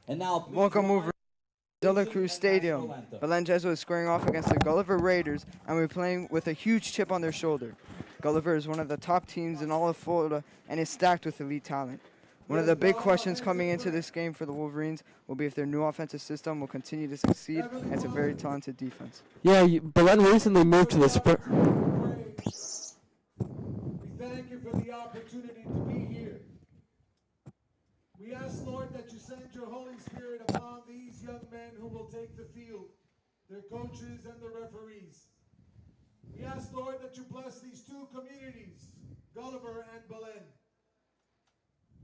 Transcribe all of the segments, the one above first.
And now, Welcome over to Dela Cruz Stadium. Belen Jesuit is squaring off against the Gulliver Raiders, and we're playing with a huge chip on their shoulder. Gulliver is one of the top teams in all of Florida and is stacked with elite talent. One of the big questions coming into this game for the Wolverines will be if their new offensive system will continue to succeed, and it's a very talented defense. Yeah, Belen recently moved to the Spurs. We thank you for the opportunity to be here. We ask, Lord, that you send your Holy Spirit upon these young men who will take the field, their coaches and the referees. We ask, Lord, that you bless these two communities, Gulliver and Belen,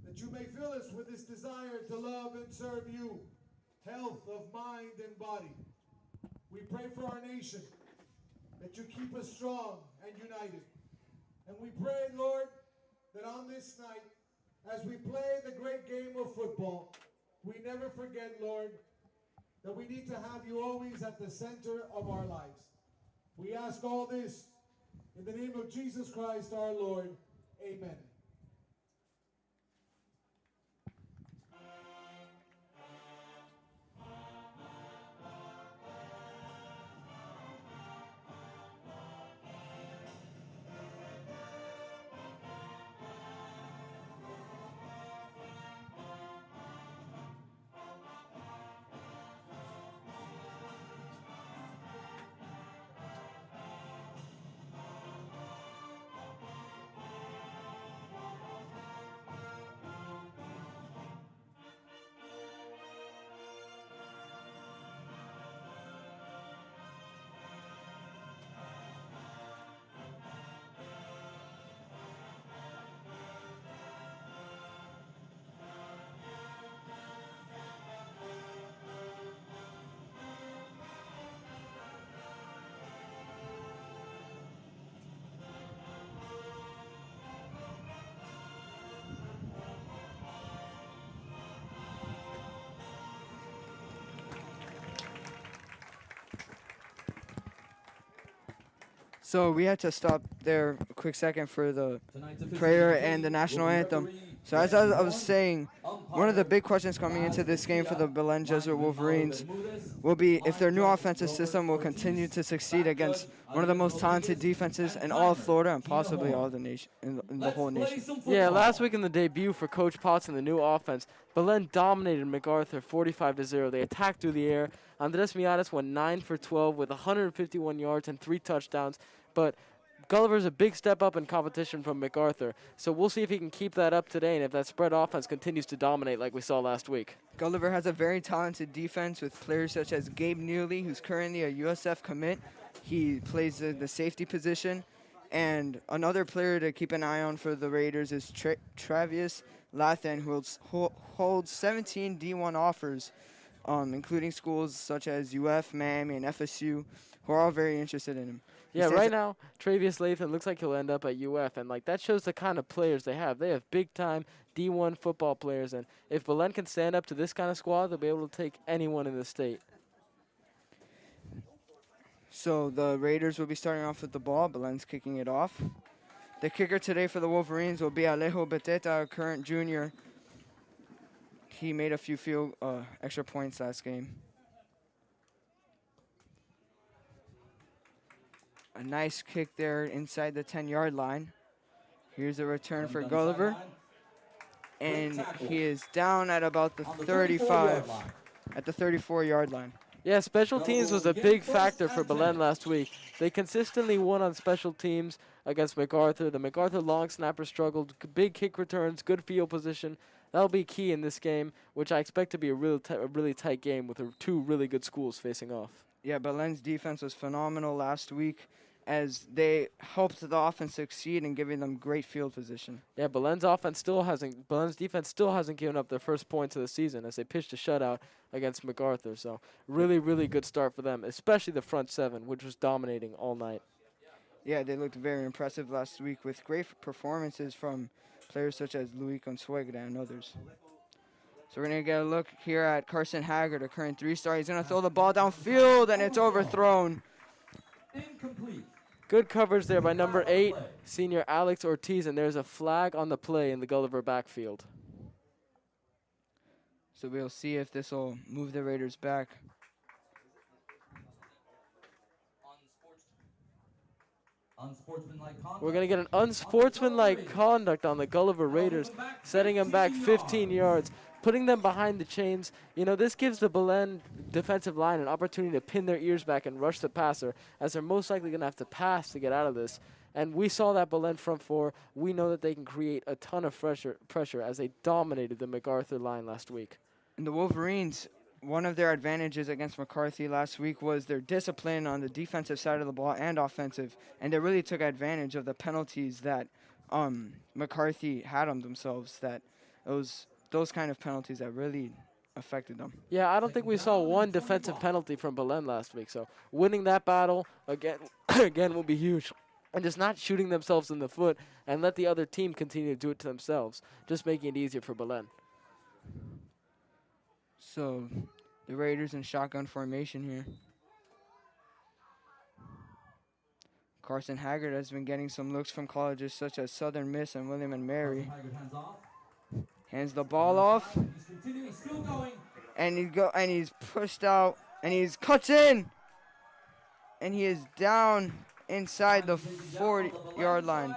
that you may fill us with this desire to love and serve you, health of mind and body. We pray for our nation, that you keep us strong and united. And we pray, Lord, that on this night, as we play the great game of football, we never forget, Lord, that we need to have you always at the center of our lives. We ask all this in the name of Jesus Christ our Lord. Amen. So we had to stop there a quick second for the prayer and the national anthem. So as I was saying, one of the big questions coming into this game for the Belen Jesuit Wolverines will be if their new offensive system will continue to succeed against one of the most talented defenses in all of Florida and possibly all the nation, in the whole nation. Yeah, last week in the debut for Coach Potts and the new offense, Belen dominated MacArthur 45-0. They attacked through the air. Andres Miares went 9 for 12 with 151 yards and 3 touchdowns. But Gulliver's a big step up in competition from MacArthur. So we'll see if he can keep that up today and if that spread offense continues to dominate like we saw last week. Gulliver has a very talented defense with players such as Gabe Neely, who's currently a USF commit. He plays the safety position. And another player to keep an eye on for the Raiders is Travis Lathan, who holds 17 D1 offers, including schools such as UF, Miami, and FSU, who are all very interested in him. Yeah, right now, Travius Lathan looks like he'll end up at UF, and like that shows the kind of players they have. They have big-time D1 football players, and if Belen can stand up to this kind of squad, they'll be able to take anyone in the state. So the Raiders will be starting off with the ball. Belen's kicking it off. The kicker today for the Wolverines will be Alejo Beteta, a current junior. He made a few extra points last game. A nice kick there inside the 10-yard line. Here's a return for Gulliver. And he is down at about the 35, at the 34-yard line. Yeah, special teams was a big factor for Belen last week. They consistently won on special teams against MacArthur. The MacArthur long snapper struggled. Big kick returns, good field position. That'll be key in this game, which I expect to be a really tight game with two really good schools facing off. Yeah, Belen's defense was phenomenal last week as they helped the offense succeed in giving them great field position. Yeah, Belen's defense still hasn't given up their first points of the season as they pitched a shutout against MacArthur. So really, really good start for them, especially the front seven, which was dominating all night. Yeah, they looked very impressive last week with great performances from players such as Luis Consuegra and others. So we're going to get a look here at Carson Haggard, a current 3-star. He's going to throw the ball downfield, and it's overthrown. incomplete. Good coverage there by number 8, senior Alex Ortiz, and there's a flag on the play in the Gulliver backfield. So we'll see if this will move the Raiders back. Unsportsmanlike conduct. We're going to get an unsportsmanlike conduct on the Gulliver Raiders, setting them back 15 yards, putting them behind the chains. You know, this gives the Belen defensive line an opportunity to pin their ears back and rush the passer, as they're most likely going to have to pass to get out of this. And we saw that Belen front four. We know that they can create a ton of pressure as they dominated the MacArthur line last week. And the Wolverines, one of their advantages against McCarthy last week was their discipline on the defensive side of the ball and offensive, and they really took advantage of the penalties that McCarthy had on themselves. That those kind of penalties that really affected them. Yeah, I don't think we saw one defensive penalty from Belen last week. So winning that battle again will be huge. And just not shooting themselves in the foot and let the other team continue to do it to themselves, just making it easier for Belen. So the Raiders in shotgun formation here. Carson Haggard has been getting some looks from colleges such as Southern Miss and William and Mary. Hands the ball off. He's continuing, still going. And he's pushed out and he's cuts in. And he is down inside the 40-yard line.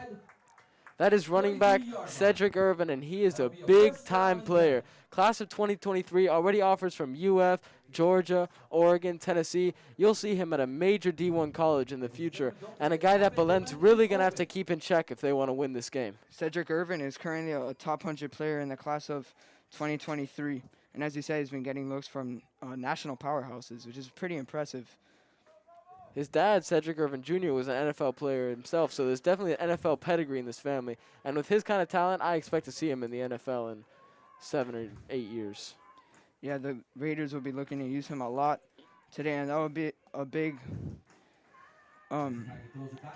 That is running back Cedric Irvin, and he is a big-time player. Class of 2023 already offers from UF, Georgia, Oregon, Tennessee. You'll see him at a major D1 college in the future, and a guy that Belen's really going to have to keep in check if they want to win this game. Cedric Irvin is currently a top 100 player in the class of 2023. And as you said, he's been getting looks from national powerhouses, which is pretty impressive. His dad, Cedric Irvin Jr., was an NFL player himself, so there's definitely an NFL pedigree in this family. And with his kind of talent, I expect to see him in the NFL in 7 or 8 years. Yeah, the Raiders will be looking to use him a lot today, and that would be a big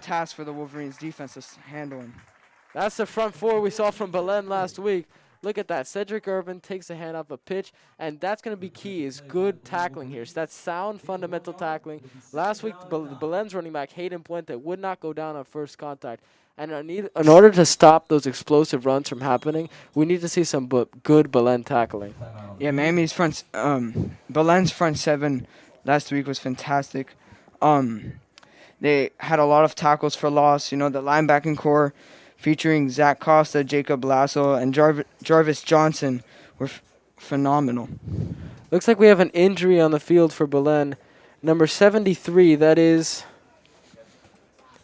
task for the Wolverines defense to handle him. That's the front four we saw from Belen last week. Look at that. Cedric Irvin takes the hand off a pitch, and that's going to be key is good tackling here. So that's sound fundamental tackling. Last week, Belen's running back, Hayden Puente, would not go down on first contact. And in order to stop those explosive runs from happening, we need to see some good Belen tackling. Yeah, Miami's Belen's front seven last week was fantastic. They had a lot of tackles for loss. You know, the linebacking core featuring Zach Costa, Jacob Lasso, and Jarvis Johnson were phenomenal. Looks like we have an injury on the field for Belen. Number 73, that is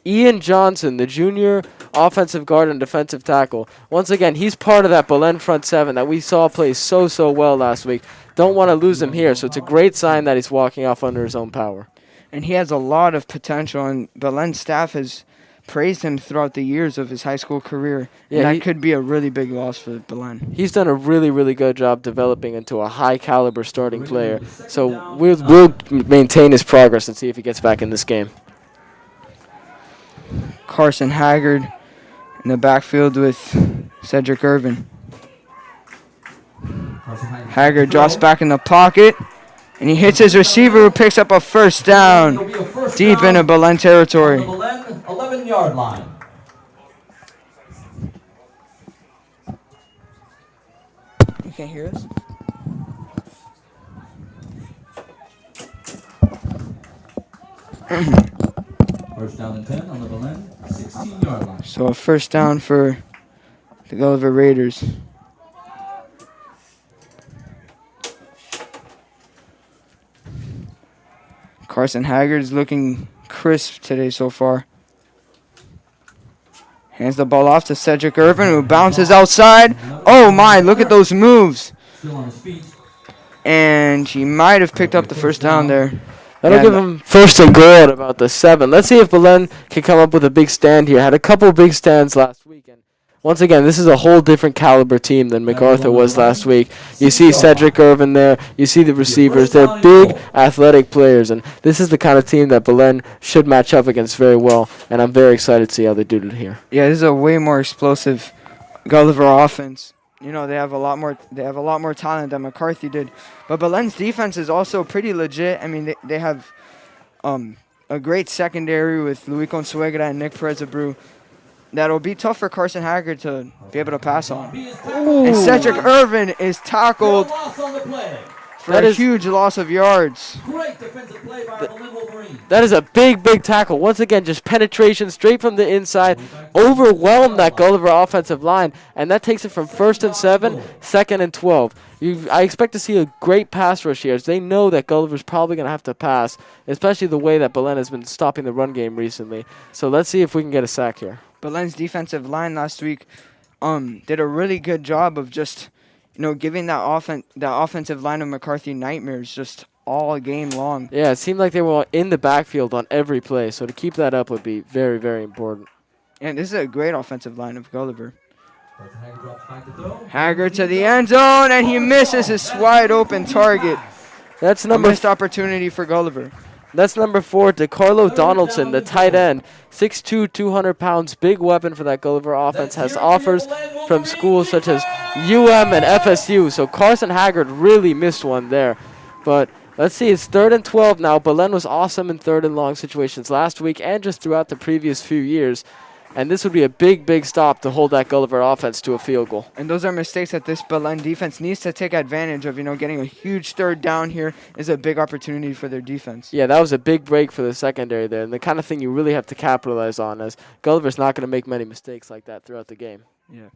Ian Johnson, the junior offensive guard and defensive tackle. Once again, he's part of that Belen front seven that we saw play so well last week. Don't want to lose him here, so it's a great sign that he's walking off under his own power. And he has a lot of potential, and Belen's staff has praised him throughout the years of his high school career. Yeah, and that could be a really big loss for Belen. He's done a really good job developing into a high-caliber starting player. So we'll maintain his progress and see if he gets back in this game. Carson Haggard in the backfield with Cedric Irvin. Haggard drops back in the pocket, and he hits his receiver who picks up a first down deep into Belen territory. 11-yard line. You can't hear us? First down and 10 on the Belen 16-yard line. So a first down for the Gulliver Raiders. Carson Haggard is looking crisp today so far. Hands the ball off to Cedric Irvin, who bounces outside. Oh my, look at those moves. Still on his feet. And he might have picked up the first down there. That'll give him first and goal at about the 7. Let's see if Belen can come up with a big stand here. Had a couple big stands last weekend. Once again, this is a whole different caliber team than MacArthur was last week. You see Cedric Irvin there. You see the receivers. They're big, athletic players, and this is the kind of team that Belen should match up against very well, and I'm very excited to see how they do it here. Yeah, this is a way more explosive Gulliver offense. You know, they have a lot more talent than McCarthy did. But Belen's defense is also pretty legit. I mean, they have a great secondary with Luis Consuegra and Nick Perez-Abreu. that'll be tough for Carson Haggard to be able to pass on. And Cedric Irvin is tackled for a huge loss of yards. Great defensive play by Belen Wolverine. That is a big, big tackle. Once again, just penetration straight from the inside. Overwhelmed that Gulliver offensive line. And that takes it from 1st and 7, 2nd and 12. I expect to see a great pass rush here, as they know that Gulliver's probably going to have to pass, especially the way that Belen has been stopping the run game recently. So let's see if we can get a sack here. Belen's defensive line last week did a really good job of just, giving that offensive line of McCarthy nightmares just all game long. Yeah, it seemed like they were in the backfield on every play, so to keep that up would be very, very important. And this is a great offensive line of Gulliver. Haggard drops back to throw. Haggard to the end zone, and he misses his wide open target. That's A number missed opportunity for Gulliver. That's number 4, DeCarlo Donaldson, the tight end. 6'2", 200 pounds, big weapon for that Gulliver offense. Has offers from schools such as UM and FSU. So Carson Haggard really missed one there. But let's see, it's 3rd and 12 now. Belen was awesome in 3rd and long situations last week and just throughout the previous few years. And this would be a big, big stop to hold that Gulliver offense to a field goal. And those are mistakes that this Belen defense needs to take advantage of. Getting a huge 3rd down here is a big opportunity for their defense. Yeah, that was a big break for the secondary there, and the kind of thing you really have to capitalize on, as Gulliver's not going to make many mistakes like that throughout the game. Yeah.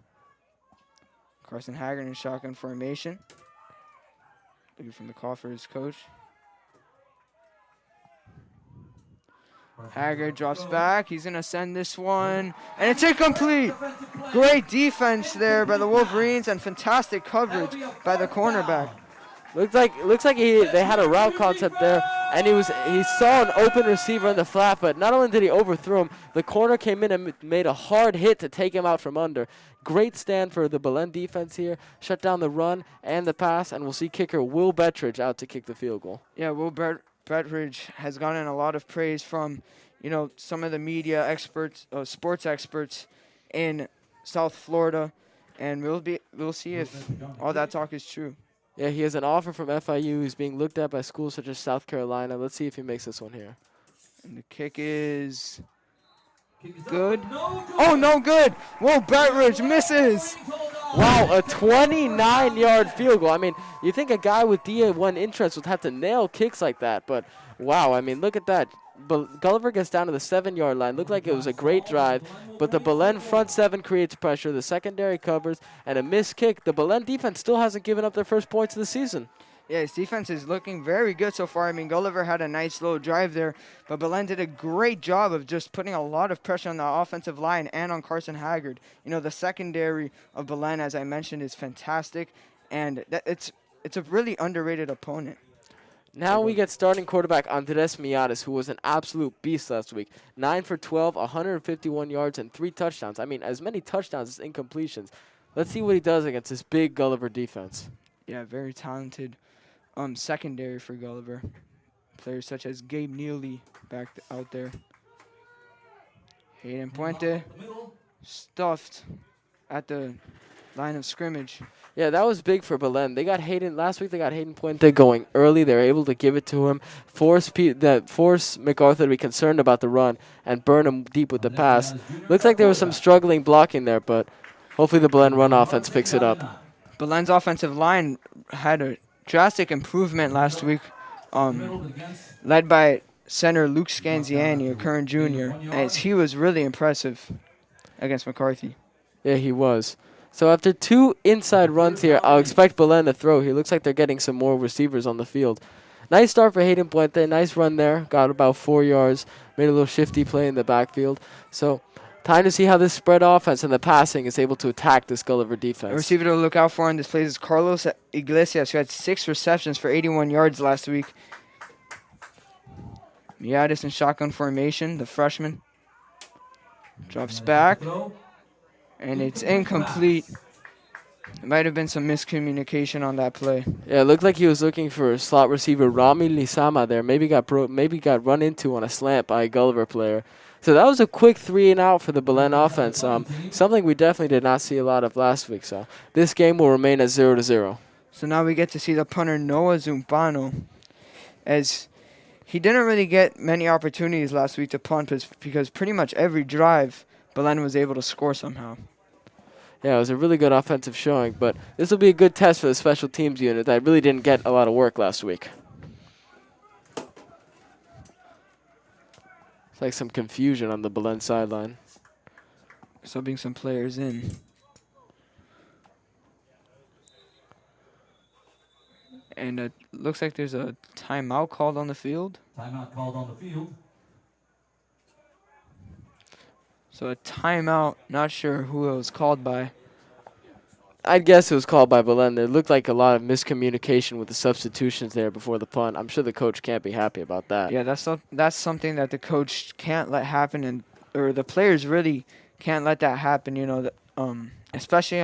Carson Haggard in shotgun formation. Looking from the call for his coach. Haggard drops back. He's going to send this one. And it's incomplete. Great defense there by the Wolverines and fantastic coverage by the cornerback. Looks like they had a route concept there, and he saw an open receiver in the flat, but not only did he overthrow him, the corner came in and made a hard hit to take him out from under. Great stand for the Belen defense here. Shut down the run and the pass, and we'll see kicker Will Bettridge out to kick the field goal. Yeah, Will Bettridge has gotten a lot of praise from, some of the media experts, sports experts in South Florida, and we'll see if all that talk is true. Yeah, he has an offer from FIU. He's being looked at by schools such as South Carolina. Let's see if he makes this one here. And the kick is good. Oh, no good. Will Bettridge misses. Wow, a 29-yard field goal. I mean, you think a guy with D1 interest would have to nail kicks like that, but wow, I mean, look at that. Gulliver gets down to the 7-yard line. Looked like it was a great drive, but the Belen front 7 creates pressure. The secondary covers, and a missed kick. The Belen defense still hasn't given up their first points of the season. Yeah, his defense is looking very good so far. I mean, Gulliver had a nice little drive there, but Belen did a great job of just putting a lot of pressure on the offensive line and on Carson Haggard. The secondary of Belen, as I mentioned, is fantastic, and it's a really underrated opponent. Now we get starting quarterback Andres Miatis, who was an absolute beast last week. 9 for 12, 151 yards, and 3 touchdowns. I mean, as many touchdowns as incompletions. Let's see what he does against this big Gulliver defense. Yeah, very talented secondary for Gulliver. Players such as Gabe Neely back out there. Hayden Puente stuffed at the line of scrimmage. Yeah, that was big for Belen. Last week they got Hayden Puente going early. They were able to give it to him, force MacArthur to be concerned about the run, and burn him deep with the pass. Looks like there was some struggling blocking there, but hopefully the Belen run offense picks it up. Belen's offensive line had a drastic improvement last week, led by center Luke Scanziani, a current junior, as he was really impressive against McCarthy. Yeah, he was. So after 2 inside runs here, I'll expect Belen to throw. He looks like they're getting some more receivers on the field. Nice start for Hayden Puente. Nice run there. Got about 4 yards. Made a little shifty play in the backfield. So time to see how this spread offense and the passing is able to attack this Gulliver defense. A receiver to look out for on this play is Carlos Iglesias, who had 6 receptions for 81 yards last week. Miatis in shotgun formation, the freshman. Drops back. And it's incomplete. There might have been some miscommunication on that play. Yeah, it looked like he was looking for slot receiver Rami Lisama there. Maybe got run into on a slant by a Gulliver player. So that was a quick 3-and-out for the Belen offense. Something we definitely did not see a lot of last week. So this game will remain at 0-0. So now we get to see the punter Noah Zumpano, as he didn't really get many opportunities last week to punt because pretty much every drive Belen was able to score somehow. Yeah, it was a really good offensive showing, but this will be a good test for the special teams unit that really didn't get a lot of work last week. It's like some confusion on the Belen sideline. Subbing some players in. And it looks like there's a timeout called on the field. Timeout called on the field. So a timeout, not sure who it was called by. I'd guess it was called by Belen. There looked like a lot of miscommunication with the substitutions there before the punt. I'm sure the coach can't be happy about that. Yeah, that's something that the coach can't let happen, and or the players really can't let that happen. You know, especially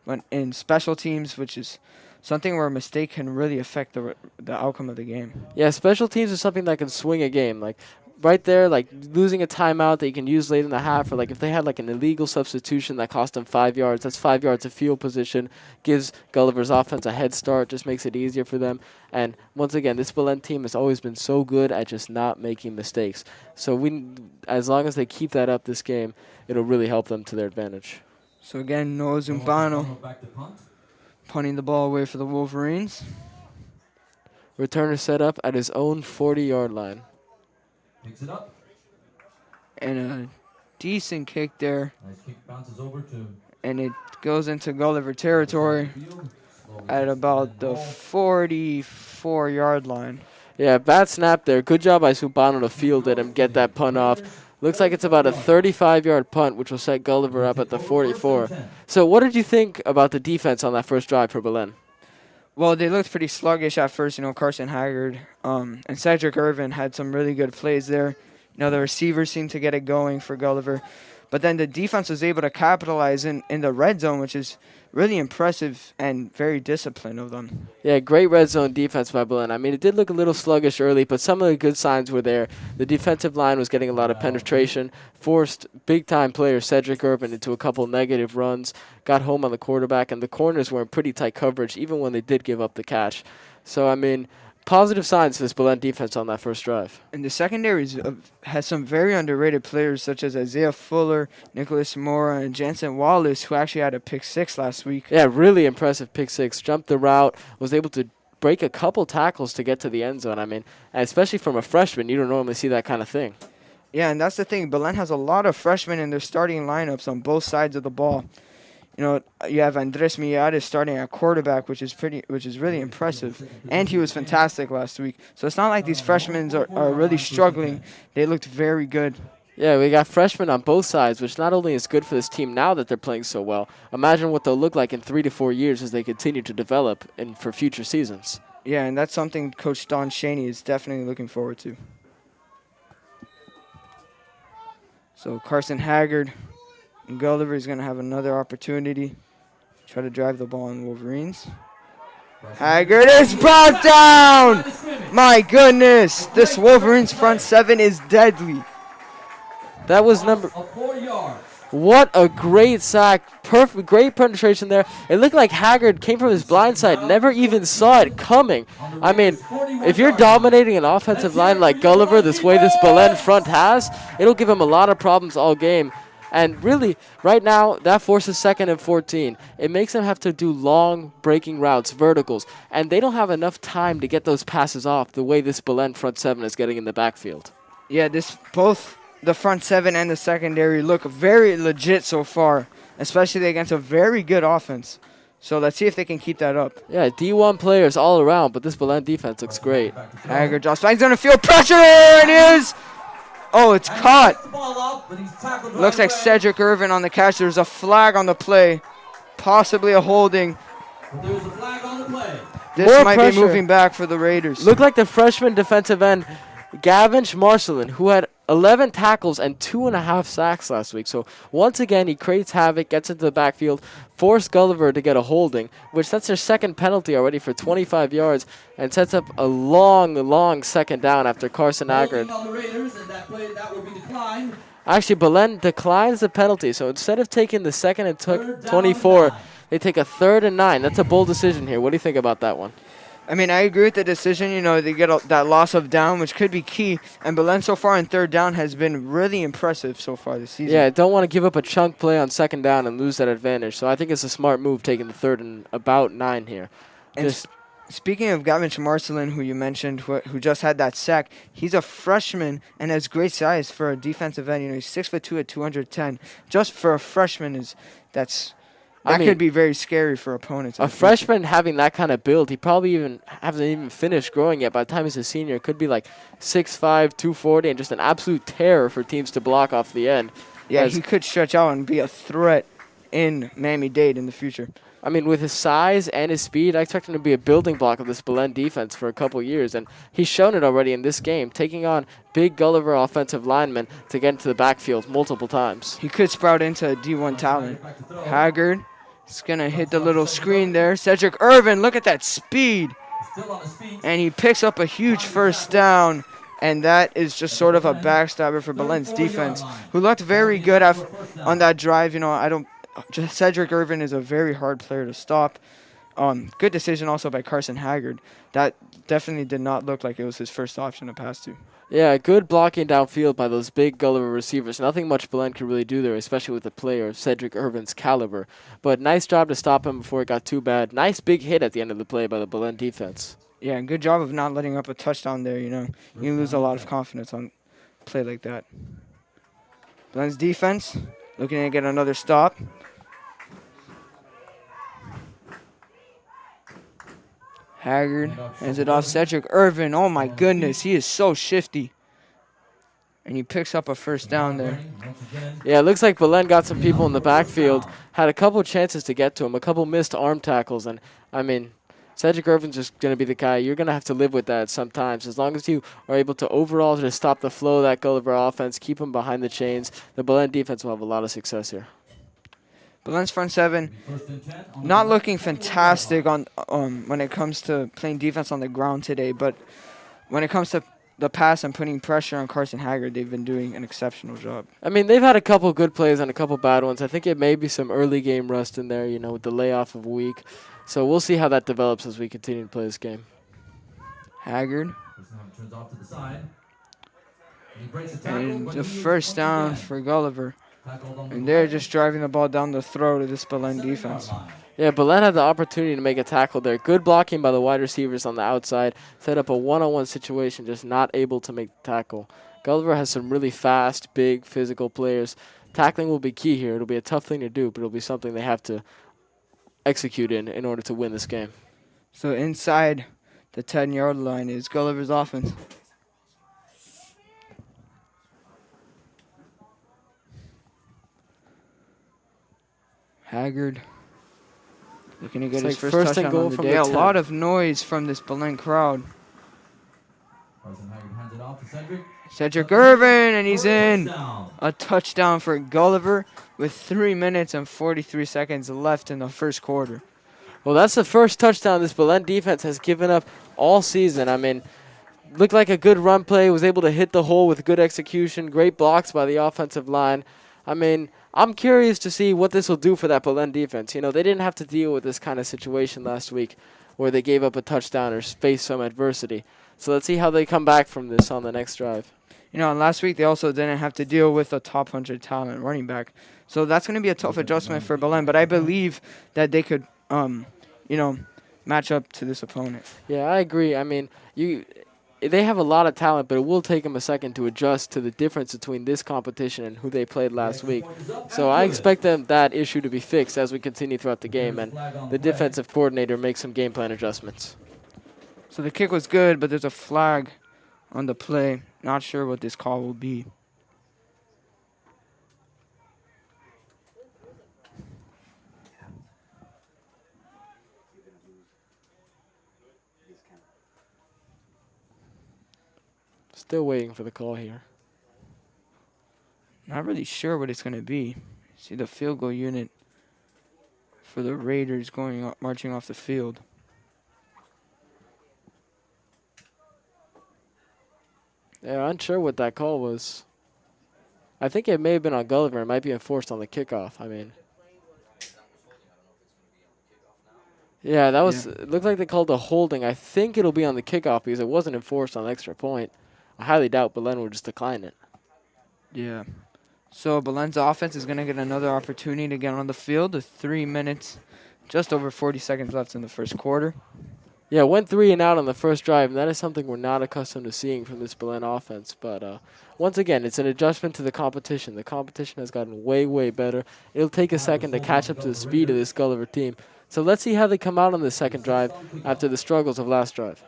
when in special teams, which is something where a mistake can really affect the outcome of the game. Yeah, special teams is something that can swing a game. Like right there, like losing a timeout that you can use late in the half, or like if they had like an illegal substitution that cost them 5 yards, that's 5 yards of field position, gives Gulliver's offense a head start, just makes it easier for them. And once again, this Belen team has always been so good at just not making mistakes. So as long as they keep that up this game, it'll really help them to their advantage. So again, Noah Zumbano Back to punt. punting the ball away for the Wolverines. Returner set up at his own 40-yard line. Picks it up. And a decent kick there. Nice kick, bounces over to And it goes into Gulliver territory field. at about the 44-yard line. Yeah, bad snap there. Good job by Subano to field it and get that punt off. Looks like it's about a 35-yard punt, which will set Gulliver up at the 44. So what did you think about the defense on that first drive for Belen? Well, they looked pretty sluggish at first. You know, Carson Haggard and Cedric Irvin had some really good plays there. You know, the receivers seemed to get it going for Gulliver. But then the defense was able to capitalize in the red zone, which is really impressive and very disciplined of them. Yeah, great red zone defense by Belen. I mean, it did look a little sluggish early, but some of the good signs were there. The defensive line was getting a lot of penetration, forced big-time player Cedric Irvin into a couple negative runs, got home on the quarterback, and the corners were in pretty tight coverage even when they did give up the catch. So, I mean, positive signs for this Belen defense on that first drive. And the secondary has some very underrated players such as Isaiah Fuller, Nicholas Mora, and Jansen Wallace, who actually had a pick six last week. Yeah, really impressive pick six. Jumped the route, was able to break a couple tackles to get to the end zone. I mean, especially from a freshman, you don't normally see that kind of thing. Yeah, and that's the thing. Belen has a lot of freshmen in their starting lineups on both sides of the ball. You know, you have Andres Millares starting at quarterback, which is really impressive, and he was fantastic last week. So it's not like these freshmen are really struggling. They looked very good. Yeah, we got freshmen on both sides, which not only is good for this team now that they're playing so well, imagine what they'll look like in 3 to 4 years as they continue to develop and for future seasons. Yeah, and that's something Coach Don Shaney is definitely looking forward to. So Carson Haggard and Gulliver is going to have another opportunity. Try to drive the ball on the Wolverines. Haggard is brought down! My goodness! This Wolverines front seven is deadly. That was number... 4 yards. What a great sack. Perfect, great penetration there. It looked like Haggard came from his blind side, never even saw it coming. I mean, if you're dominating an offensive line like Gulliver, this way this Belen front has, it'll give him a lot of problems all game. And really, right now, that forces 2nd and 14. It makes them have to do long breaking routes, verticals, and they don't have enough time to get those passes off the way this Belen front seven is getting in the backfield. Yeah, both the front seven and the secondary look very legit so far, especially against a very good offense. So let's see if they can keep that up. Yeah, D1 players all around, but this Belen defense looks great. Haggard drops back, he's going to feel pressure, and it is. Oh, it's caught. Looks like Cedric Irvin on the catch. There's a flag on the play, possibly a holding. There's a flag on the play. This More might pressure. be moving back for the Raiders. Looked like the freshman defensive end, Gavinch Marcelin, who had 11 tackles and 2.5 sacks last week. So once again, he creates havoc, gets into the backfield, forced Gulliver to get a holding, which that's their second penalty already for 25 yards, and sets up a long second down after Carson Haggard. On the Raiders, and that will be declined. Actually, Belen declines the penalty, so instead of taking the 2nd and 24, they take a 3rd and 9. That's a bold decision here. What do you think about that one? I mean, I agree with the decision. You know, they get that loss of down, which could be key. And Belen so far in third down has been really impressive so far this season. Yeah, don't want to give up a chunk play on second down and lose that advantage. So I think it's a smart move taking the third and about 9 here. And speaking of Gavin Marcelin, who you mentioned, who just had that sack, he's a freshman and has great size for a defensive end. You know, he's 6'2" at 210. Just for a freshman, that could be very scary for opponents. A freshman having that kind of build, he probably hasn't even finished growing yet. By the time he's a senior, it could be like 6'5", 240, and just an absolute terror for teams to block off the end. Yeah, he could stretch out and be a threat in Miami-Dade in the future. I mean, with his size and his speed, I expect him to be a building block of this Belen defense for a couple years, and he's shown it already in this game, taking on big Gulliver offensive linemen to get into the backfield multiple times. He could sprout into a D1 talent. Haggard is going to hit the little screen there. Cedric Irvin, look at that speed. And he picks up a huge first down, and that is just sort of a backstabber for Belen's defense, who looked very good on that drive. You know, Cedric Irvin is a very hard player to stop. Good decision also by Carson Haggard. That definitely did not look like it was his first option to pass to. Yeah, good blocking downfield by those big Gulliver receivers. Nothing much Belen could really do there, especially with a player of Cedric Irvin's caliber. But nice job to stop him before it got too bad. Nice big hit at the end of the play by the Belen defense. Yeah, and good job of not letting up a touchdown there. You know, you lose a lot of confidence on a play like that. Belen's defense looking to get another stop. Haggard hands it off. Cedric Irvin, oh my goodness, he is so shifty. And he picks up a first down there. Yeah, it looks like Belen got some people in the backfield, had a couple chances to get to him, a couple missed arm tackles. And, I mean, Cedric Irvin's just going to be the guy. You're going to have to live with that sometimes. As long as you are able to overall just stop the flow of that Gulliver offense, keep him behind the chains, the Belen defense will have a lot of success here. Belen's front seven not looking fantastic on when it comes to playing defense on the ground today, but when it comes to the pass and putting pressure on Carson Haggard, they've been doing an exceptional job. I mean, they've had a couple good plays and a couple bad ones. I think it may be some early game rust in there, you know, with the layoff of a week. So we'll see how that develops as we continue to play this game. Haggard. Turns off to the side. And the first down for Gulliver. And they're just driving the ball down the throat of this Belen defense. Yeah, Belen had the opportunity to make a tackle there. Good blocking by the wide receivers on the outside. Set up a one-on-one situation, just not able to make the tackle. Gulliver has some really fast, big, physical players. Tackling will be key here. It'll be a tough thing to do, but it'll be something they have to execute in order to win this game. So inside the 10-yard line is Gulliver's offense. Haggard looking to get his first touchdown on the day. A lot of noise from this Belen crowd. Cedric Irvin, and he's in. A touchdown for Gulliver with 3 minutes and 43 seconds left in the first quarter. Well, that's the first touchdown this Belen defense has given up all season. I mean, looked like a good run play, was able to hit the hole with good execution, great blocks by the offensive line. I mean, I'm curious to see what this will do for that Belen defense. You know, they didn't have to deal with this kind of situation last week where they gave up a touchdown or faced some adversity. So let's see how they come back from this on the next drive. You know, and last week they also didn't have to deal with a top 100 talent running back. So that's going to be a tough adjustment for Belen, but I believe that they could, you know, match up to this opponent. Yeah, I agree. I mean, they have a lot of talent, but it will take them a second to adjust to the difference between this competition and who they played last week. So I expect that issue to be fixed as we continue throughout the game, and the defensive coordinator makes some game plan adjustments. So the kick was good, but there's a flag on the play. Not sure what this call will be. Still waiting for the call here. Not really sure what it's going to be. See the field goal unit for the Raiders marching off the field. Yeah, unsure what that call was. I think it may have been on Gulliver. It might be enforced on the kickoff. I mean, Yeah, that was. It looked like they called a holding. I think it'll be on the kickoff because it wasn't enforced on the extra point. I highly doubt Belen will just decline it. Yeah. So Belen's offense is going to get another opportunity to get on the field with 3 minutes, just over 40 seconds left in the first quarter. Yeah, went 3 and out on the first drive, and that is something we're not accustomed to seeing from this Belen offense. But once again, it's an adjustment to the competition. The competition has gotten way, way better. It'll take a second to catch up to the speed of this Gulliver team. So let's see how they come out on the second drive after the struggles of last drive.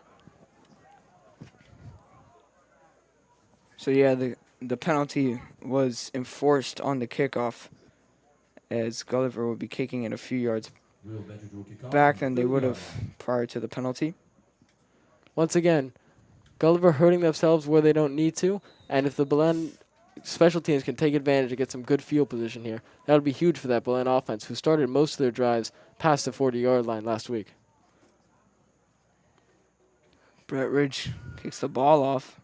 So yeah, the penalty was enforced on the kickoff, as Gulliver will be kicking it a few yards back than they would have prior to the penalty. Once again, Gulliver hurting themselves where they don't need to, and if the Belen special teams can take advantage and get some good field position here, that would be huge for that Belen offense, who started most of their drives past the 40-yard line last week. Brett Ridge kicks the ball off.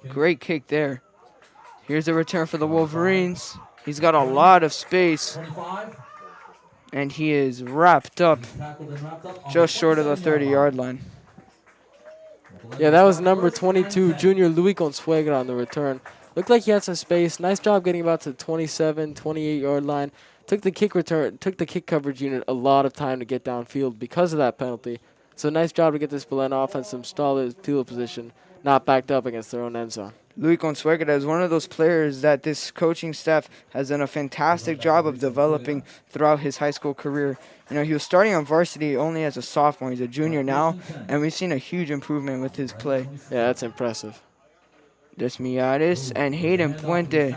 Great kick there. Here's a return for the Wolverines. He's got a lot of space. And he is wrapped up just short of the 30-yard line. Yeah, that was number 22, junior Luis Consuegra on the return. Looked like he had some space. Nice job getting about to the 27, 28-yard line. Took the kick coverage unit a lot of time to get downfield because of that penalty. So nice job to get this Belen offense some solid field position, not backed up against their own end zone. Luis Consuegra is one of those players that this coaching staff has done a fantastic job of developing throughout his high school career. You know, he was starting on varsity only as a sophomore. He's a junior now, and we've seen a huge improvement with his play. Yeah, that's impressive. Desmiares and Hayden Puente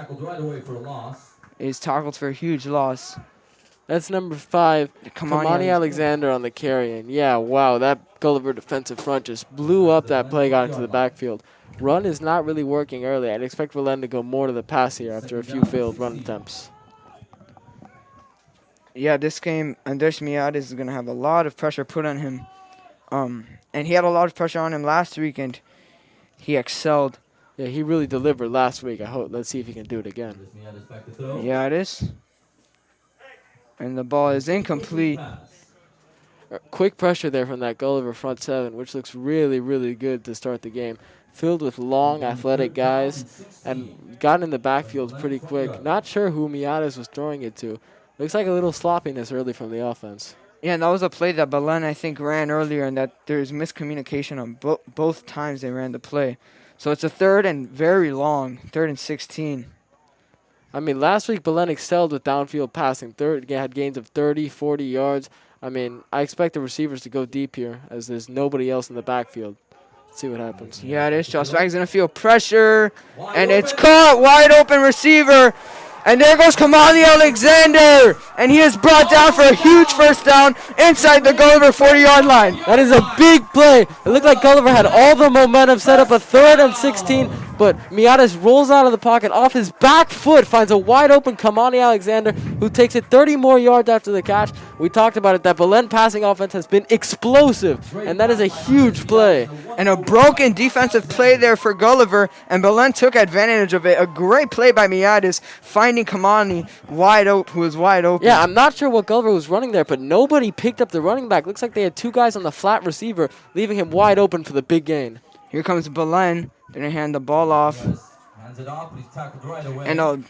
is tackled for a huge loss. That's number 5, Kamani Alexander on the carry. And yeah, wow, that Gulliver defensive front just blew up that play, got into the backfield. Run is not really working early. I'd expect Belen to go more to the pass here after a few failed run attempts. Yeah, this game, Andres Miades is going to have a lot of pressure put on him. And he had a lot of pressure on him last week, and he excelled. Yeah, he really delivered last week. Let's see if he can do it again. Yeah, it is. And the ball is incomplete. Quick pressure there from that Gulliver front 7, which looks really, really good to start the game. Filled with long, athletic guys, and got in the backfield pretty quick. Not sure who Miades was throwing it to. Looks like a little sloppiness early from the offense. Yeah, and that was a play that Belen, I think, ran earlier, and that there's miscommunication on both times they ran the play. So it's a third and very long, 3rd and 16. I mean, last week Belen excelled with downfield passing. Had gains of 30, 40 yards. I mean, I expect the receivers to go deep here, as there's nobody else in the backfield. Let's see what happens. Yeah, it is. Josh Wag's going to feel pressure, and it's caught. Wide open receiver. And there goes Kamali Alexander, and he is brought down for a huge first down inside the Gulliver 40-yard line. That is a big play. It looked like Gulliver had all the momentum, set up a 3rd and 16, but Miades rolls out of the pocket off his back foot, finds a wide open Kamani Alexander, who takes it 30 more yards after the catch. We talked about it, that Belen passing offense has been explosive, and that is a huge play. And a broken defensive play there for Gulliver, and Belen took advantage of it. A great play by Miades, finding Kamani who was wide open. Yeah, I'm not sure what Gulliver was running there, but nobody picked up the running back. Looks like they had 2 guys on the flat receiver, leaving him wide open for the big gain. Here comes Belen. They're going to hand the ball off. And a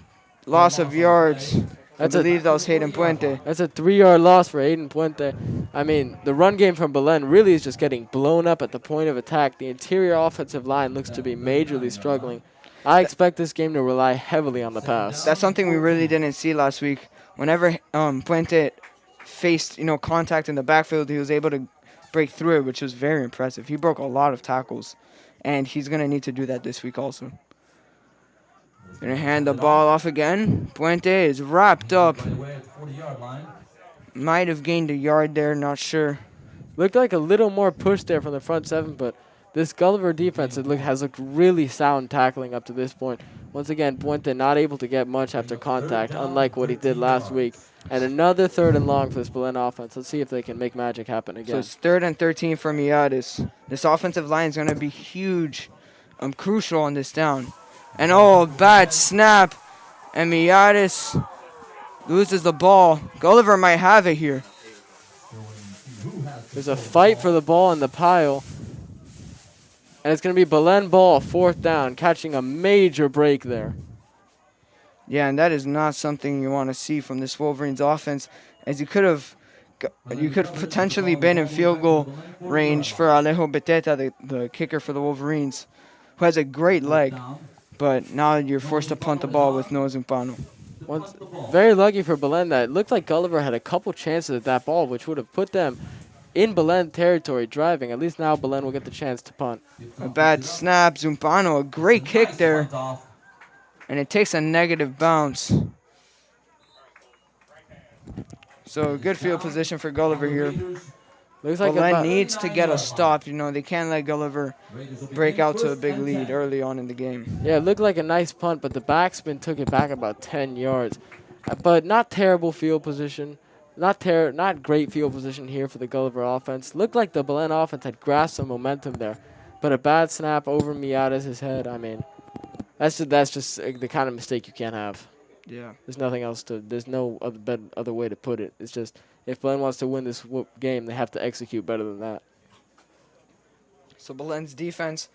loss of yards. I believe that was Hayden Puente. That's a 3-yard loss for Hayden Puente. I mean, the run game from Belen really is just getting blown up at the point of attack. The interior offensive line looks to be majorly struggling. I expect this game to rely heavily on the pass. That's something we really didn't see last week. Whenever Puente faced, contact in the backfield, he was able to break through it, which was very impressive. He broke a lot of tackles, and he's going to need to do that this week also. Going to hand the ball off again. Puente is wrapped up. Might have gained a yard there, not sure. Looked like a little more push there from the front 7, but this Gulliver defense has looked really sound tackling up to this point. Once again, Puente not able to get much after contact, unlike what he did last week. And another 3rd and long for this Belen offense. Let's see if they can make magic happen again. So it's 3rd and 13 for Miades. This offensive line is going to be huge, crucial on this down. And bad snap. And Miades loses the ball. Gulliver might have it here. There's a fight for the ball in the pile. And it's going to be Belen ball, 4th down, catching a major break there. Yeah, and that is not something you want to see from this Wolverines offense, as you could have potentially been in field goal range for Alejo Beteta, the kicker for the Wolverines, who has a great leg, but now you're forced to punt the ball with no Zumpano. Very lucky for Belen that it looked like Gulliver had a couple chances at that ball, which would have put them in Belen territory driving. At least now Belen will get the chance to punt. A bad snap, Zumpano, a great kick there, and it takes a negative bounce. So good field position for Gulliver here. Looks like Belen needs to get a stop. You know, they can't let Gulliver break out to a big lead early on in the game. Yeah, it looked like a nice punt, but the backspin took it back about 10 yards. But not terrible field position. Not great field position here for the Gulliver offense. Looked like the Belen offense had grasped some momentum there. But a bad snap over Miatas' head, I mean, that's just the kind of mistake you can't have. Yeah. There's nothing else there's no other way to put it. It's just, if Belen wants to win this game, they have to execute better than that. So Belen's defense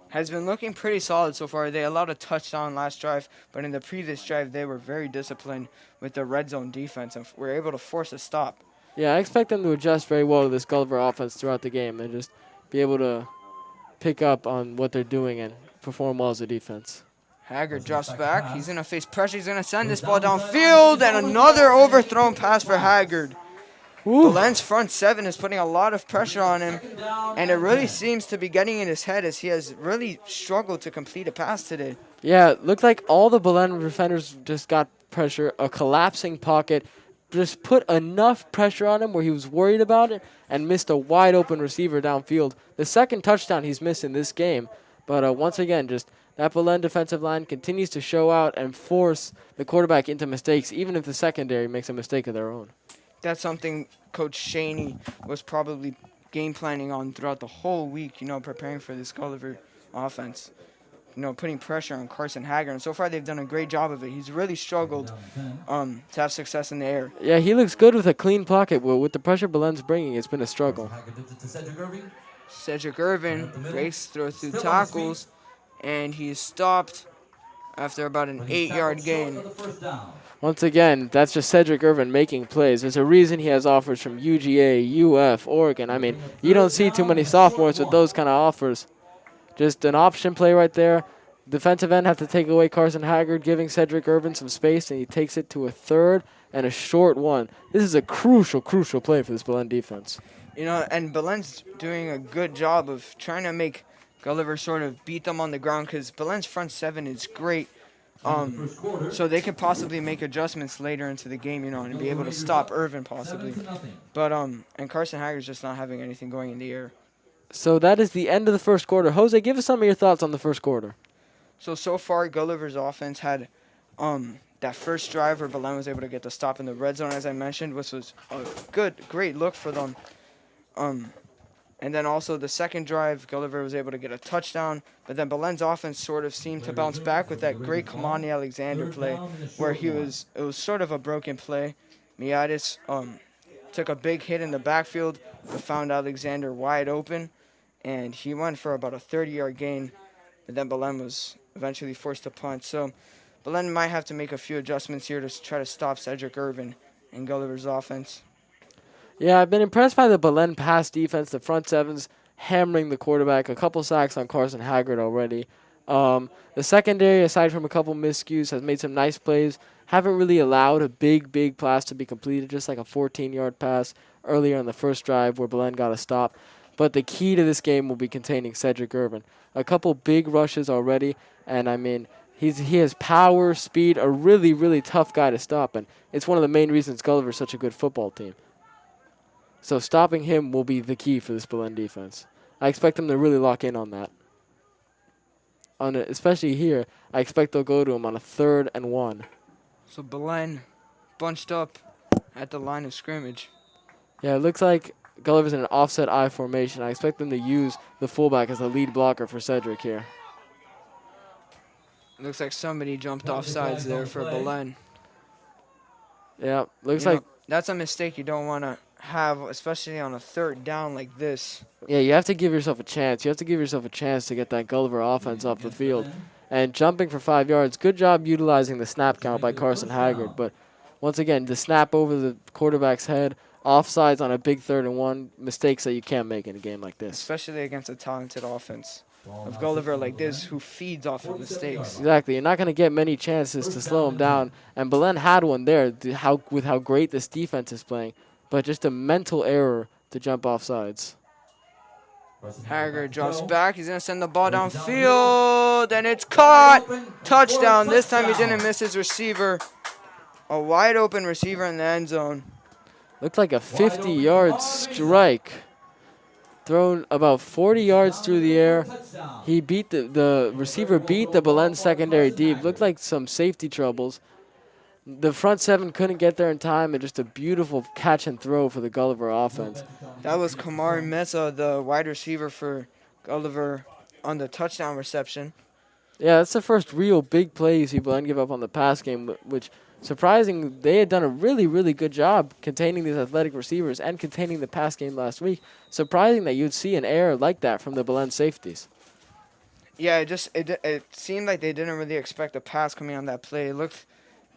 has been looking pretty solid so far. They allowed a touchdown last drive, but in the previous drive, they were very disciplined with their red zone defense and were able to force a stop. Yeah, I expect them to adjust very well to this Gulliver offense throughout the game and just be able to pick up on what they're doing and perform well as a defense. Haggard drops back. He's going to face pressure. He's going to send this ball downfield, and another overthrown pass for Haggard. Belen's front 7 is putting a lot of pressure on him, and it really seems to be getting in his head as he has really struggled to complete a pass today. Yeah, it looked like all the Belen defenders just got pressure, a collapsing pocket, just put enough pressure on him where he was worried about it and missed a wide open receiver downfield. The second touchdown he's missed in this game, but once again, just that Belen defensive line continues to show out and force the quarterback into mistakes, even if the secondary makes a mistake of their own. That's something Coach Shaney was probably game planning on throughout the whole week, you know, preparing for this Gulliver offense. You know, putting pressure on Carson Haggard. And so far, they've done a great job of it. He's really struggled to have success in the air. Yeah, he looks good with a clean pocket, but with the pressure Belen's bringing, it's been a struggle. Cedric Irvin breaks through tackles, and he's stopped after about an 8-yard gain. Once again, that's just Cedric Irvin making plays. There's a reason he has offers from UGA, UF, Oregon. I mean, you don't see too many sophomores with those kind of offers. Just an option play right there. Defensive end have to take away Carson Haggard, giving Cedric Irvin some space, and he takes it to a 3rd and a short 1. This is a crucial play for this Belen defense. You know, and Belen's doing a good job of trying to make Gulliver sort of beat them on the ground because Belen's front 7 is great. So they could possibly make adjustments later into the game, you know, and be able to stop Irvin possibly. But and Carson Haggard's just not having anything going in the air. So that is the end of the first quarter. Jose, give us some of your thoughts on the first quarter. So far, Gulliver's offense had that first drive where Belen was able to get the stop in the red zone, as I mentioned, which was a great look for them. And then also the second drive, Gulliver was able to get a touchdown, but then Belen's offense sort of seemed to bounce back with that great Kamani Alexander play, where it was sort of a broken play. Miatis took a big hit in the backfield, but found Alexander wide open, and he went for about a 30-yard gain, but then Belen was eventually forced to punt. So Belen might have to make a few adjustments here to try to stop Cedric Irvin and Gulliver's offense. Yeah, I've been impressed by the Belen pass defense. The front 7's hammering the quarterback. A couple sacks on Carson Haggard already. The secondary, aside from a couple miscues, has made some nice plays. Haven't really allowed a big pass to be completed, just like a 14-yard pass earlier in the first drive where Belen got a stop. But the key to this game will be containing Cedric Irvin. A couple big rushes already, and I mean, he has power, speed, a really tough guy to stop, and it's one of the main reasons Gulliver's such a good football team. So stopping him will be the key for this Belen defense. I expect them to really lock in on that. Especially here, I expect they'll go to him on a 3rd and 1. So Belen bunched up at the line of scrimmage. Yeah, it looks like Gulliver's in an offset I formation. I expect them to use the fullback as the lead blocker for Cedric here. Looks like somebody jumped off sides there for Belen. Yeah, looks like that's a mistake you don't want to have, especially on a third down like this. Yeah, you have to give yourself a chance. You have to give yourself a chance to get that Gulliver offense off the field. And jumping for 5 yards, good job utilizing the snap count by Carson Haggard. But once again, the snap over the quarterback's head, offsides on a big 3rd and 1, mistakes that you can't make in a game like this. Especially against a talented offense of Gulliver like this, who feeds off of mistakes. Exactly. You're not going to get many chances to slow him down. And Belen had one there with how great this defense is playing. But just a mental error to jump off sides. Haggard drops back. He's going to send the ball downfield, and it's caught. Touchdown. This time he didn't miss his receiver. A wide open receiver in the end zone. Looked like a 50-yard strike. Thrown about 40 yards through the air. He beat the receiver beat the Belen secondary deep. Looked like some safety troubles. The front 7 couldn't get there in time, and just a beautiful catch and throw for the Gulliver offense. That was Kamari Mesa, the wide receiver for Gulliver, on the touchdown reception. Yeah, that's the first real big play you see Belen give up on the pass game, which, surprising, they had done a really, really good job containing these athletic receivers and containing the pass game last week. Surprising that you'd see an error like that from the Belen safeties. Yeah, it seemed like they didn't really expect a pass coming on that play. It looked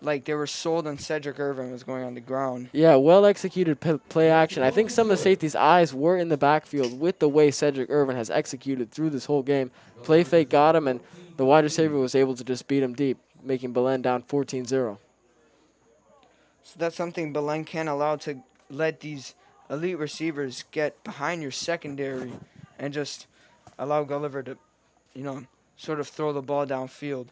like they were sold on Cedric Irvin was going on the ground. Yeah, well-executed play action. I think some of the safeties' eyes were in the backfield with the way Cedric Irvin has executed through this whole game. Play fake got him, and the wide receiver was able to just beat him deep, making Belen down 14-0. So that's something Belen can't allow, to let these elite receivers get behind your secondary and just allow Gulliver to, sort of throw the ball downfield.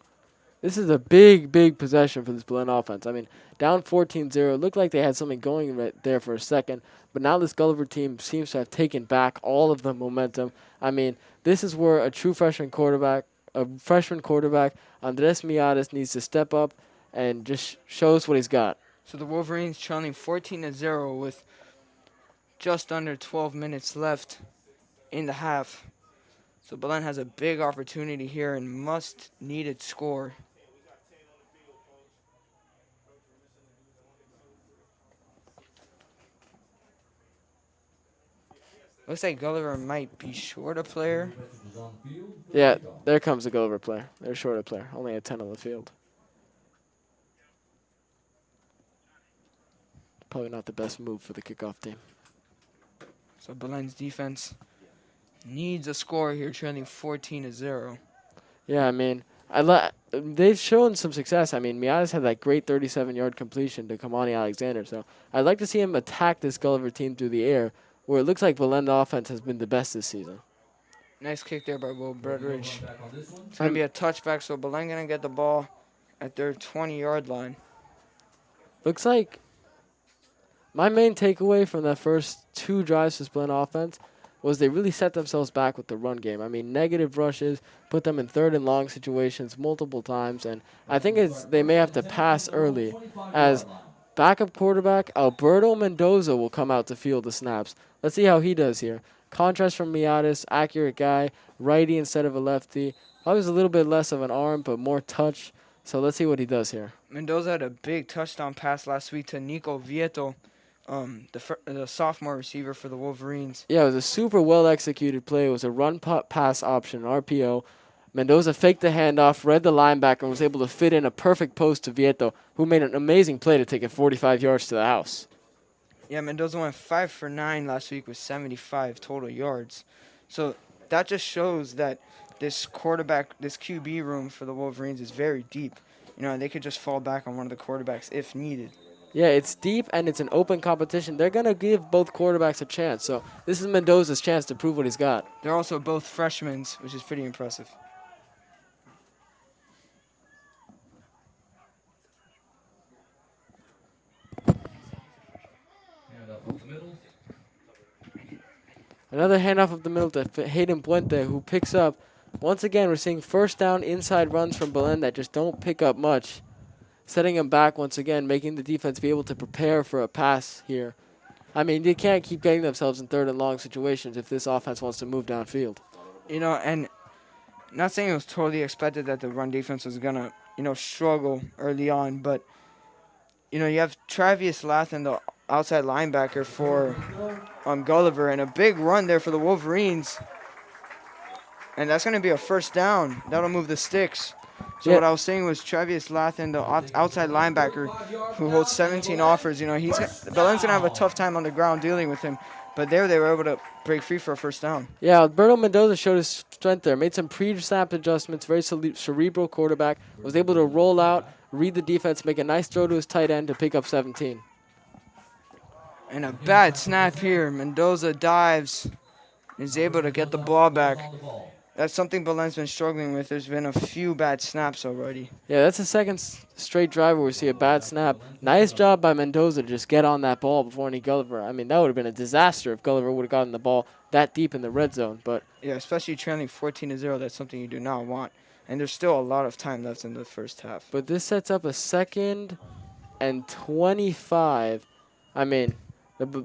This is a big, big possession for this Belen offense. I mean, down 14-0. Looked like they had something going right there for a second, but now this Gulliver team seems to have taken back all of the momentum. I mean, this is where a true freshman quarterback, Andres Miatis, needs to step up and just show us what he's got. So the Wolverines trailing 14-0 with just under 12 minutes left in the half. So Belen has a big opportunity here and must-needed score. Looks like Gulliver might be short a player. Yeah, there comes the Gulliver player. They're short a player. Only a 10 on the field. Probably not the best move for the kickoff team. So Belen's defense needs a score here, trailing 14-0. Yeah, I mean, they've shown some success. I mean, Miatis had that great 37-yard completion to Kamani Alexander. So I'd like to see him attack this Gulliver team through the air, where it looks like Belen's offense has been the best this season. Nice kick there by Will Bredridge. It's going to be a touchback, so Belen going to get the ball at their 20-yard line. Looks like my main takeaway from that first 2 drives for this Belen offense was they really set themselves back with the run game. I mean, negative rushes put them in 3rd and long situations multiple times, and I think they may have to pass early, as backup quarterback Alberto Mendoza will come out to field the snaps. Let's see how he does here. Contrast from Miatis, accurate guy, righty instead of a lefty. Probably was a little bit less of an arm, but more touch. So let's see what he does here. Mendoza had a big touchdown pass last week to Nico Vieto, the sophomore receiver for the Wolverines. Yeah, it was a super well-executed play. It was a run-pass option, RPO. Mendoza faked the handoff, read the linebacker, and was able to fit in a perfect post to Vieto, who made an amazing play to take it 45 yards to the house. Yeah, Mendoza went 5 for 9 last week with 75 total yards. So that just shows that this QB room for the Wolverines is very deep. They could just fall back on one of the quarterbacks if needed. Yeah, it's deep and it's an open competition. They're going to give both quarterbacks a chance. So this is Mendoza's chance to prove what he's got. They're also both freshmen, which is pretty impressive. Another handoff up the middle to Hayden Puente, who picks up. Once again, we're seeing first down inside runs from Belen that just don't pick up much. Setting him back once again, making the defense be able to prepare for a pass here. I mean, they can't keep getting themselves in 3rd and long situations if this offense wants to move downfield. And not saying it was totally expected that the run defense was going to, struggle early on, but, you have Travis Lathan, outside linebacker for Gulliver, and a big run there for the Wolverines. And that's going to be a first down. That'll move the sticks. So what I was saying was Travis Lathan, the outside linebacker who holds 17 offers, Belen's going to have a tough time on the ground dealing with him. But there they were able to break free for a first down. Yeah, Alberto Mendoza showed his strength there. Made some pre-snap adjustments, very cerebral quarterback. Was able to roll out, read the defense, make a nice throw to his tight end to pick up 17. And a bad snap here. Mendoza dives, is able to get the ball back. That's something Belen's been struggling with. There's been a few bad snaps already. Yeah, that's the second straight drive where we see a bad snap. Nice job by Mendoza to just get on that ball before any Gulliver. I mean, that would have been a disaster if Gulliver would have gotten the ball that deep in the red zone. But yeah, especially trailing 14-0, that's something you do not want. And there's still a lot of time left in the first half. But this sets up a 2nd and 25. I mean,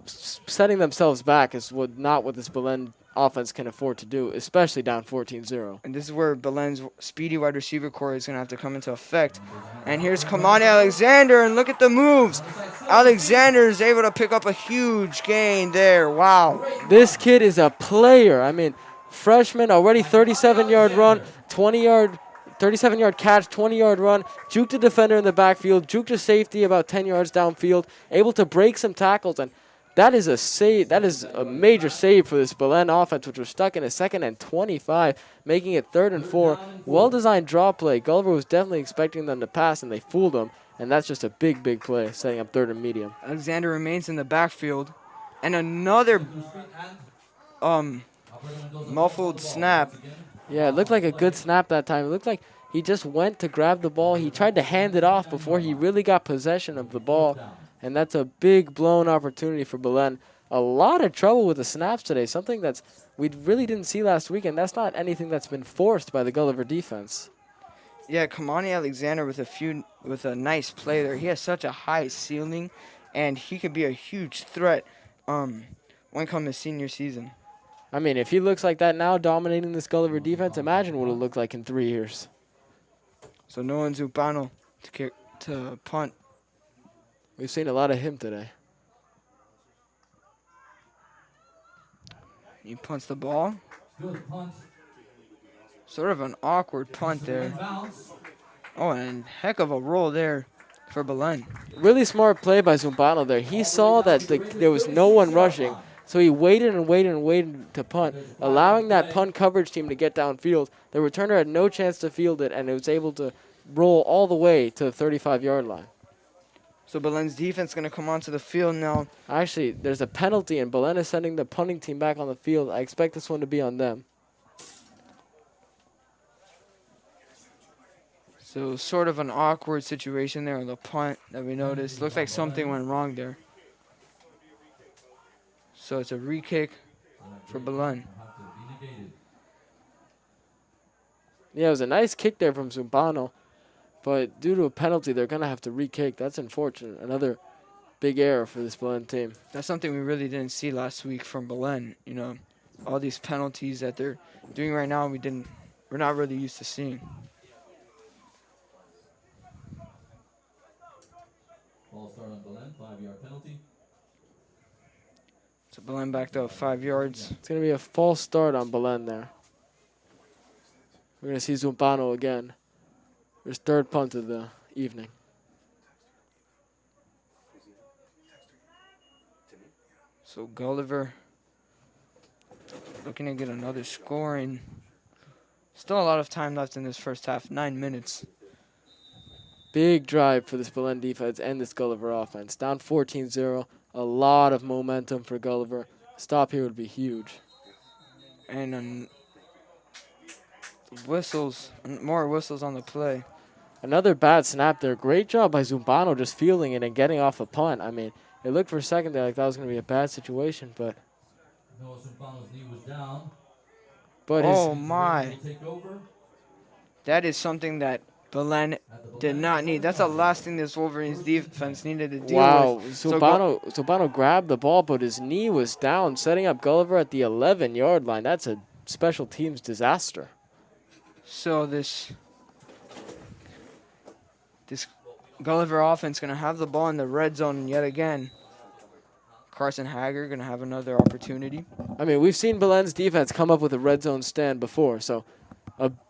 setting themselves back is not what this Belen offense can afford to do, especially down 14-0. And this is where Belen's speedy wide receiver core is going to have to come into effect. And here's Kamani Alexander, and look at the moves. Alexander is able to pick up a huge gain there. Wow. This kid is a player. I mean, freshman, already 37-yard run, 37-yard catch, 20-yard run, juked a defender in the backfield, juked a safety about 10 yards downfield, able to break some tackles, and that is a save. That is a major save for this Belen offense, which was stuck in a 2nd and 25, making it 3rd and 4. Well-designed draw play. Gulliver was definitely expecting them to pass, and they fooled them, and that's just a big, big play, setting up 3rd and medium. Alexander remains in the backfield, and another muffled snap. Yeah, it looked like a good snap that time. It looked like he just went to grab the ball. He tried to hand it off before he really got possession of the ball. And that's a big blown opportunity for Belen. A lot of trouble with the snaps today, something that's we really didn't see last week, and that's not anything that's been forced by the Gulliver defense. Yeah, Kamani Alexander with a nice play there. He has such a high ceiling, and he could be a huge threat when it comes to senior season. I mean, if he looks like that now, dominating this Gulliver defense, imagine what it'll look like in 3 years. So Noah Zupano to punt. We've seen a lot of him today. He punts the ball. Good punt. Sort of an awkward punt there. Oh, and heck of a roll there for Belen. Really smart play by Zumbano there. He saw that there was no one rushing, so he waited and waited and waited to punt, allowing that punt coverage team to get downfield. The returner had no chance to field it, and it was able to roll all the way to the 35-yard line. So Belen's defense is going to come onto the field now. Actually, there's a penalty, and Belen is sending the punting team back on the field. I expect this one to be on them. So sort of an awkward situation there on the punt that we noticed. Looks like something went wrong there. So it's a re-kick for Belen. Yeah, it was a nice kick there from Zumbano. But due to a penalty, they're going to have to re-kick. That's unfortunate. Another big error for this Belen team. That's something we really didn't see last week from Belen. You know, all these penalties that they're doing right now, we're not really used to seeing. Ball start on Belen, 5-yard penalty. So Belen backed up 5 yards. It's going to be a false start on Belen there. We're going to see Zumbano again. His 3rd punt of the evening. So Gulliver looking to get another scoring. Still a lot of time left in this first half, 9 minutes. Big drive for this Belen defense and this Gulliver offense. Down 14-0. A lot of momentum for Gulliver. Stop here would be huge. And whistles, more whistles on the play. Another bad snap there. Great job by Zumbano just fielding it and getting off a punt. I mean, it looked for a second there like that was going to be a bad situation, but. Noah Zumbano's knee was down. But oh my! That is something that Belen did not need. That's the last thing this Wolverines defense needed to deal with. Wow, Zumbano grabbed the ball, but his knee was down, setting up Gulliver at the 11-yard line. That's a special teams disaster. So this Gulliver offense going to have the ball in the red zone yet again. Carson Hager going to have another opportunity. I mean, we've seen Belen's defense come up with a red zone stand before, so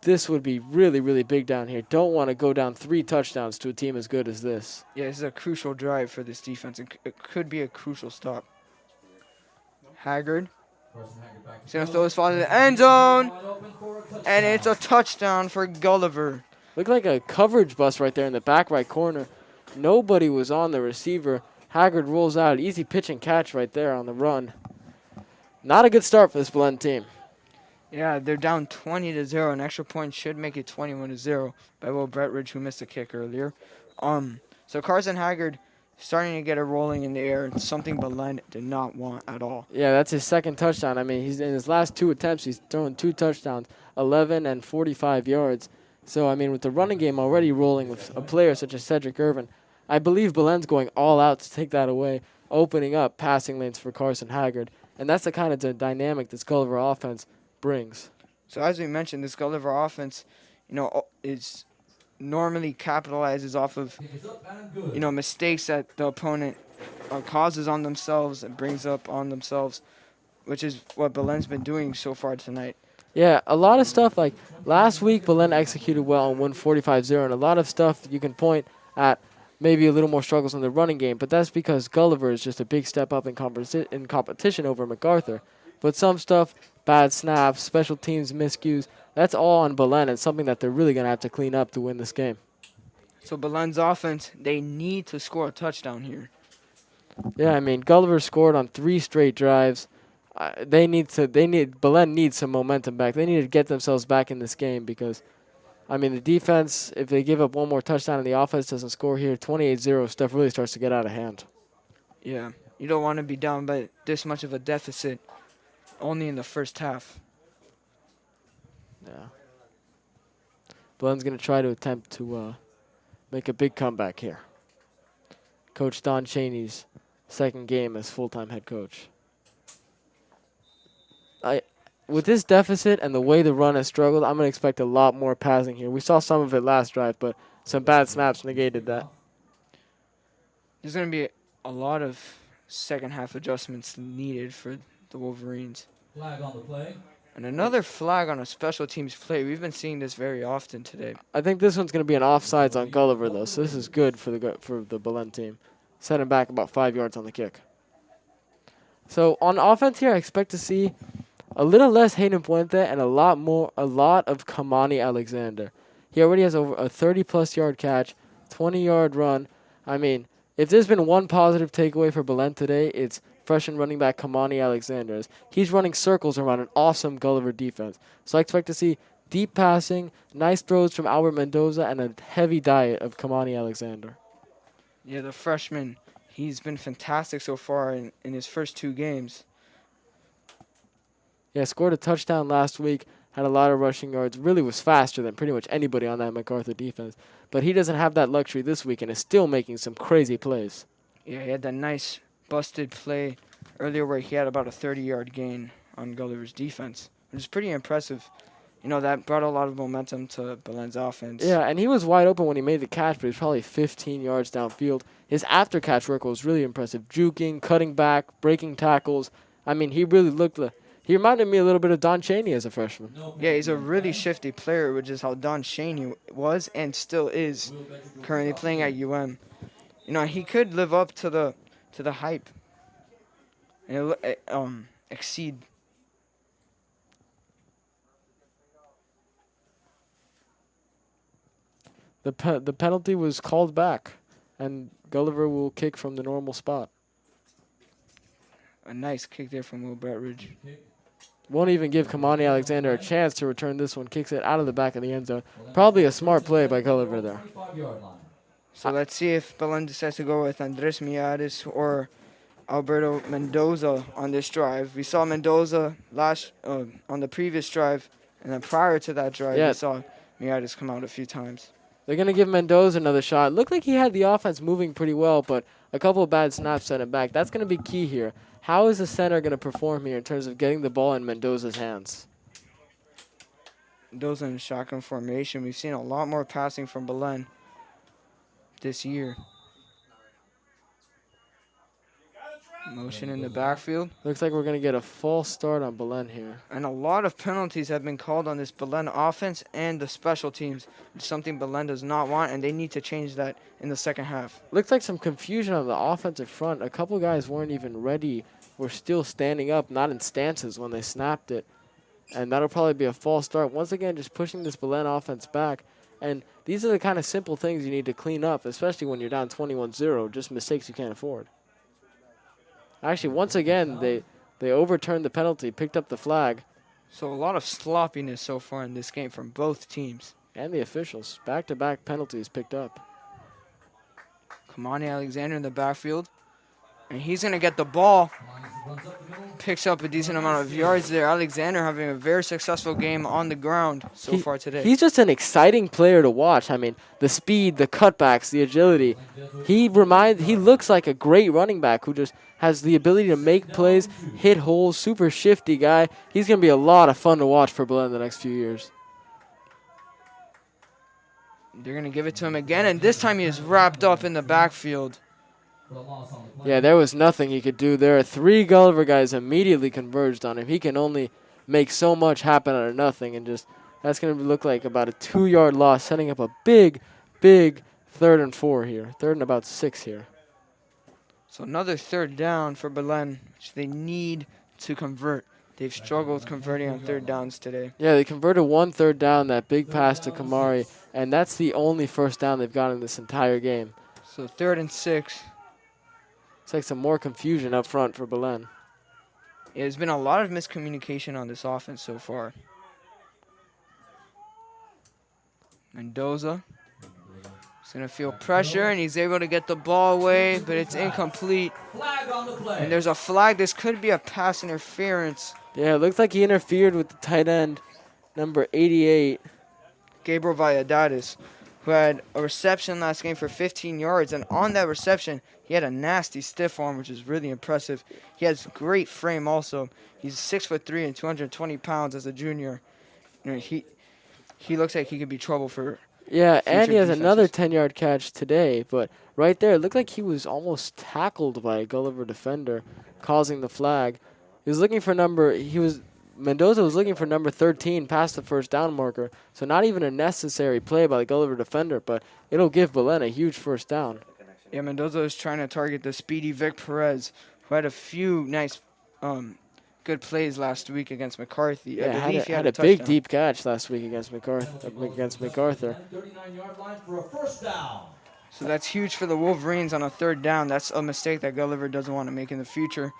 this would be really, really big down here. Don't want to go down 3 touchdowns to a team as good as this. Yeah, this is a crucial drive for this defense. It could be a crucial stop. Haggard. He's going to throw this ball to the end zone. And it's a touchdown for Gulliver. Looked like a coverage bust right there in the back right corner. Nobody was on the receiver. Haggard rolls out. Easy pitch and catch right there on the run. Not a good start for this Belen team. Yeah, they're down 20-0. An extra point should make it 21-0 by Will Bretridge, who missed a kick earlier. So Carson Haggard starting to get it rolling in the air. It's something Belen did not want at all. Yeah, that's his second touchdown. I mean, he's in his last 2 attempts, he's thrown 2 touchdowns, 11 and 45 yards. So, I mean, with the running game already rolling with a player such as Cedric Irvin, I believe Belen's going all out to take that away, opening up passing lanes for Carson Haggard. And that's the kind of dynamic this Gulliver offense brings. So as we mentioned, this Gulliver offense, is normally capitalizes off of, mistakes that the opponent causes on themselves and brings up on themselves, which is what Belen's been doing so far tonight. Yeah, a lot of stuff like last week Belen executed well and won 45-0, and a lot of stuff you can point at maybe a little more struggles in the running game, but that's because Gulliver is just a big step up in competition over MacArthur. But some stuff, bad snaps, special teams miscues, that's all on Belen and something that they're really going to have to clean up to win this game. So Belen's offense, they need to score a touchdown here. Yeah, I mean, Gulliver scored on 3 straight drives. Belen needs some momentum back. They need to get themselves back in this game because, I mean, the defense, if they give up one more touchdown and the offense doesn't score here, 28-0, stuff really starts to get out of hand. Yeah, you don't want to be down by this much of a deficit only in the first half. Yeah. Belen's going to try to attempt to make a big comeback here. Coach Don Chaney's second game as full-time head coach. With this deficit and the way the run has struggled, I'm going to expect a lot more passing here. We saw some of it last drive, but some bad snaps negated that. There's going to be a lot of second-half adjustments needed for the Wolverines. Flag on the play. And another flag on a special teams play. We've been seeing this very often today. I think this one's going to be an offsides on Gulliver, though, so this is good for the Belen team. Set him back about 5 yards on the kick. So on offense here, I expect to see a little less Hayden Puente and a lot of Kamani Alexander. He already has over a 30-plus yard catch, 20-yard run. I mean, if there's been one positive takeaway for Belen today, it's freshman running back Kamani Alexander. He's running circles around an awesome Gulliver defense. So I expect to see deep passing, nice throws from Albert Mendoza, and a heavy diet of Kamani Alexander. Yeah, the freshman, he's been fantastic so far in his first 2 games. Yeah, scored a touchdown last week, had a lot of rushing yards, really was faster than pretty much anybody on that MacArthur defense. But he doesn't have that luxury this week and is still making some crazy plays. Yeah, he had that nice busted play earlier where he had about a 30-yard gain on Gulliver's defense, which is pretty impressive. That brought a lot of momentum to Belen's offense. Yeah, and he was wide open when he made the catch, but he was probably 15 yards downfield. His after-catch work was really impressive. Juking, cutting back, breaking tackles. I mean, he really looked he reminded me a little bit of Don Chaney as a freshman. Yeah, he's a really shifty player, which is how Don Chaney was and still is currently playing at UM. He could live up to the hype and exceed. The penalty was called back, and Gulliver will kick from the normal spot. A nice kick there from Will Bretridge. Won't even give Kamani Alexander a chance to return this one. Kicks it out of the back of the end zone. Probably a smart play by Gulliver there. So let's see if Belen decides to go with Andres Miares or Alberto Mendoza on this drive. We saw Mendoza on the previous drive, and then prior to that drive, we saw Miares come out a few times. They're going to give Mendoza another shot. Looked like he had the offense moving pretty well, but a couple of bad snaps sent him back. That's going to be key here. How is the center going to perform here in terms of getting the ball in Mendoza's hands? Mendoza in shotgun formation. We've seen a lot more passing from Belen this year. Motion in the backfield. Looks like we're going to get a false start on Belen here. And a lot of penalties have been called on this Belen offense and the special teams. It's something Belen does not want, and they need to change that in the second half. Looks like some confusion on the offensive front. A couple guys weren't even ready. Were still standing up, not in stances when they snapped it. And that'll probably be a false start. Once again, just pushing this Belen offense back. And these are the kind of simple things you need to clean up, especially when you're down 21-0, just mistakes you can't afford. Actually, once again, they overturned the penalty, picked up the flag. So a lot of sloppiness so far in this game from both teams. And the officials. Back-to-back penalties picked up. Kamani Alexander in the backfield. And he's going to get the ball. Picks up a decent amount of yards there. Alexander having a very successful game on the ground so far today. He's just an exciting player to watch. I mean, the speed, the cutbacks, the agility. He looks like a great running back who just has the ability to make plays, hit holes, super shifty guy. He's going to be a lot of fun to watch for Belen the next few years. They're going to give it to him again, and this time he is wrapped up in the backfield. Yeah, there was nothing he could do there. 3 Gulliver guys immediately converged on him. He can only make so much happen out of nothing, and just that's going to look like about a 2-yard loss, setting up a big 3rd and 4 here. 3rd and about 6 here. So another 3rd down for Belen, which they need to convert. They've struggled converting on 3rd downs today. Yeah, they converted 1 3rd down, that big pass to Kamari, and that's the only 1st down they've gotten this entire game. So 3rd and 6. It's like some more confusion up front for Belen. Yeah, there's been a lot of miscommunication on this offense so far. Mendoza. He's going to feel pressure, and he's able to get the ball away, but it's incomplete. And there's a flag. This could be a pass interference. Yeah, it looks like he interfered with the tight end, number 88. Gabriel Valladares, who had a reception last game for 15 yards, and on that reception, he had a nasty stiff arm, which is really impressive. He has great frame also. He's 6'3" and 220 pounds as a junior. You know, he looks like he could be trouble for. Yeah, and he has defenses. another 10-yard catch today, but right there, it looked like he was almost tackled by a Gulliver defender, causing the flag. Mendoza was looking for number 13 past the 1st down marker, so not even a necessary play by the Gulliver defender, but it'll give Belen a huge 1st down. Yeah, Mendoza is trying to target the speedy Vic Perez, who had a few nice, good plays last week against McCarthy. Yeah, he had a big deep catch last week against MacArthur. So that's huge for the Wolverines on a 3rd down. That's a mistake that Gulliver doesn't want to make in the future.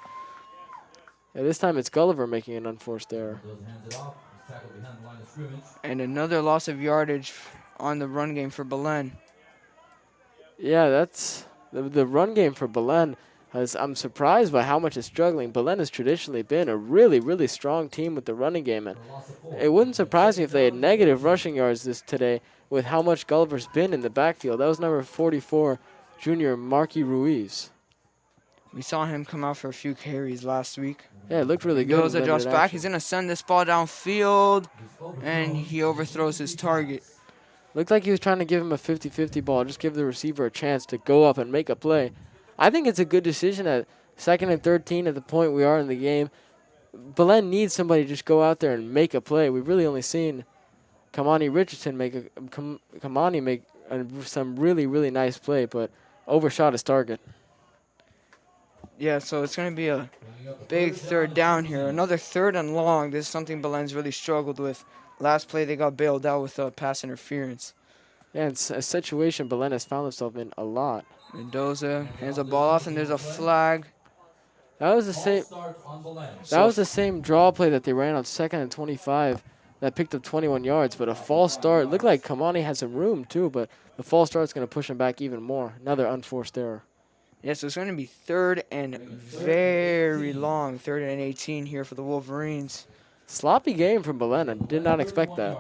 Yeah, this time it's Gulliver making an unforced error. And another loss of yardage on the run game for Belen. Yeah, that's the run game for Belen. I'm surprised by how much it's struggling. Belen has traditionally been a really strong team with the running game, and it wouldn't surprise me if they had negative rushing yards today with how much Gulliver's been in the backfield. That was number 44, junior Marky Ruiz. We saw him come out for a few carries last week. Yeah, it looked really good. Mendoza drops back. He's going to send this ball downfield, and he overthrows his target. Looked like he was trying to give him a 50-50 ball, just give the receiver a chance to go up and make a play. I think it's a good decision at 2nd and 13 at the point we are in the game. Belen needs somebody to just go out there and make a play. We've really only seen Kamani Richardson make some really nice play, but overshot his target. Yeah, so it's going to be a big 3rd down here. Another 3rd and long. This is something Belen's really struggled with. Last play, they got bailed out with pass interference. Yeah, it's a situation Belen has found himself in a lot. Mendoza hands the ball off, and there's a flag. That was the same. That was the same draw play that they ran on 2nd and 25 that picked up 21 yards, but a false start. Looked like Kamani had some room too, but the false start's going to push him back even more. Another unforced error. Yeah, so it's going to be 3rd and very long, 3rd and 18 here for the Wolverines. Sloppy game from Belen. I did not expect that.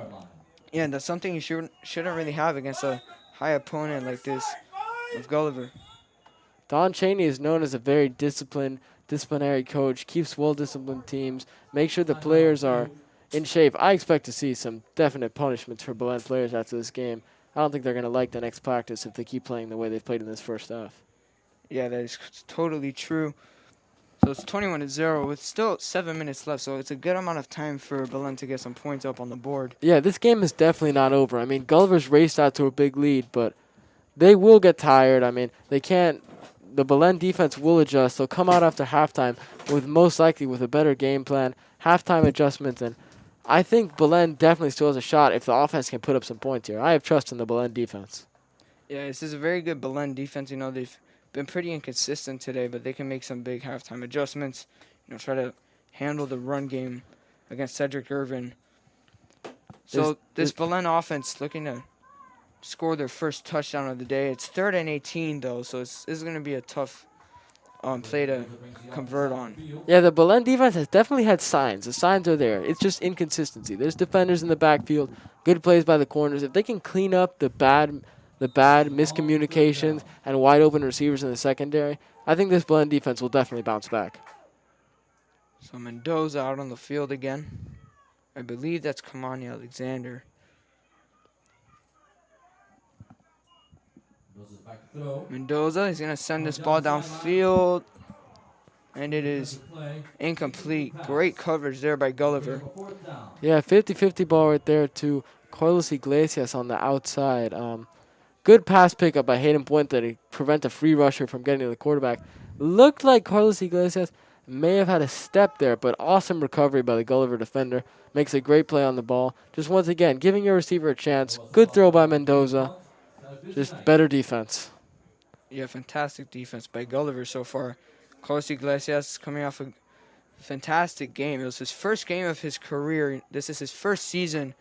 Yeah, and that's something you shouldn't really have against a high opponent like this of Gulliver. Don Chaney is known as a very disciplinary coach, keeps well-disciplined teams, makes sure the players are in shape. I expect to see some definite punishments for Belen players after this game. I don't think they're going to like the next practice if they keep playing the way they've played in this 1st half. Yeah, that is totally true. So it's 21-0 with still 7 minutes left. So it's a good amount of time for Belen to get some points up on the board. Yeah, this game is definitely not over. I mean, Gulliver's raced out to a big lead, but they will get tired. I mean, they can't. The Belen defense will adjust. They'll come out after halftime with most likely with a better game plan, halftime adjustments, and I think Belen definitely still has a shot if the offense can put up some points here. I have trust in the Belen defense. Yeah, this is a very good Belen defense. You know, they've been pretty inconsistent today, but they can make some big halftime adjustments. You know, try to handle the run game against Cedric Irvin. So this Belen offense looking to score their first touchdown of the day. It's 3rd and 18 though, so this is going to be a tough play to convert on. Yeah, the Belen defense has definitely had signs. The signs are there. It's just inconsistency. There's defenders in the backfield, good plays by the corners. If they can clean up the bad miscommunications and wide open receivers in the secondary, I think this Belen defense will definitely bounce back. So Mendoza out on the field again. I believe that's Kamani Alexander. Mendoza is going to send this ball downfield. And it is incomplete. Great coverage there by Gulliver. Yeah, 50-50 ball right there to Carlos Iglesias on the outside. Good pass pickup by Hayden Puente to prevent a free rusher from getting to the quarterback. Looked like Carlos Iglesias may have had a step there, but awesome recovery by the Gulliver defender. Makes a great play on the ball. Just once again, giving your receiver a chance. Good throw by Mendoza. Just better defense. Yeah, fantastic defense by Gulliver so far. Carlos Iglesias coming off a fantastic game. It was his first game of his career. This is his first season.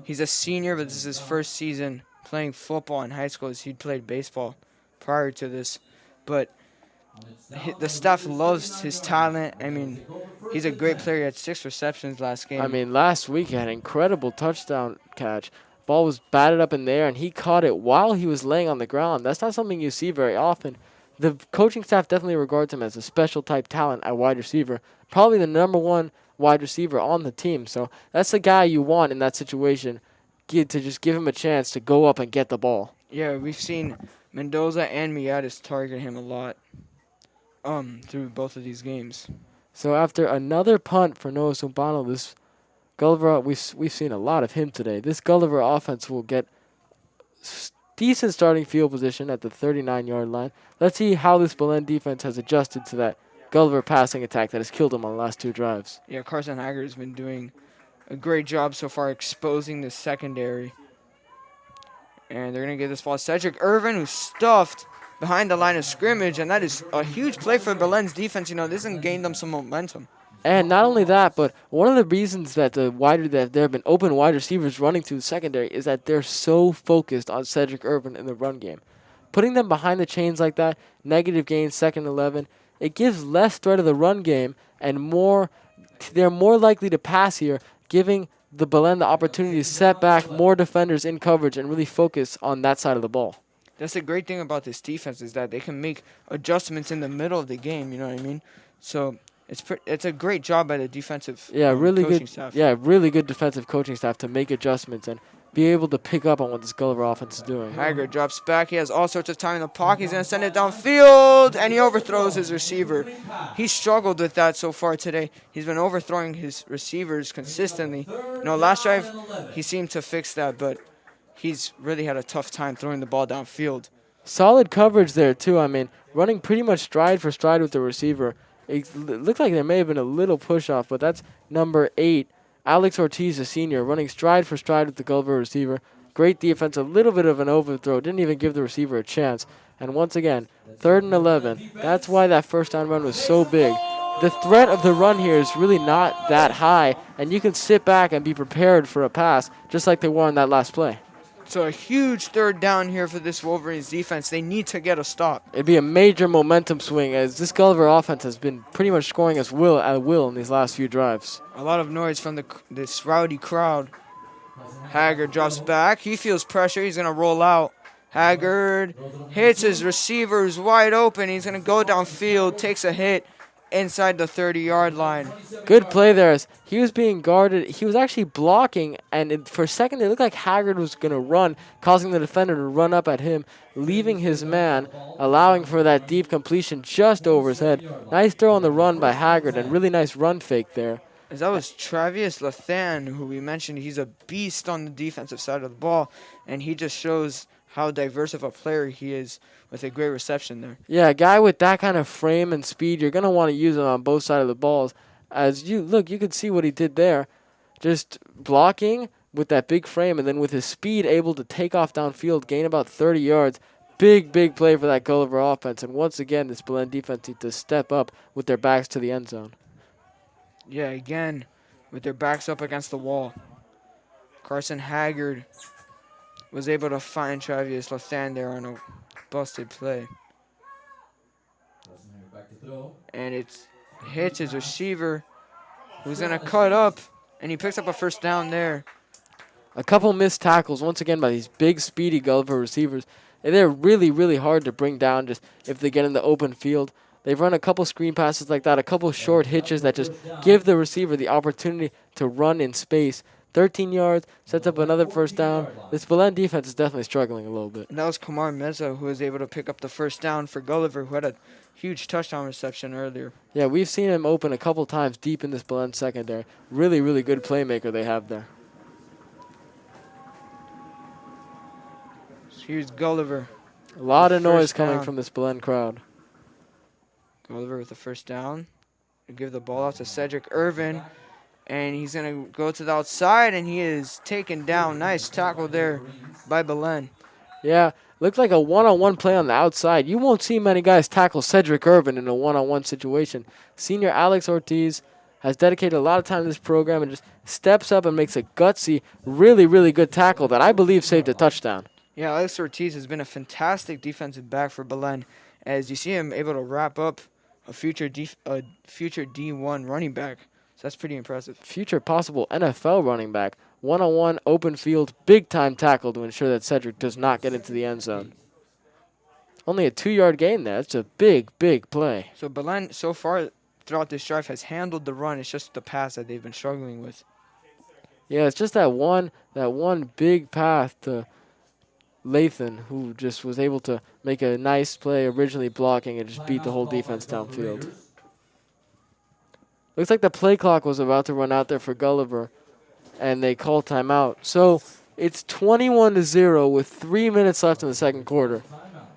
He's a senior, but this is his first season playing football in high school as he'd played baseball prior to this. But the staff loves his talent. I mean, he's a great player. He had 6 receptions last game. I mean, last week he had an incredible touchdown catch. Ball was batted up in the air, and he caught it while he was laying on the ground. That's not something you see very often. The coaching staff definitely regards him as a special type talent at wide receiver, probably the #1 wide receiver on the team. So that's the guy you want in that situation, to just give him a chance to go up and get the ball. Yeah, we've seen Mendoza and Miatis target him a lot through both of these games. So after another punt for Noah Sumbano, this Gulliver, we've seen a lot of him today. This Gulliver offense will get decent starting field position at the 39-yard line. Let's see how this Belen defense has adjusted to that Gulliver passing attack that has killed him on the last 2 drives. Yeah, Carson Haggard has been doing a great job so far exposing the secondary. And they're going to give this ball to Cedric Irvin, who's stuffed behind the line of scrimmage, and that is a huge play for Belen's defense. You know, this has gained them some momentum. And not only that, but one of the reasons that there have been open wide receivers running to the secondary is that they're so focused on Cedric Irvin in the run game. Putting them behind the chains like that, negative gain, 2nd and 11, it gives less threat of the run game, and they're more likely to pass here, giving the Belen the opportunity to set back more defenders in coverage and really focus on that side of the ball. That's the great thing about this defense is that they can make adjustments in the middle of the game, you know what I mean? So it's a great job by the defensive coaching staff. Yeah, really good defensive coaching staff to make adjustments and be able to pick up on what this Gulliver offense is doing. Haggard drops back. He has all sorts of time in the pocket. He's going to send it downfield, and he overthrows his receiver. He struggled with that so far today. He's been overthrowing his receivers consistently. You know, last drive, he seemed to fix that, but he's really had a tough time throwing the ball downfield. Solid coverage there, too. I mean, running pretty much stride for stride with the receiver. It looked like there may have been a little push-off, but that's number 8, Alex Ortiz, a senior, running stride for stride with the Gulliver receiver. Great defense, a little bit of an overthrow. Didn't even give the receiver a chance. And once again, 3rd and 11. That's why that first down run was so big. The threat of the run here is really not that high, and you can sit back and be prepared for a pass, just like they were on that last play. So a huge 3rd down here for this Wolverines defense. They need to get a stop. It'd be a major momentum swing as this Gulliver offense has been pretty much scoring at will in these last few drives. A lot of noise from this rowdy crowd. Haggard drops back. He feels pressure. He's going to roll out. Haggard hits his receiver who's wide open. He's going to go downfield, takes a hit, inside the 30-yard line. Good play there. As he was being guarded. He was actually blocking, and for a second it looked like Haggard was going to run, causing the defender to run up at him, leaving his man, allowing for that deep completion just over his head. Nice throw on the run by Haggard, and really nice run fake there. As that was Travis Lathan, who we mentioned, he's a beast on the defensive side of the ball, and he just shows how diverse of a player he is with a great reception there. Yeah, a guy with that kind of frame and speed, you're going to want to use him on both sides of the balls. As you look, you can see what he did there. Just blocking with that big frame, and then with his speed able to take off downfield, gain about 30 yards. Big, big play for that Gulliver offense. And once again, this Belen defense needs to step up with their backs to the end zone. Yeah, again, with their backs up against the wall. Carson Haggard was able to find Travis Lathan there on a busted play. Back to throw. And it hits his receiver, who's going to cut up, and he picks up a first down there. A couple missed tackles, once again, by these big, speedy Gulliver receivers. And they're really, really hard to bring down just if they get in the open field. They've run a couple screen passes like that, a couple short hitches that just give the receiver the opportunity to run in space. 13 yards, sets up another first down. This Belen defense is definitely struggling a little bit. And that was Kamar Meza who was able to pick up the first down for Gulliver, who had a huge touchdown reception earlier. Yeah, we've seen him open a couple times deep in this Belen secondary. Really, really good playmaker they have there. So here's Gulliver. A lot of noise First coming down. from this Belen crowd. Gulliver with the first down. Give the ball out to Cedric Irvin. And he's going to go to the outside, and he is taken down. Nice tackle there by Belen. Yeah, looked like a one-on-one play on the outside. You won't see many guys tackle Cedric Irvin in a one-on-one situation. Senior Alex Ortiz has dedicated a lot of time to this program and just steps up and makes a gutsy, really, really good tackle that I believe saved a touchdown. Yeah, Alex Ortiz has been a fantastic defensive back for Belen, as you see him able to wrap up a future D1 running back. So that's pretty impressive. Future possible NFL running back. One-on-one, open field, big-time tackle to ensure that Cedric does not get into the end zone. Only a 2-yard gain there. That's a big, big play. So Belen, so far throughout this drive, has handled the run. It's just the pass that they've been struggling with. Yeah, it's just that one big path to Lathan, who just was able to make a nice play, originally blocking, and just beat the whole defense downfield. Looks like the play clock was about to run out there for Gulliver, and they call timeout. So it's 21-0 with 3 minutes left in the second quarter.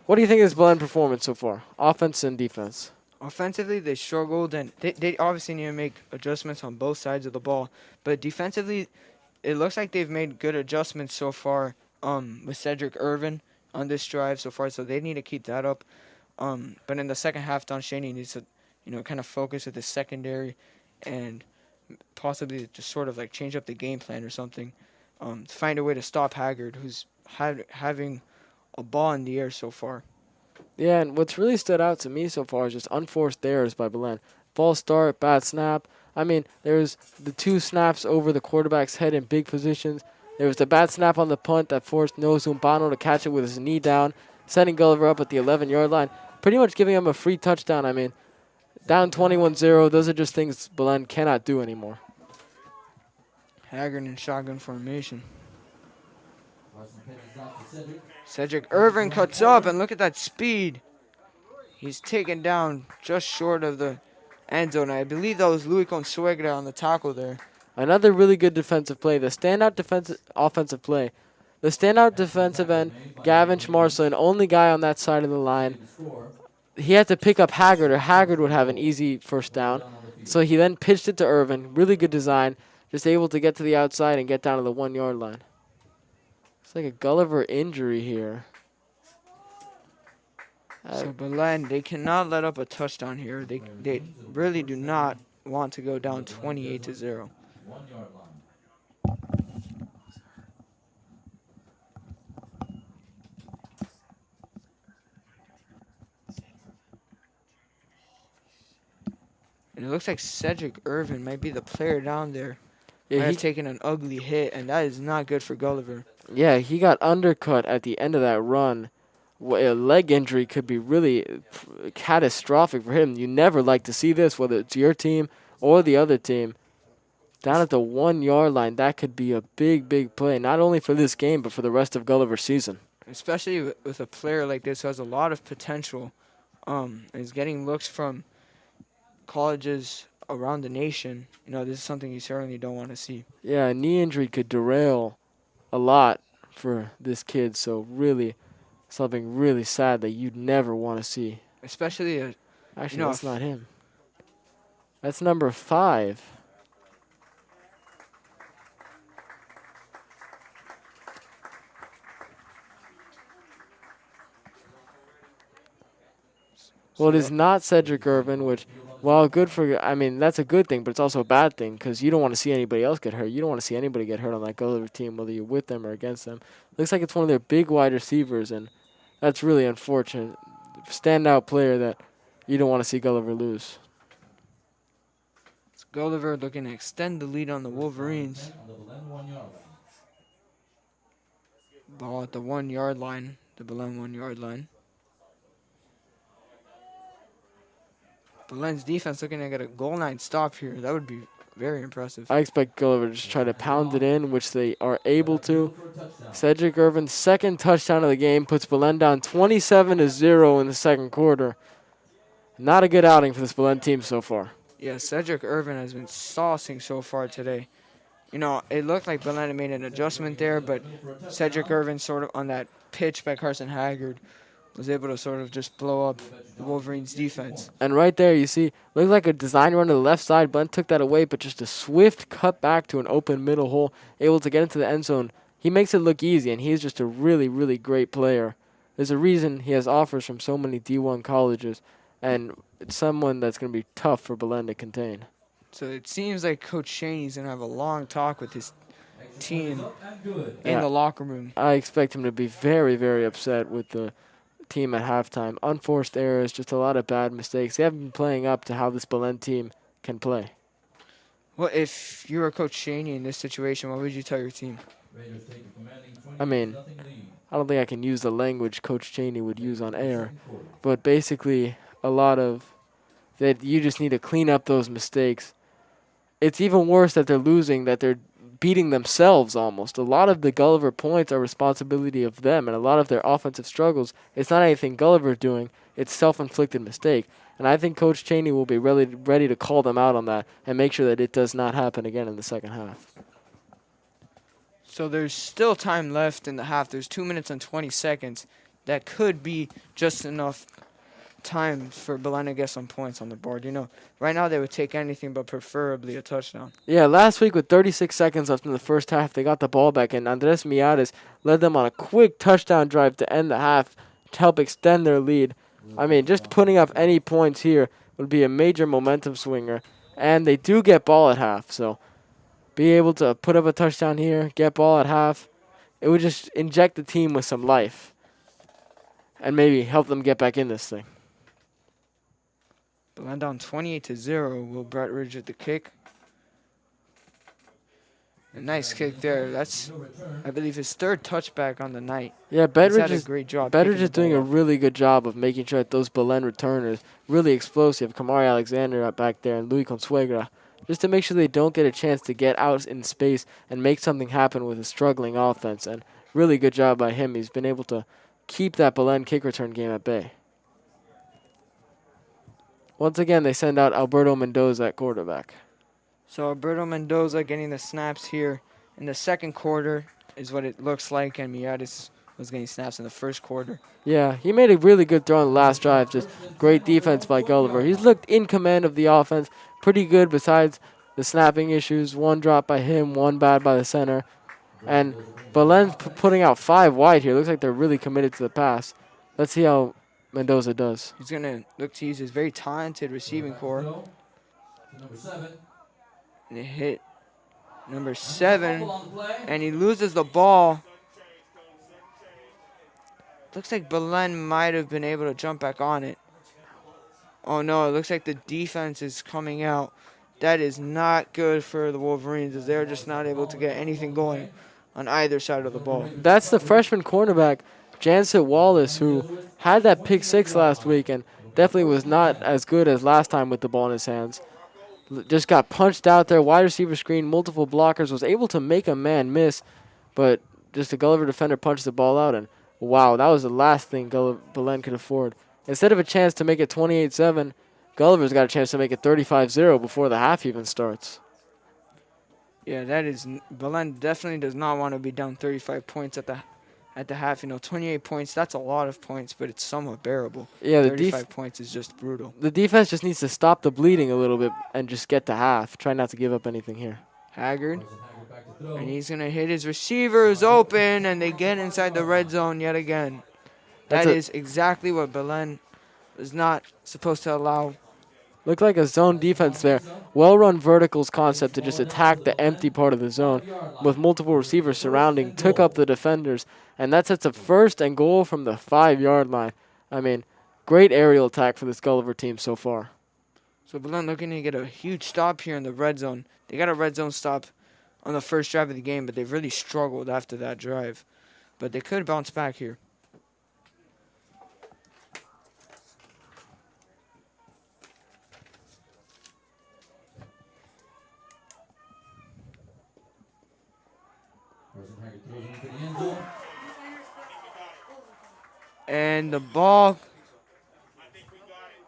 What do you think of this Belen performance so far, offense and defense? Offensively, they struggled, and they obviously need to make adjustments on both sides of the ball. But defensively, it looks like they've made good adjustments so far with Cedric Irvin on this drive so far, so they need to keep that up. But in the second half, Don Shaney needs to, kind of focus with his secondary and possibly just sort of like change up the game plan or something to find a way to stop Haggard, who's having a ball in the air so far. Yeah, and what's really stood out to me so far is just unforced errors by Belen. False start, bad snap. I mean, there's the 2 snaps over the quarterback's head in big positions. There was the bad snap on the punt that forced Noah Zumbano to catch it with his knee down, setting Gulliver up at the 11-yard line, pretty much giving him a free touchdown. I mean, down 21-0, those are just things Belen cannot do anymore. Haggard in shotgun formation. Cedric Irvin cuts up, and look at that speed. He's taken down just short of the end zone. I believe that was Louis Consuegra on the tackle there. Another really good defensive play. The standout offensive play. The standout defensive end, Gavin Schmarslin, only guy on that side of the line. He had to pick up Haggard, or Haggard would have an easy first down. So he then pitched it to Irvin. Really good design. Just able to get to the outside and get down to the 1-yard line. It's like a Gulliver injury here. So Belen, they cannot let up a touchdown here. They really do not want to go down 28-0. 1-yard line. And it looks like Cedric Irvin might be the player down there. Yeah, Might he have taken an ugly hit, and that is not good for Gulliver. Yeah, he got undercut at the end of that run a leg injury could be really catastrophic for him. You never like to see this, whether it's your team or the other team. Down at the 1 yard line, that could be a big, big play, not only for this game, but for the rest of Gulliver's season. Especially with a player like this who has a lot of potential, and is getting looks from colleges around the nation. You know, this is something you certainly don't want to see. Yeah, a knee injury could derail a lot for this kid, so really something really sad that you'd never want to see. Especially, Actually, that's not him. That's number 5. Well, it is not Cedric Irvin, which, well, good for, I mean, that's a good thing, but it's also a bad thing because you don't want to see anybody else get hurt. You don't want to see anybody get hurt on that Gulliver team, whether you're with them or against them. Looks like it's one of their big wide receivers, and that's really unfortunate. Standout player that you don't want to see Gulliver lose. It's Gulliver looking to extend the lead on the Wolverines. Ball at the 1 yard line, the Belen 1 yard line. Belen's defense looking to get a goal line stop here. That would be very impressive. I expect Gulliver to just try to pound it in, which they are able to. Cedric Irvin's second touchdown of the game puts Belen down 27-0 in the second quarter. Not a good outing for this Belen team so far. Yeah, Cedric Irvin has been saucing so far today. You know, it looked like Belen made an adjustment there, but Cedric Irvin sort of on that pitch by Carson Haggard was able to sort of just blow up the Wolverines' defense. And right there, you see, looked like a design run to the left side. Belen took that away, but just a swift cut back to an open middle hole, able to get into the end zone. He makes it look easy, and he's just a really, really great player. There's a reason he has offers from so many D1 colleges, and it's someone that's going to be tough for Belen to contain. So it seems like Coach Cheney's going to have a long talk with his team in the locker room. I expect him to be very, very upset with the team at halftime. Unforced errors, just a lot of bad mistakes. They haven't been playing up to how this Belen team can play. Well, if you were Coach Cheney in this situation, what would you tell your team? I mean, I don't think I can use the language Coach Cheney would use on air, but basically a lot of that you just need to clean up those mistakes. It's even worse that they're losing, that they're beating themselves almost. A lot of the Gulliver points are responsibility of them, and a lot of their offensive struggles, it's not anything Gulliver's doing, it's self-inflicted mistake. And I think Coach Cheney will be ready to call them out on that and make sure that it does not happen again in the second half. So there's still time left in the half. There's 2 minutes and 20 seconds. That could be just enough time for Belen to get some points on the board. You know, right now they would take anything but preferably a touchdown. Yeah, last week with 36 seconds left in the first half, they got the ball back, and Andres Miares led them on a quick touchdown drive to end the half to help extend their lead. I mean, just putting up any points here would be a major momentum swinger, and they do get ball at half, so be able to put up a touchdown here, get ball at half, it would just inject the team with some life and maybe help them get back in this thing. Belen down 28-0. Will Bretridge at the kick. A nice kick there. That's, I believe, his third touchback on the night. Yeah, Bretridge is great job. Bretridge is doing a really good job of making sure that those Belen returners really explosive. Kamari Alexander back there and Louis Consuegra, just to make sure they don't get a chance to get out in space and make something happen with a struggling offense. And really good job by him. He's been able to keep that Belen kick return game at bay. Once again, they send out Alberto Mendoza at quarterback. So Alberto Mendoza getting the snaps here in the second quarter is what it looks like, and Miares was getting snaps in the first quarter. Yeah, he made a really good throw on the last drive. Just great defense by Gulliver. He's looked in command of the offense, pretty good besides the snapping issues. One drop by him, one bad by the center. And Belen's putting out 5 wide here. Looks like they're really committed to the pass. Let's see how Mendoza does. He's going to look to use his very talented receiving core. And they hit number 7, and he loses the ball. Looks like Belen might have been able to jump back on it. Oh no, it looks like the defense is coming out. That is not good for the Wolverines, as they're just not able to get anything going on either side of the ball. That's the freshman cornerback, Janset Wallace, who had that pick 6 last week and definitely was not as good as last time with the ball in his hands. Just got punched out there, wide receiver screen, multiple blockers, was able to make a man miss, but just a Gulliver defender punched the ball out, and wow, that was the last thing Belen could afford. Instead of a chance to make it 28-7, Gulliver's got a chance to make it 35-0 before the half even starts. Yeah, that is Belen definitely does not want to be down 35 points at the half. 28 points, that's a lot of points, but it's somewhat bearable. Yeah, the 35 points is just brutal. The defense just needs to stop the bleeding a little bit and just get to half. Try not to give up anything here. Haggard. And he's going to hit his receivers open, and they get inside the red zone yet again. That is exactly what Belen is not supposed to allow. Looked like a zone defense there. Well-run verticals concept to just attack the empty part of the zone with multiple receivers surrounding, took up the defenders, and that sets up 1st and goal from the 5-yard line. I mean, great aerial attack for this Gulliver team so far. So Belen looking to get a huge stop here in the red zone. They got a red zone stop on the first drive of the game, but they've really struggled after that drive. But they could bounce back here. And the ball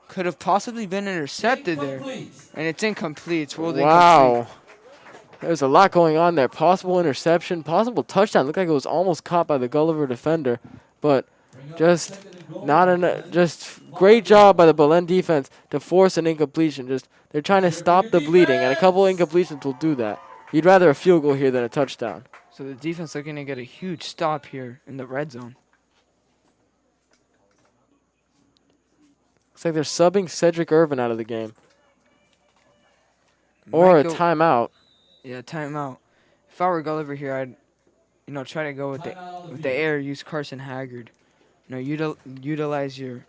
could have possibly been intercepted there. And it's incomplete. It's ruled incomplete. There's a lot going on there. Possible interception, possible touchdown. Looked like it was almost caught by the Gulliver defender. But just not enough. Just great job by the Belen defense to force an incompletion. They're trying to stop the bleeding, and a couple incompletions will do that. You'd rather a field goal here than a touchdown. So the defense looking to get a huge stop here in the red zone. Looks like they're subbing Cedric Irvin out of the game. Or a timeout. Yeah, timeout. If I were Gulliver here, I'd, try to go with the air. Use Carson Haggard. Utilize your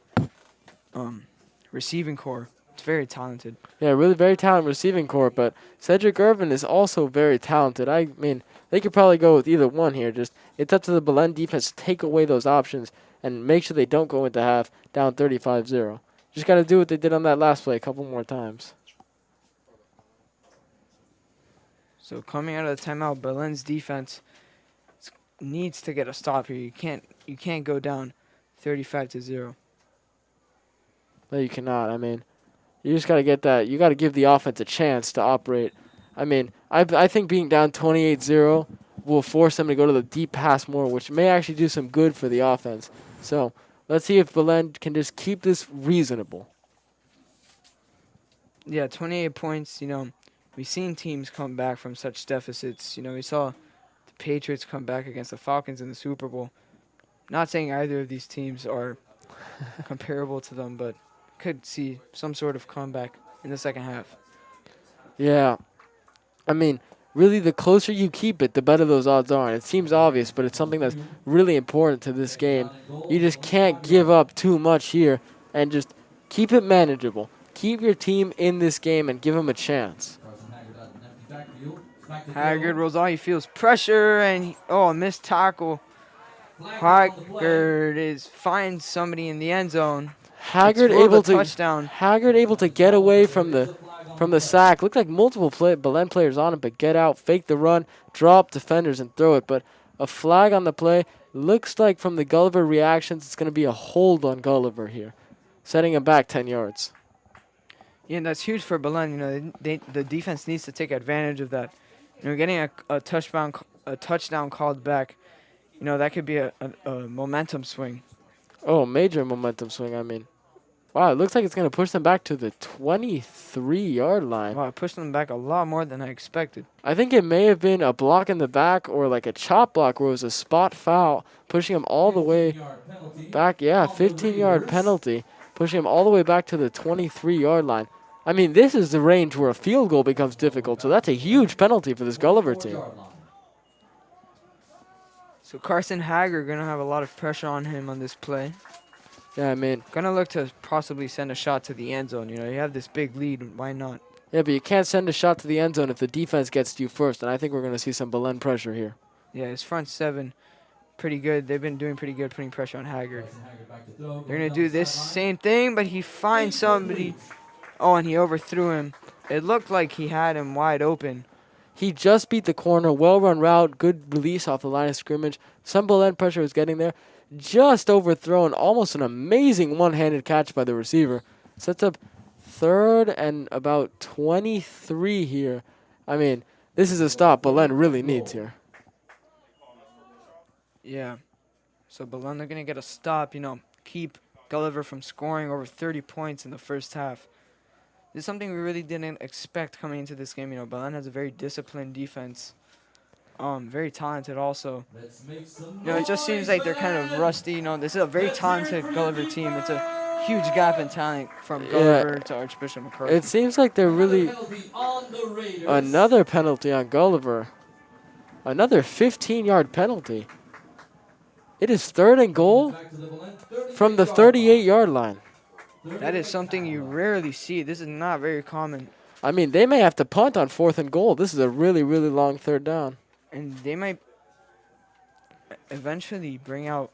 receiving core. It's very talented. Yeah, really very talented receiving core. But Cedric Irvin is also very talented. I mean, they could probably go with either one here. Just it's up to the Belen defense to take away those options and make sure they don't go into half down 35-0. Just got to do what they did on that last play a couple more times. So coming out of the timeout, Belen's defense needs to get a stop here. You can't go down 35-0. No, you cannot. I mean, you just got to get that. You got to give the offense a chance to operate. I mean, I think being down 28-0 will force them to go to the deep pass more, which may actually do some good for the offense. So let's see if Belen can just keep this reasonable. Yeah, 28 points, we've seen teams come back from such deficits. We saw the Patriots come back against the Falcons in the Super Bowl. Not saying either of these teams are comparable to them, but could see some sort of comeback in the second half. Yeah. I mean, really, the closer you keep it, the better those odds are. And it seems obvious, but it's something that's really important to this game. You just can't give up too much here and just keep it manageable. Keep your team in this game and give them a chance. Haggard rolls on. He feels pressure, and a missed tackle. Haggard finds somebody in the end zone. Haggard able to get away from the sack. Looked like multiple Belen players on him, but get out, fake the run, drop defenders, and throw it. But a flag on the play. Looks like from the Gulliver reactions, it's going to be a hold on Gulliver here, setting him back 10 yards. Yeah, and that's huge for Belen. The defense needs to take advantage of that. Getting a touchdown called back, that could be a momentum swing. Oh, major momentum swing, I mean. Wow, it looks like it's going to push them back to the 23-yard line. Wow, it pushed them back a lot more than I expected. I think it may have been a block in the back or like a chop block where it was a spot foul, pushing him all the way back. Yeah, 15-yard penalty, pushing him all the way back to the 23-yard line. I mean, this is the range where a field goal becomes difficult, so that's a huge penalty for this Gulliver team. So Carson Haggard going to have a lot of pressure on him on this play. Yeah, I mean. Going to look to possibly send a shot to the end zone. You have this big lead. Why not? Yeah, but you can't send a shot to the end zone if the defense gets to you first, and I think we're going to see some Belen pressure here. Yeah, his front seven pretty good. They've been doing pretty good putting pressure on Haggard. Carson Haggard back to throw. They're going to do this same thing, but he finds somebody. Oh, and he overthrew him. It looked like he had him wide open. He just beat the corner. Well-run route. Good release off the line of scrimmage. Some Belen pressure was getting there. Just overthrown. Almost an amazing one-handed catch by the receiver. Sets up 3rd and about 23 here. I mean, this is a stop Belen really needs here. Yeah. So Belen, they're going to get a stop, keep Gulliver from scoring over 30 points in the first half. This is something we really didn't expect coming into this game. Belen has a very disciplined defense. Very talented also. It just seems like they're kind of rusty. This is a very talented Gulliver team. It's a huge gap in talent from Gulliver to Archbishop McCarthy. It seems like they're really... Another penalty on Gulliver. Another 15-yard penalty. It is 3rd and goal from the 38-yard line. That is something you rarely see. This is not very common. I mean, they may have to punt on 4th and goal. This is a really, really long 3rd down. And they might eventually bring out,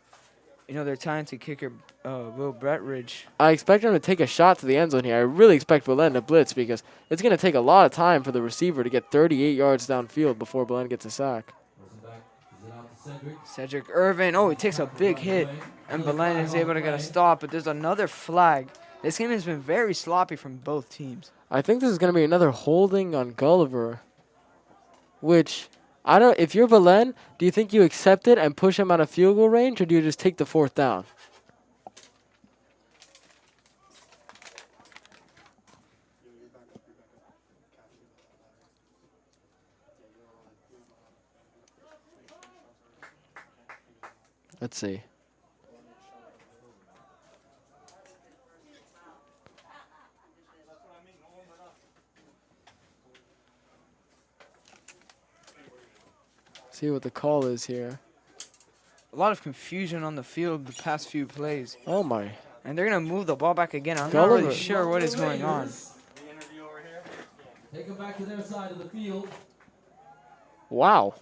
their talented kicker, Will Bretridge. I expect them to take a shot to the end zone here. I really expect Belen to blitz because it's going to take a lot of time for the receiver to get 38 yards downfield before Belen gets a sack. Cedric Irvin. Oh, he takes a big hit. And Belen is able to get a stop, but there's another flag. This game has been very sloppy from both teams. I think this is going to be another holding on Gulliver, which, I don't. If you're Belen, do you think you accept it and push him out of field goal range, or do you just take the 4th down? Let's see. See what the call is here. A lot of confusion on the field the past few plays. Oh my. And they're going to move the ball back again. I'm Gulliver. not really sure what is going on. Take them back to their side of the field. Wow.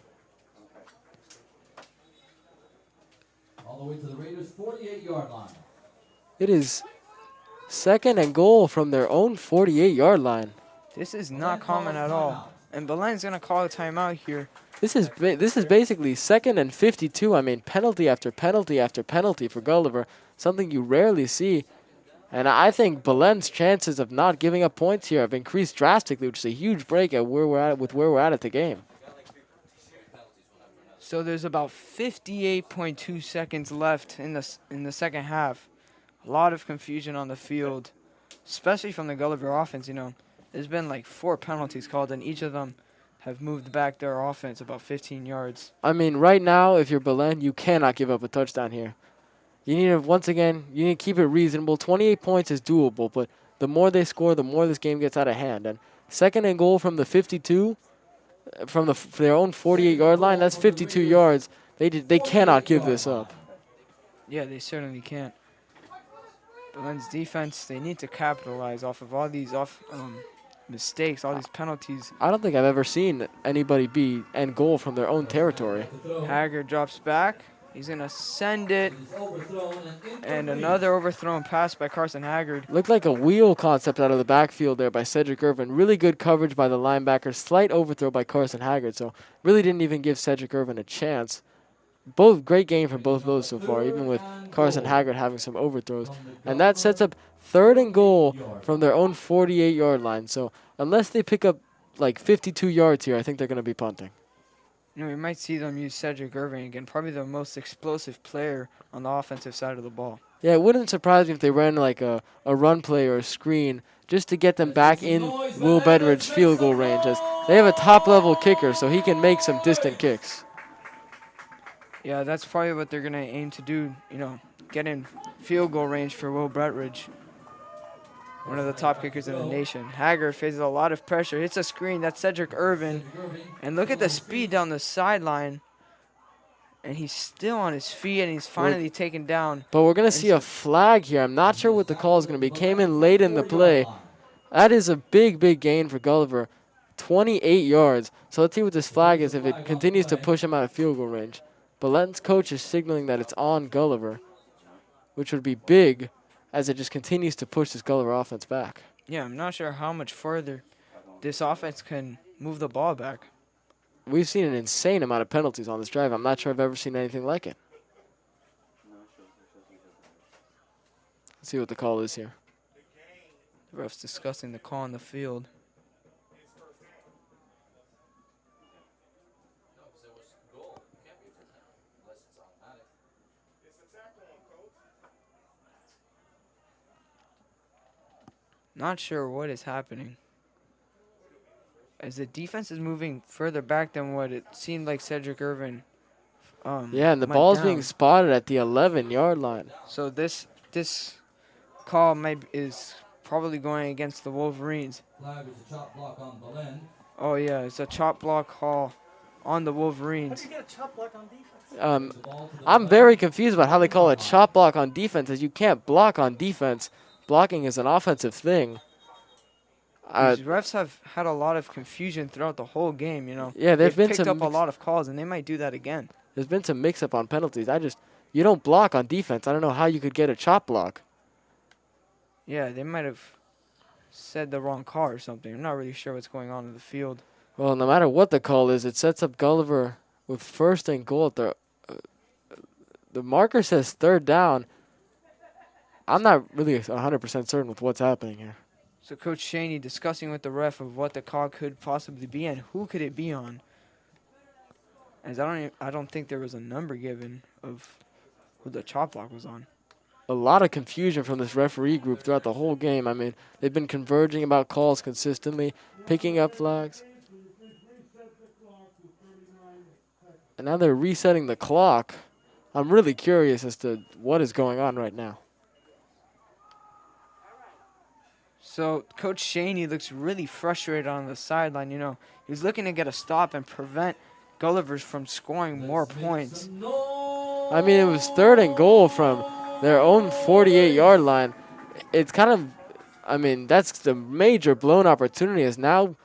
All the way to the Raiders' 48-yard line. It is 2nd and goal from their own 48-yard line. This is not common at all. And Belen's going to call a timeout here. This is basically 2nd and 52. I mean, penalty after penalty after penalty for Gulliver, something you rarely see. And I think Belen's chances of not giving up points here have increased drastically, which is a huge break at where we're at the game. So there's about 58.2 seconds left in the second half. A lot of confusion on the field, especially from the Gulliver offense. There's been like 4 penalties called, and each of them have moved back their offense about 15 yards. I mean, right now, if you're Belen, you cannot give up a touchdown here. You need to, once again, you need to keep it reasonable. 28 points is doable, but the more they score, the more this game gets out of hand. And 2nd and goal from the 52, from their own 48-yard line, that's 52 yards. They cannot give this up. Yeah, they certainly can't. Belen's defense, they need to capitalize off of all these mistakes, all these penalties. I don't think I've ever seen anybody be end goal from their own territory. Haggard drops back. He's going to send it. And another overthrown pass by Carson Haggard. Looked like a wheel concept out of the backfield there by Cedric Irvin. Really good coverage by the linebacker. Slight overthrow by Carson Haggard. So really didn't even give Cedric Irvin a chance. Both great game from both of those so far, even with Carson Haggard having some overthrows. And that sets up 3rd and goal from their own 48-yard line. So unless they pick up like 52 yards here, I think they're going to be punting. We might see them use Cedric Irvin again, probably the most explosive player on the offensive side of the ball. Yeah, it wouldn't surprise me if they ran like a run play or a screen just to get them back in Will Bedridge's field goal range, as they have a top-level kicker, so he can make some distant kicks. Yeah, that's probably what they're going to aim to do, get in field goal range for Will Bretridge, one of the top kickers in the nation. Haggard faces a lot of pressure, hits a screen. That's Cedric Irvin. And look at the speed down the sideline. And he's still on his feet, and he's finally taken down. But we're going to see a flag here. I'm not sure what the call is going to be. Came in late in the play. That is a big, big gain for Gulliver. 28 yards. So let's see what this flag is if it continues to push him out of field goal range. Belen's coach is signaling that it's on Gulliver, which would be big as it just continues to push this Gulliver offense back. Yeah, I'm not sure how much further this offense can move the ball back. We've seen an insane amount of penalties on this drive. I'm not sure I've ever seen anything like it. Let's see what the call is here. The ref's discussing the call on the field. Not sure what is happening. As the defense is moving further back than what it seemed like Cedric Irvin. Yeah, and the went ball's down. being spotted at the 11-yard line. So this call is probably going against the Wolverines. Flag is a chop block on Belen. Oh yeah, it's a chop block call on the Wolverines. I'm very confused about how they call a chop block on defense, as you can't block on defense. Blocking is an offensive thing. These refs have had a lot of confusion throughout the whole game, you know. Yeah, they've picked up a lot of calls, and they might do that again. There's been some mix-up on penalties. You don't block on defense. I don't know how you could get a chop block. Yeah, they might have said the wrong call or something. I'm not really sure what's going on in the field. Well, no matter what the call is, it sets up Gulliver with 1st and goal at the marker says 3rd down. I'm not really 100% certain with what's happening here. So Coach Shaney discussing with the ref of what the call could possibly be and who could it be on. As I don't think there was a number given of who the chop block was on. A lot of confusion from this referee group throughout the whole game. I mean, they've been converging about calls consistently, picking up flags. And now they're resetting the clock. I'm really curious as to what is going on right now. So Coach Shaney looks really frustrated on the sideline. You know, he's looking to get a stop and prevent Gulliver's from scoring more points. I mean, it was 3rd and goal from their own 48-yard line. It's kind of, I mean, that's the major blown opportunity is now,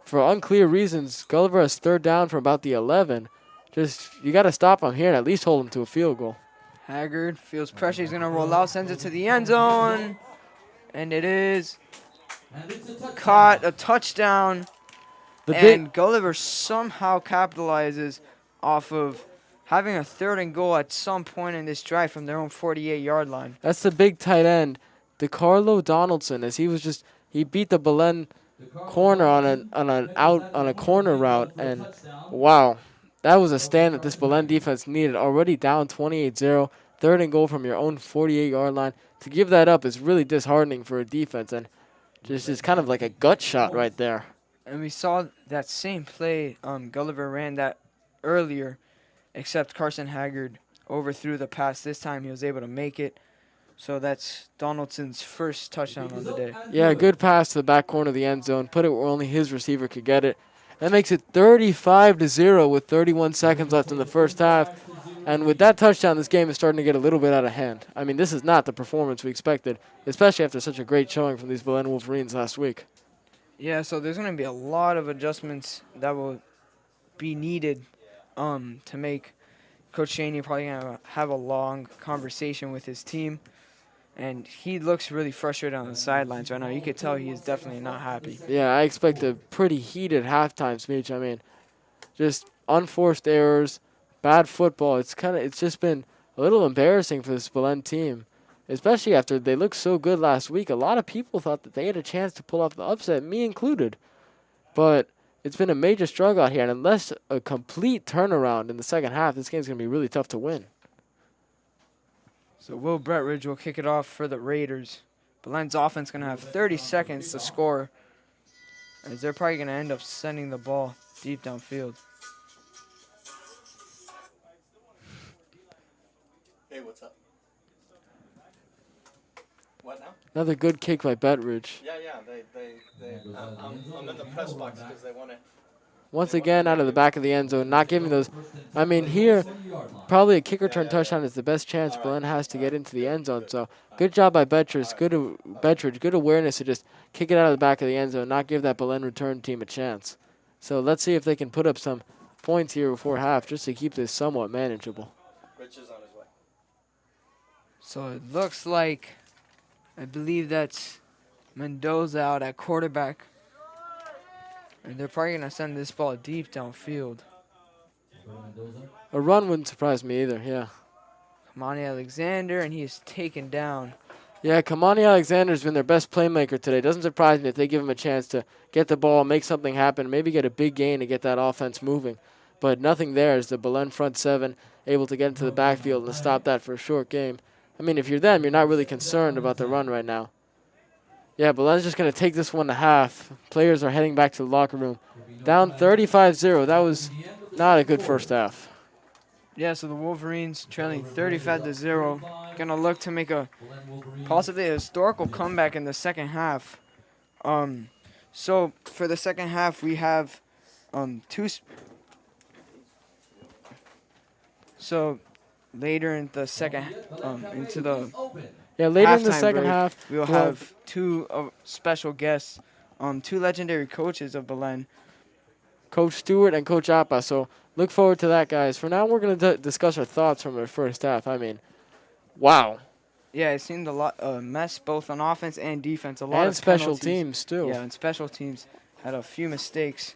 for unclear reasons, Gulliver has 3rd down from about the 11. You got to stop him here and at least hold him to a field goal. Haggard feels pressure. He's going to roll out, sends it to the end zone. And it is caught, a touchdown. And Gulliver somehow capitalizes off of having a 3rd and goal at some point in this drive from their own 48-yard line. That's the big tight end, DeCarlo Donaldson, as he beat the Belen corner on a corner route, and wow, that was a stand that this Belen defense needed. Already down 28-0, 3rd and goal from your own 48-yard line. To give that up is really disheartening for a defense, and just is kind of like a gut shot right there. And we saw that same play Gulliver ran that earlier, except Carson Haggard overthrew the pass. This time he was able to make it. So that's Donaldson's 1st touchdown of the day. Yeah, good pass to the back corner of the end zone. Put it where only his receiver could get it. That makes it 35-0 with 31 seconds left in the 1st half. And with that touchdown, this game is starting to get a little bit out of hand. I mean, this is not the performance we expected, especially after such a great showing from these Belen Wolverines last week. Yeah, so there's going to be a lot of adjustments that will be needed to make Coach Shaney probably going to have a long conversation with his team. And he looks really frustrated on the sidelines right now. You could tell he is definitely not happy. Yeah, I expect a pretty heated halftime speech. I mean, just unforced errors, bad football. It's just been a little embarrassing for this Belen team, especially after they looked so good last week. A lot of people thought that they had a chance to pull off the upset, me included. But it's been a major struggle out here, and unless a complete turnaround in the 2nd half, this game's going to be really tough to win. So Will Bretridge will kick it off for the Raiders. Belen's offense going to have 30 seconds to score, as they're probably going to end up sending the ball deep downfield. Hey, what's up? What now? Another good kick by Betridge. Yeah, I'm in the press box because they want to. Once again, out of the back of the end zone, not giving those. I mean, here, probably a kick return touchdown is the best chance Belen has to get into the end zone. So, good job by Betridge. Good awareness to just kick it out of the back of the end zone, not give that Belen return team a chance. So, let's see if they can put up some points here before half just to keep this somewhat manageable. Rich is on his way. So it looks like, I believe that's Mendoza out at quarterback. And they're probably going to send this ball deep downfield. A run wouldn't surprise me either, yeah. Kamani Alexander, and he is taken down. Yeah, Kamani Alexander's been their best playmaker today. Doesn't surprise me if they give him a chance to get the ball, make something happen, maybe get a big gain to get that offense moving. But nothing there as the Belen front seven able to get into the backfield and stop that for a short game. I mean, if you're them, you're not really concerned about the run right now. Yeah, Belen's just going to take this one to half. Players are heading back to the locker room. Down 35-0. That was not a good first half. Yeah, so the Wolverines trailing 35-0. Going to look to make a possibly a historical comeback in the second half. So for the second half, we have So later in the second, into the later in the halftime second break, half, we will have two special guests, two legendary coaches of Belen. Coach Stewart and Coach Appa. So look forward to that, guys. For now, we're going to discuss our thoughts from our first half. I mean, wow. Yeah, it seemed a lot mess both on offense and defense. A lot of special penalties. teams too. Yeah, and special teams had a few mistakes,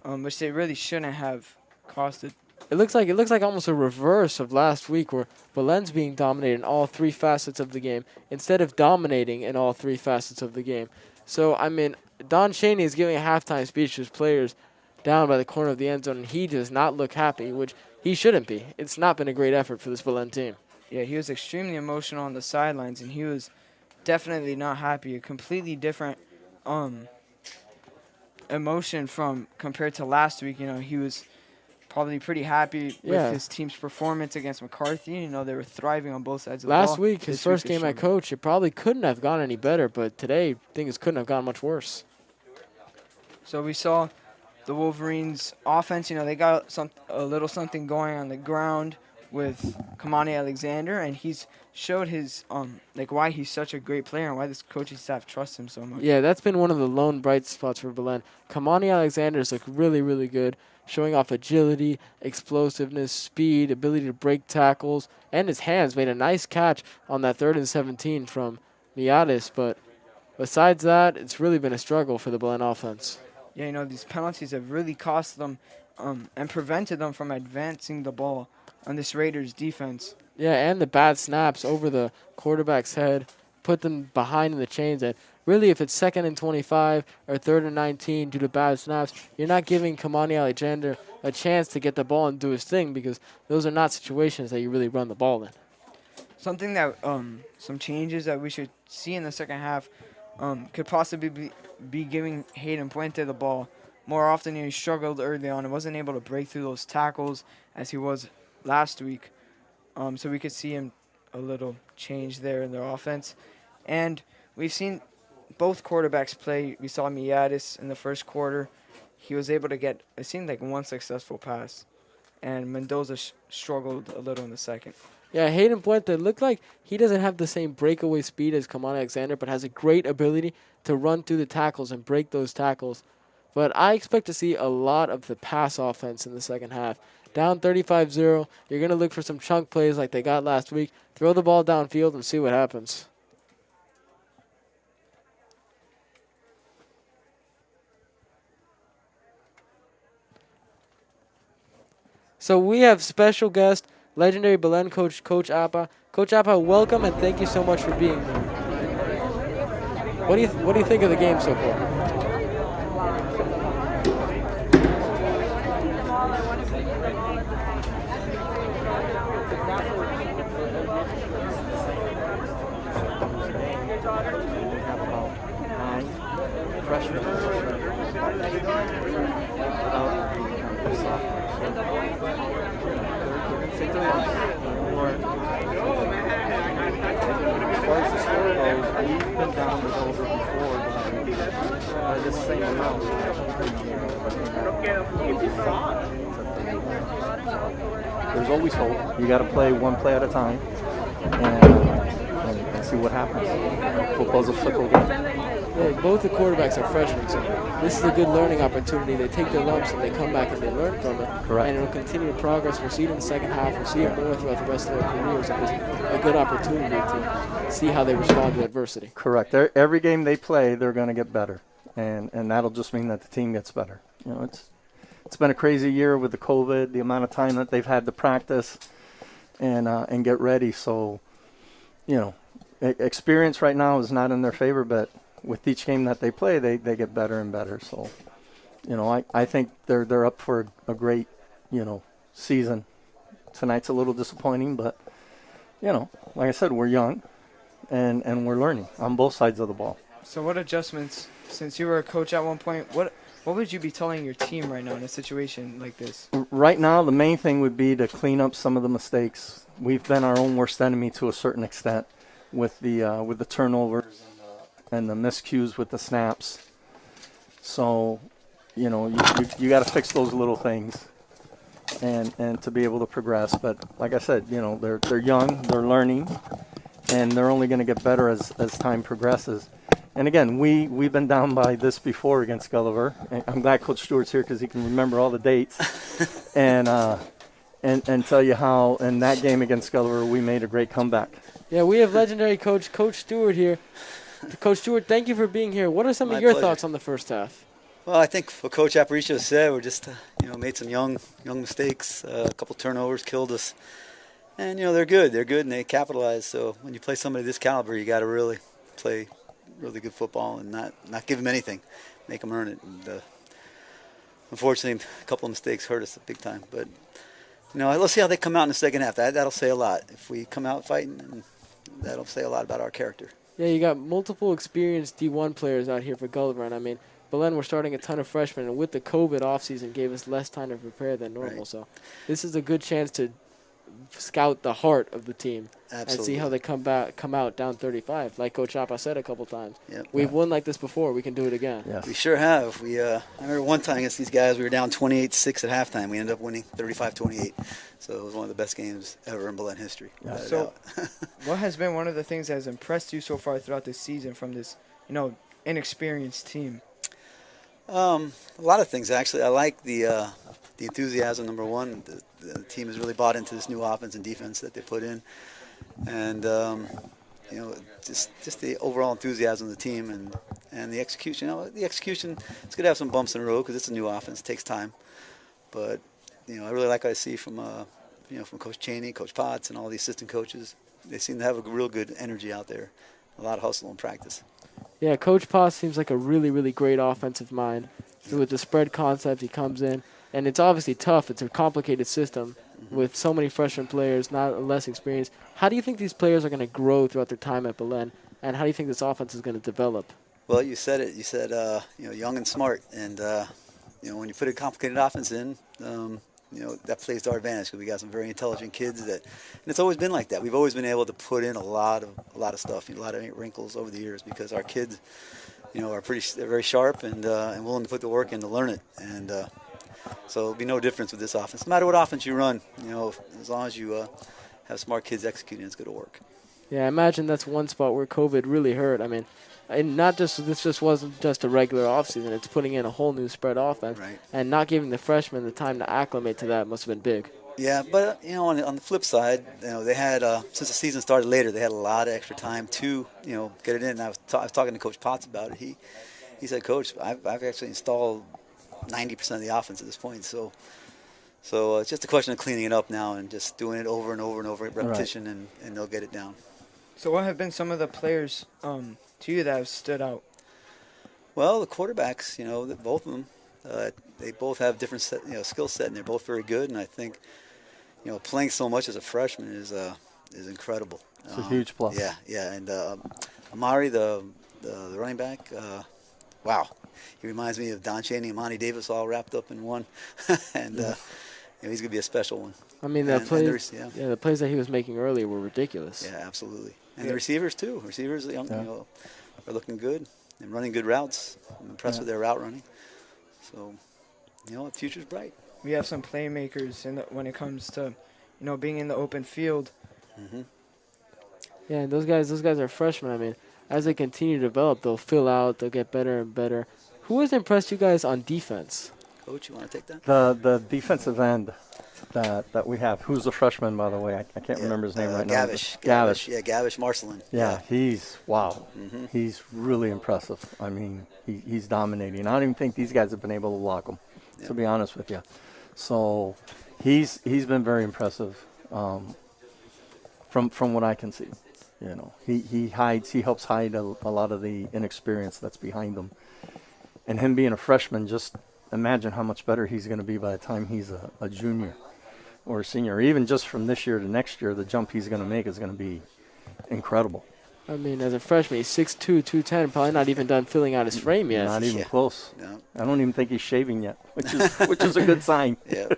which they really shouldn't have costed. It looks like almost a reverse of last week, where Belen's being dominated in all three facets of the game instead of dominating in all three facets of the game. So I mean, Don Chaney is giving a halftime speech to his players down by the corner of the end zone, and he does not look happy, which he shouldn't be. It's not been a great effort for this Belen team. Yeah, he was extremely emotional on the sidelines, and he was definitely not happy. A completely different emotion from compared to last week. You know, he was probably pretty happy with his team's performance against McCarthy. You know, they were thriving on both sides of the ball. Last week, his first game at coach, it probably couldn't have gone any better, but today, things couldn't have gone much worse. So we saw the Wolverines' offense. You know, they got a little something going on the ground with Kamani Alexander, and he's showed his why he's such a great player and why this coaching staff trusts him so much. Yeah, that's been one of the lone bright spots for Belen. Kamani Alexander's looked really, really good, showing off agility, explosiveness, speed, ability to break tackles, and his hands. Made a nice catch on that 3rd and 17 from Miatis, but besides that, it's really been a struggle for the Belen offense. Yeah, you know, these penalties have really cost them and prevented them from advancing the ball on this Raiders defense. Yeah, and the bad snaps over the quarterback's head put them behind in the chains. And really, if it's 2nd and 25 or 3rd and 19 due to bad snaps, you're not giving Kamani Alexander a chance to get the ball and do his thing, because those are not situations that you really run the ball in. Something that some changes that we should see in the second half could possibly be giving Hayden Puente the ball more often. He struggled early on and wasn't able to break through those tackles as he was last week. So we could see him a little change there in their offense. And we've seen both quarterbacks play. We saw Miatis in the first quarter. He was able to get, it seemed like, one successful pass. And Mendoza struggled a little in the second. Yeah, Hayden Puente looked like he doesn't have the same breakaway speed as Kamani Alexander, but has a great ability to run through the tackles and break those tackles. But I expect to see a lot of the pass offense in the second half. Down 35-0, you're going to look for some chunk plays like they got last week. Throw the ball downfield and see what happens. So we have special guest, legendary Belen coach, Coach Appa. Coach Appa, welcome and thank you so much for being here. What do you think of the game so far? There's always hope. You got to play one play at a time and see what happens. Football's a fickle game. Yeah, both the quarterbacks are freshmen, so this is a good learning opportunity. They take their lumps and they come back and they learn from it. Correct. And it'll continue to progress. We'll see it in the second half. We'll see it more throughout the rest of their careers. And it's a good opportunity to see how they respond to adversity. Correct. Every game they play, they're going to get better, and that'll just mean that the team gets better. You know, it's been a crazy year with the COVID, the amount of time that they've had to practice and get ready. So, you know, experience right now is not in their favor, but with each game that they play, they get better and better. So, you know, I think they're up for a great, you know, season. Tonight's a little disappointing, but, you know, like I said, we're young and we're learning on both sides of the ball. So what adjustments, since you were a coach at one point, what would you be telling your team right now in a situation like this? Right now, the main thing would be to clean up some of the mistakes. We've been our own worst enemy to a certain extent with the turnovers and the miscues with the snaps. So, you know, you got to fix those little things and to be able to progress. But like I said, you know, they're young, they're learning, and they're only going to get better as time progresses. And again, we've been down by this before against Gulliver. And I'm glad Coach Stewart's here because he can remember all the dates and tell you how in that game against Gulliver we made a great comeback. Yeah, we have legendary Coach Stewart here. Coach Stewart, thank you for being here. What are some of your thoughts on the first half? Well, I think what Coach Aparicio said, we're just made some young mistakes, a couple turnovers killed us, and they're good and they capitalize. So when you play somebody this caliber, you got to really play really good football and not give them anything, make them earn it. And unfortunately, a couple of mistakes hurt us big time. But let's see how they come out in the second half. That'll say a lot. If we come out fighting, that'll say a lot about our character. Yeah, you got multiple experienced D1 players out here for Gulliver, and I mean, Belen, we're starting a ton of freshmen, and with the COVID offseason, gave us less time to prepare than normal. Right. So this is a good chance to scout the heart of the team. Absolutely. And see how they come out down 35. Like Coach Chapa said a couple times. Yep. We've won like this before. We can do it again. Yes. We sure have. I remember one time against these guys, we were down 28-6 at halftime. We ended up winning 35-28. So it was one of the best games ever in Belen history. Yeah. So what has been one of the things that has impressed you so far throughout this season from this, inexperienced team? A lot of things, actually. I like the enthusiasm, number one. The team has really bought into this new offense and defense that they put in. And, just the overall enthusiasm of the team and the execution. The execution, it's going to have some bumps in the road because it's a new offense. It takes time. But, I really like what I see from Coach Chaney, Coach Potts, and all the assistant coaches. They seem to have a real good energy out there, a lot of hustle and practice. Yeah, Coach Potts seems like a really, really great offensive mind. With the spread concept, he comes in, and it's obviously tough. It's a complicated system with so many freshman players, not less experienced. How do you think these players are going to grow throughout their time at Belen, and how do you think this offense is going to develop? Well, you said it. You said, young and smart. And, when you put a complicated offense in, that plays to our advantage because we got some very intelligent kids and it's always been like that. We've always been able to put in a lot of stuff, a lot of wrinkles over the years because our kids, they're very sharp and willing to put the work in to learn it. And so it'll be no difference with this offense. No matter what offense you run, as long as you have smart kids executing, it's going to work. Yeah, I imagine that's one spot where COVID really hurt. I mean, and this just wasn't just a regular offseason. It's putting in a whole new spread offense. Right. And not giving the freshmen the time to acclimate to that must have been big. Yeah, but, on the flip side, they had, since the season started later, they had a lot of extra time to, get it in. I was talking to Coach Potts about it. He said, Coach, I've actually installed 90% of the offense at this point. So it's just a question of cleaning it up now and just doing it over and over and over, repetition, right. and they'll get it down. So what have been some of the players to you that have stood out? Well, the quarterbacks, both of them, they both have different skill set, and they're both very good. And I think, playing so much as a freshman is incredible. It's a huge plus. Yeah. And Amari, the running back, wow. He reminds me of Don Chaney and Monty Davis all wrapped up in one. And he's going to be a special one. I mean, the plays that he was making earlier were ridiculous. Yeah, absolutely. And the receivers, too. Receivers, are looking good and running good routes. I'm impressed with their route running. So, the future's bright. We have some playmakers when it comes to, being in the open field. Mm-hmm. Yeah, and those guys are freshmen. I mean, as they continue to develop, they'll fill out, they'll get better and better. Who has impressed you guys on defense? Coach, you want to take that? The defensive end that we have, who's a freshman, by the way. I can't remember his name right now. Gavish. Yeah, Gavish Marcelin. Yeah, he's, wow. He's really impressive. I mean, he's dominating. I don't even think these guys have been able to lock him, to be honest with you. So he's been very impressive from what I can see. You know, he helps hide a lot of the inexperience that's behind him. And him being a freshman, just imagine how much better he's going to be by the time he's a junior or a senior. Even just from this year to next year, the jump he's going to make is going to be incredible. I mean, as a freshman, he's 6'2", 210, probably not even done filling out his frame yet. Not even close. No. I don't even think he's shaving yet, which is a good sign. Yeah.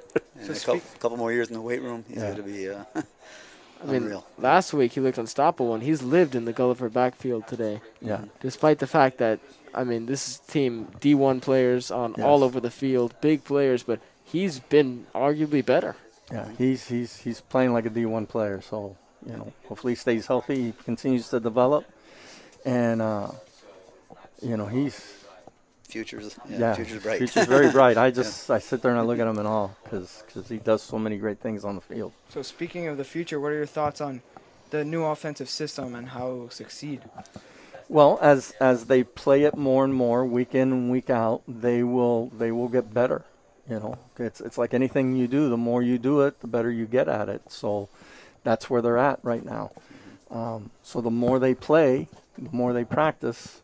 And a couple more years in the weight room, he's going to be I mean, unreal. last week he looked unstoppable, and he's lived in the Gulliver backfield today. Yeah. Despite the fact that, I mean, this is team D1 players on all over the field, big players, but he's been arguably better. Yeah, he's playing like a D1 player, so, you know, hopefully he stays healthy, he continues to develop, and, you know, he's... Future's bright. Future's very bright. I sit there and I look at him in awe because he does so many great things on the field. So speaking of the future, what are your thoughts on the new offensive system and how it will succeed? Well, as they play it more and more, week in and week out, they will get better. You know, it's like anything you do. The more you do it, the better you get at it. So that's where they're at right now. So the more they play, the more they practice,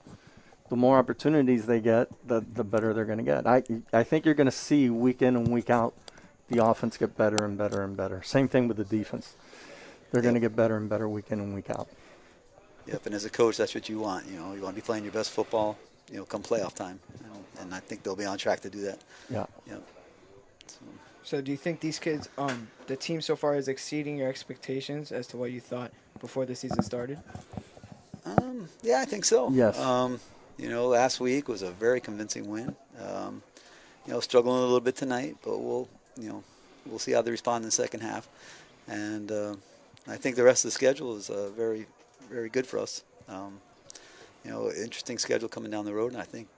the more opportunities they get, the better they're going to get. I think you're going to see week in and week out the offense get better and better and better. Same thing with the defense. They're going to get better and better week in and week out. Yep, and as a coach, that's what you want. You know, you want to be playing your best football, you know, come playoff time. And I think they'll be on track to do that. Yeah. Yep. So do you think these kids, the team so far is exceeding your expectations as to what you thought before the season started? Yeah, I think so. Yes. You know, last week was a very convincing win. You know, struggling a little bit tonight, but we'll see how they respond in the second half. And I think the rest of the schedule is very, very good for us. You know, interesting schedule coming down the road, and I think,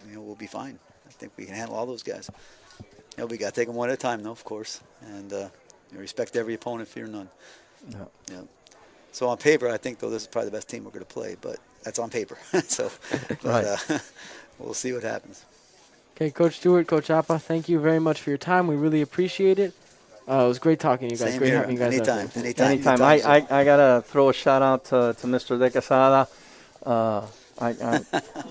you know, we'll be fine. I think we can handle all those guys. You know, we got to take them one at a time, though, of course, and you know, respect every opponent, fear none. Yeah. Yeah. So on paper, I think, though, this is probably the best team we're going to play, but that's on paper. So we'll see what happens. Okay, Coach Stewart, Coach Appa, thank you very much for your time. We really appreciate it. It was great talking to you guys. Same great here. having you guys Anytime. out there. Anytime. I got to throw a shout out to Mr. De Quesada.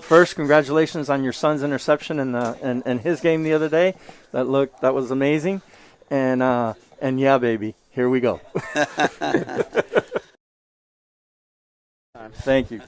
First, congratulations on your son's interception and his game the other day. That was amazing. And yeah, baby, here we go. Thank you.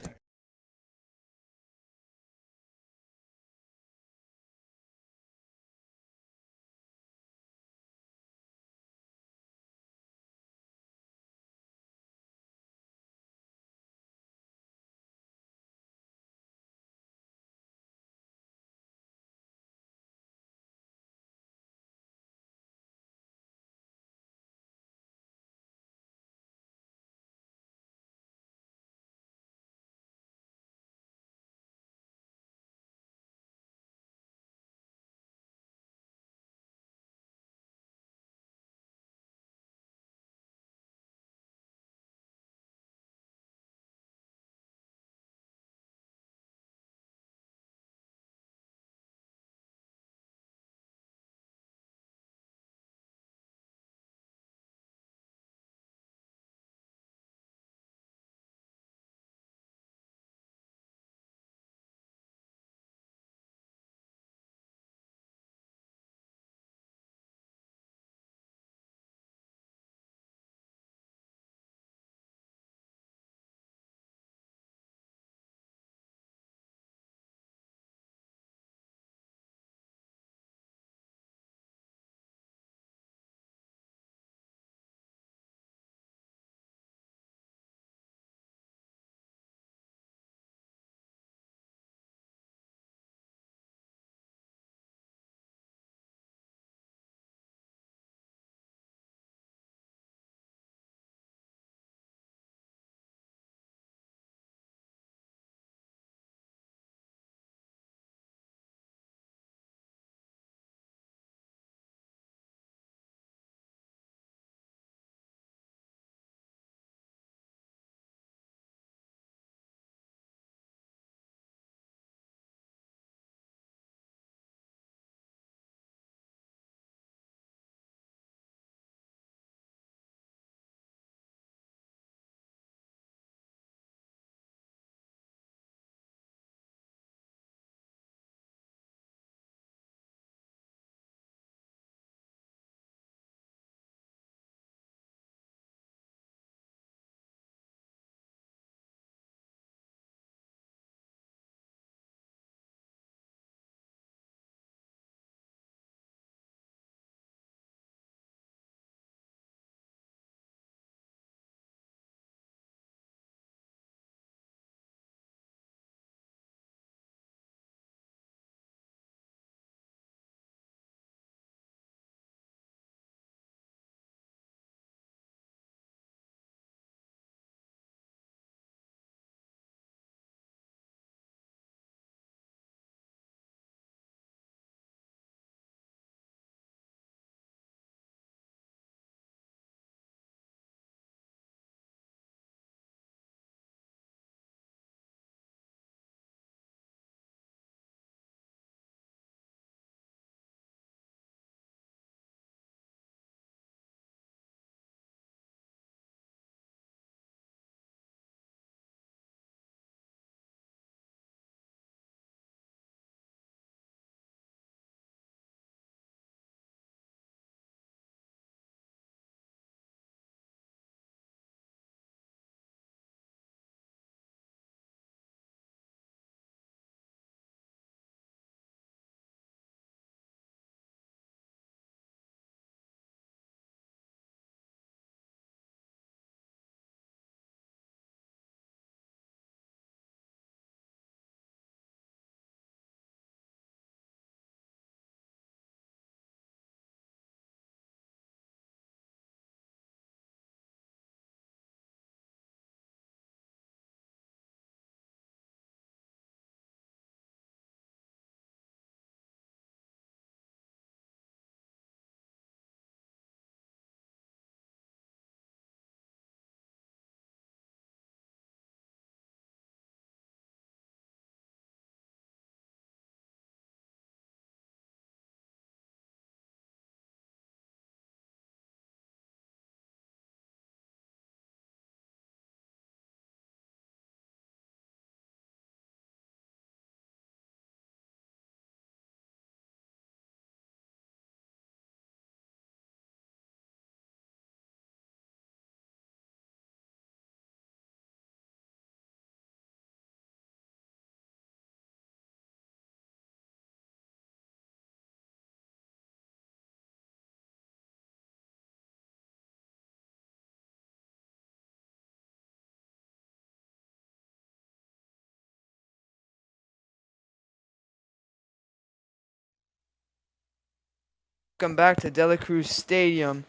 welcome back to Dela Cruz Stadium.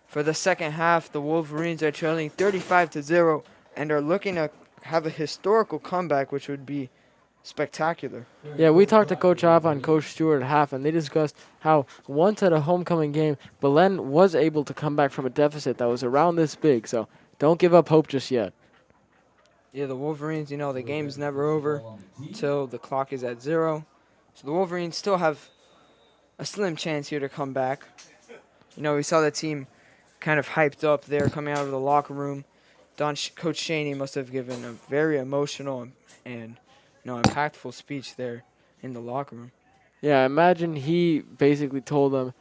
For the second half, the Wolverines are trailing 35-0 and are looking to have a historical comeback, which would be spectacular. Yeah, we talked to Coach Appa and Coach Stewart at half, and they discussed how once at a homecoming game, Belen was able to come back from a deficit that was around this big. So don't give up hope just yet. Yeah, the Wolverines, the game's never over till the clock is at 0. So the Wolverines still have a slim chance here to come back. We saw the team kind of hyped up there coming out of the locker room. Coach Shaney must have given a very emotional and impactful speech there in the locker room. Yeah, imagine he basically told them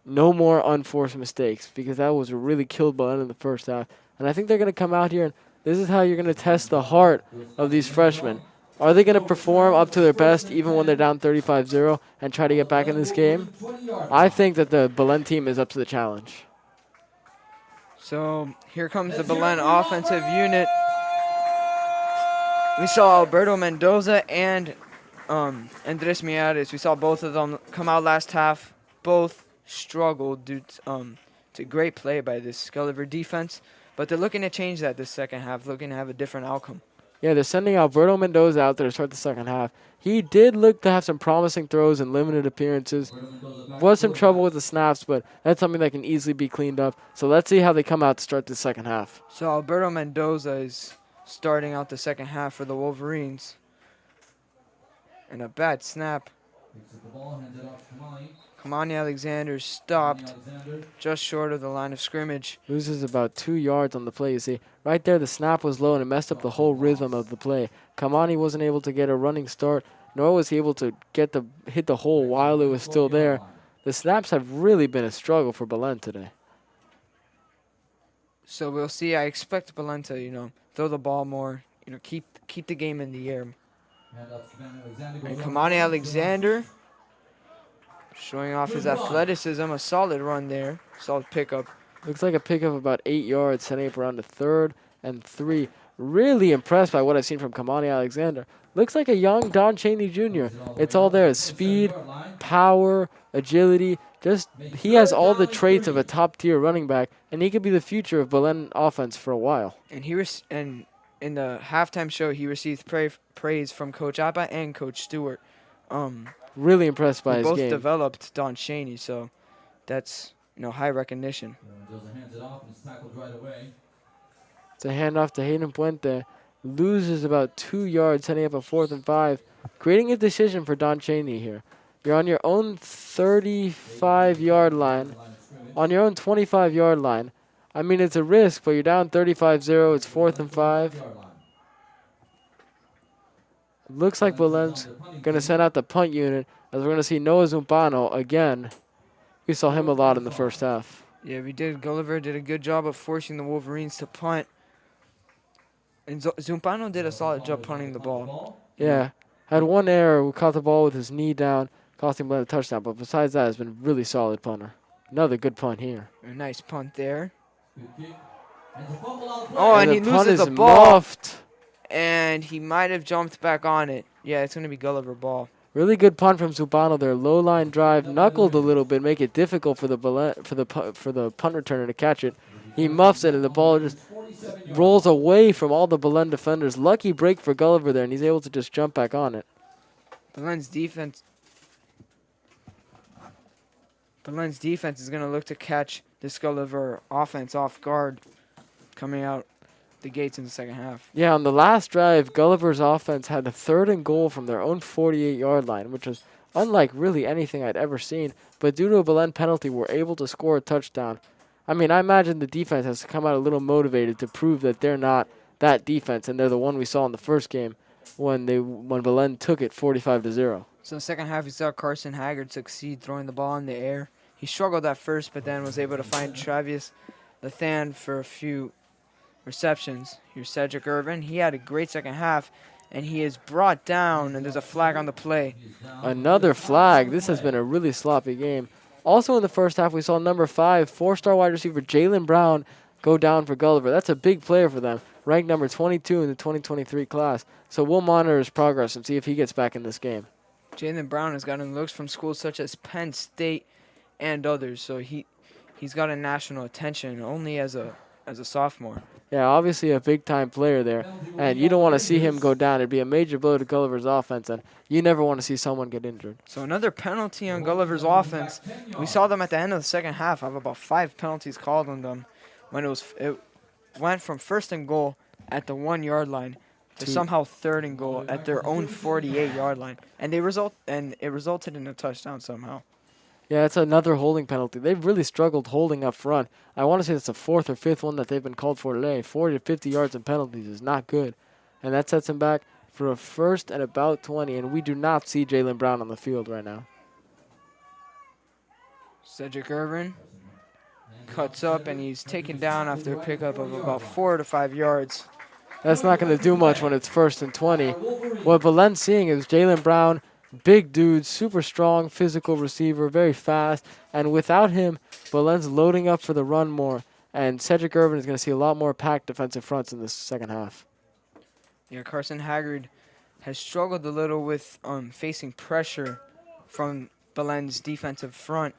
no more unforced mistakes, because that was what really killed Belen in the first half. And I think they're going to come out here, and this is how you're going to test the heart of these freshmen. Are they going to perform up to their best even when they're down 35-0 and try to get back in this game? I think that the Belen team is up to the challenge. So here comes the Belen offensive unit. We saw Alberto Mendoza and Andres Miares. We saw both of them come out last half. Both struggled due to great play by this Gulliver defense. But they're looking to change that this second half, looking to have a different outcome. Yeah, they're sending Alberto Mendoza out there to start the second half. He did look to have some promising throws and limited appearances. Was some trouble with the snaps, but that's something that can easily be cleaned up. So let's see how they come out to start the second half. So Alberto Mendoza is starting out the second half for the Wolverines. And a bad snap. Kamani Alexander stopped just short of the line of scrimmage. Loses about 2 yards on the play. You see, right there the snap was low and it messed up the whole rhythm of the play. Kamani wasn't able to get a running start, nor was he able to hit the hole while it was still there. The snaps have really been a struggle for Belen today. So we'll see. I expect Belen to, throw the ball more, keep the game in the air. And Kamani Alexander showing off his athleticism, a solid run there, solid pickup. Looks like a pickup about 8 yards, setting up around the 3rd and 3. Really impressed by what I've seen from Kamani Alexander. Looks like a young Don Chaney Jr. It's all there. Speed, power, agility. He has all the traits of a top-tier running back, and he could be the future of Belen offense for a while. And in the halftime show, he received praise from Coach Appa and Coach Stewart. Really impressed by his game. Both developed Don Chaney, so that's high recognition. It's a handoff to Hayden Puente. Loses about 2 yards, setting up a 4th and 5. Creating a decision for Don Chaney here. You're on your own 35-yard line. On your own 25-yard line. I mean, it's a risk, but you're down 35-0. It's 4th and 5. Looks like Belen's going to send out the punt unit, as we're going to see Noah Zumpano again. We saw him a lot in the first half. Yeah, we did. Gulliver did a good job of forcing the Wolverines to punt. And Zumpano did a solid job punting the ball. Yeah. Had one error, caught the ball with his knee down, costing Belen a touchdown. But besides that, it's been a really solid punter. Another good punt here. A nice punt there. Oh, and he loses the ball. Muffed. And he might have jumped back on it. Yeah, it's going to be Gulliver ball. Really good punt from Zumpano there. Low line drive, knuckled a little bit, make it difficult for the punt returner to catch it. He muffs it, and the ball just rolls away from all the Belen defenders. Lucky break for Gulliver there, and he's able to just jump back on it. Belen's defense is going to look to catch this Gulliver offense off guard coming out the gates in the second half. Yeah, on the last drive, Gulliver's offense had a 3rd and goal from their own 48-yard line, which was unlike really anything I'd ever seen. But due to a Belen penalty, we're able to score a touchdown. I mean, I imagine the defense has to come out a little motivated to prove that they're not that defense, and they're the one we saw in the first game when Belen took it 45-0. So in the second half, we saw Carson Haggard succeed throwing the ball in the air. He struggled at first, but then was able to find Travis Lathan for a few receptions. Here's Cedric Irvin. He had a great second half, and he is brought down, and there's a flag on the play. Another flag. This has been a really sloppy game. Also in the first half, we saw number 5, 4-star wide receiver Jalen Brown go down for Gulliver. That's a big player for them, ranked number 22 in the 2023 class. So we'll monitor his progress and see if he gets back in this game. Jalen Brown has gotten looks from schools such as Penn State and others. So he's got a national attention only as a sophomore. Yeah, obviously a big-time player there, and you don't want to see him go down. It'd be a major blow to Gulliver's offense, and you never want to see someone get injured. So another penalty on Gulliver's offense. We saw them at the end of the second half have about 5 penalties called on them when it went from 1st and goal at the 1-yard line to somehow 3rd and goal at their own 48-yard line, and it resulted in a touchdown somehow. Yeah, it's another holding penalty. They've really struggled holding up front. I want to say it's the 4th or 5th one that they've been called for today. 40 to 50 yards in penalties is not good. And that sets them back for a 1st and about 20, and we do not see Jalen Brown on the field right now. Cedric Irvin cuts up, and he's taken down after a pickup of about 4 to 5 yards. That's not going to do much when it's 1st and 20. What Belen's seeing is Jalen Brown, big dude, super strong, physical receiver, very fast. And without him, Belen's loading up for the run more. And Cedric Irvin is going to see a lot more packed defensive fronts in this second half. Yeah, Carson Haggard has struggled a little with facing pressure from Belen's defensive front.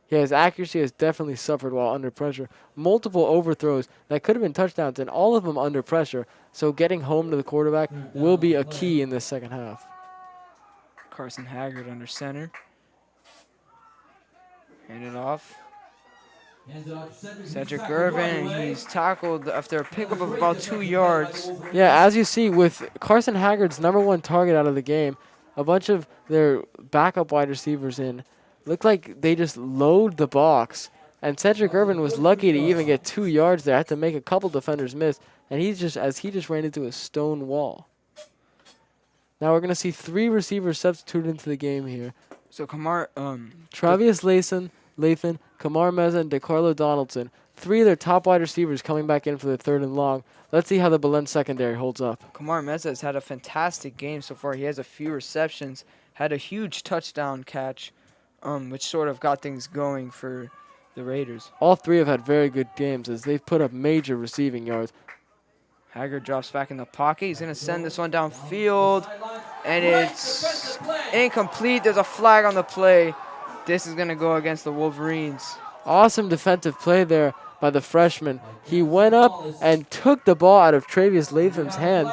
Yeah, his accuracy has definitely suffered while under pressure. Multiple overthrows that could have been touchdowns, and all of them under pressure. So getting home to the quarterback will be a key in this second half. Carson Haggard under center. Hand it off. Cedric Irvin, and he's tackled after a pickup of about 2 yards. Yeah, as you see, with Carson Haggard's #1 target out of the game, a bunch of their backup wide receivers in, looked like they just load the box. And Cedric Irvin was lucky to even get 2 yards there. Had to make a couple defenders miss, and he just ran into a stone wall. Now we're going to see 3 receivers substituted into the game here. So Travius Lathan, Kamar Meza, and DeCarlo Donaldson. 3 of their top wide receivers coming back in for the 3rd and long. Let's see how the Belen secondary holds up. Kamar Meza has had a fantastic game so far. He has a few receptions, had a huge touchdown catch, which sort of got things going for the Raiders. All 3 have had very good games as they've put up major receiving yards. Haggard drops back in the pocket. He's going to send this one downfield, and it's incomplete. There's a flag on the play. This is going to go against the Wolverines. Awesome defensive play there by the freshman. He went up and took the ball out of Travius Latham's hand,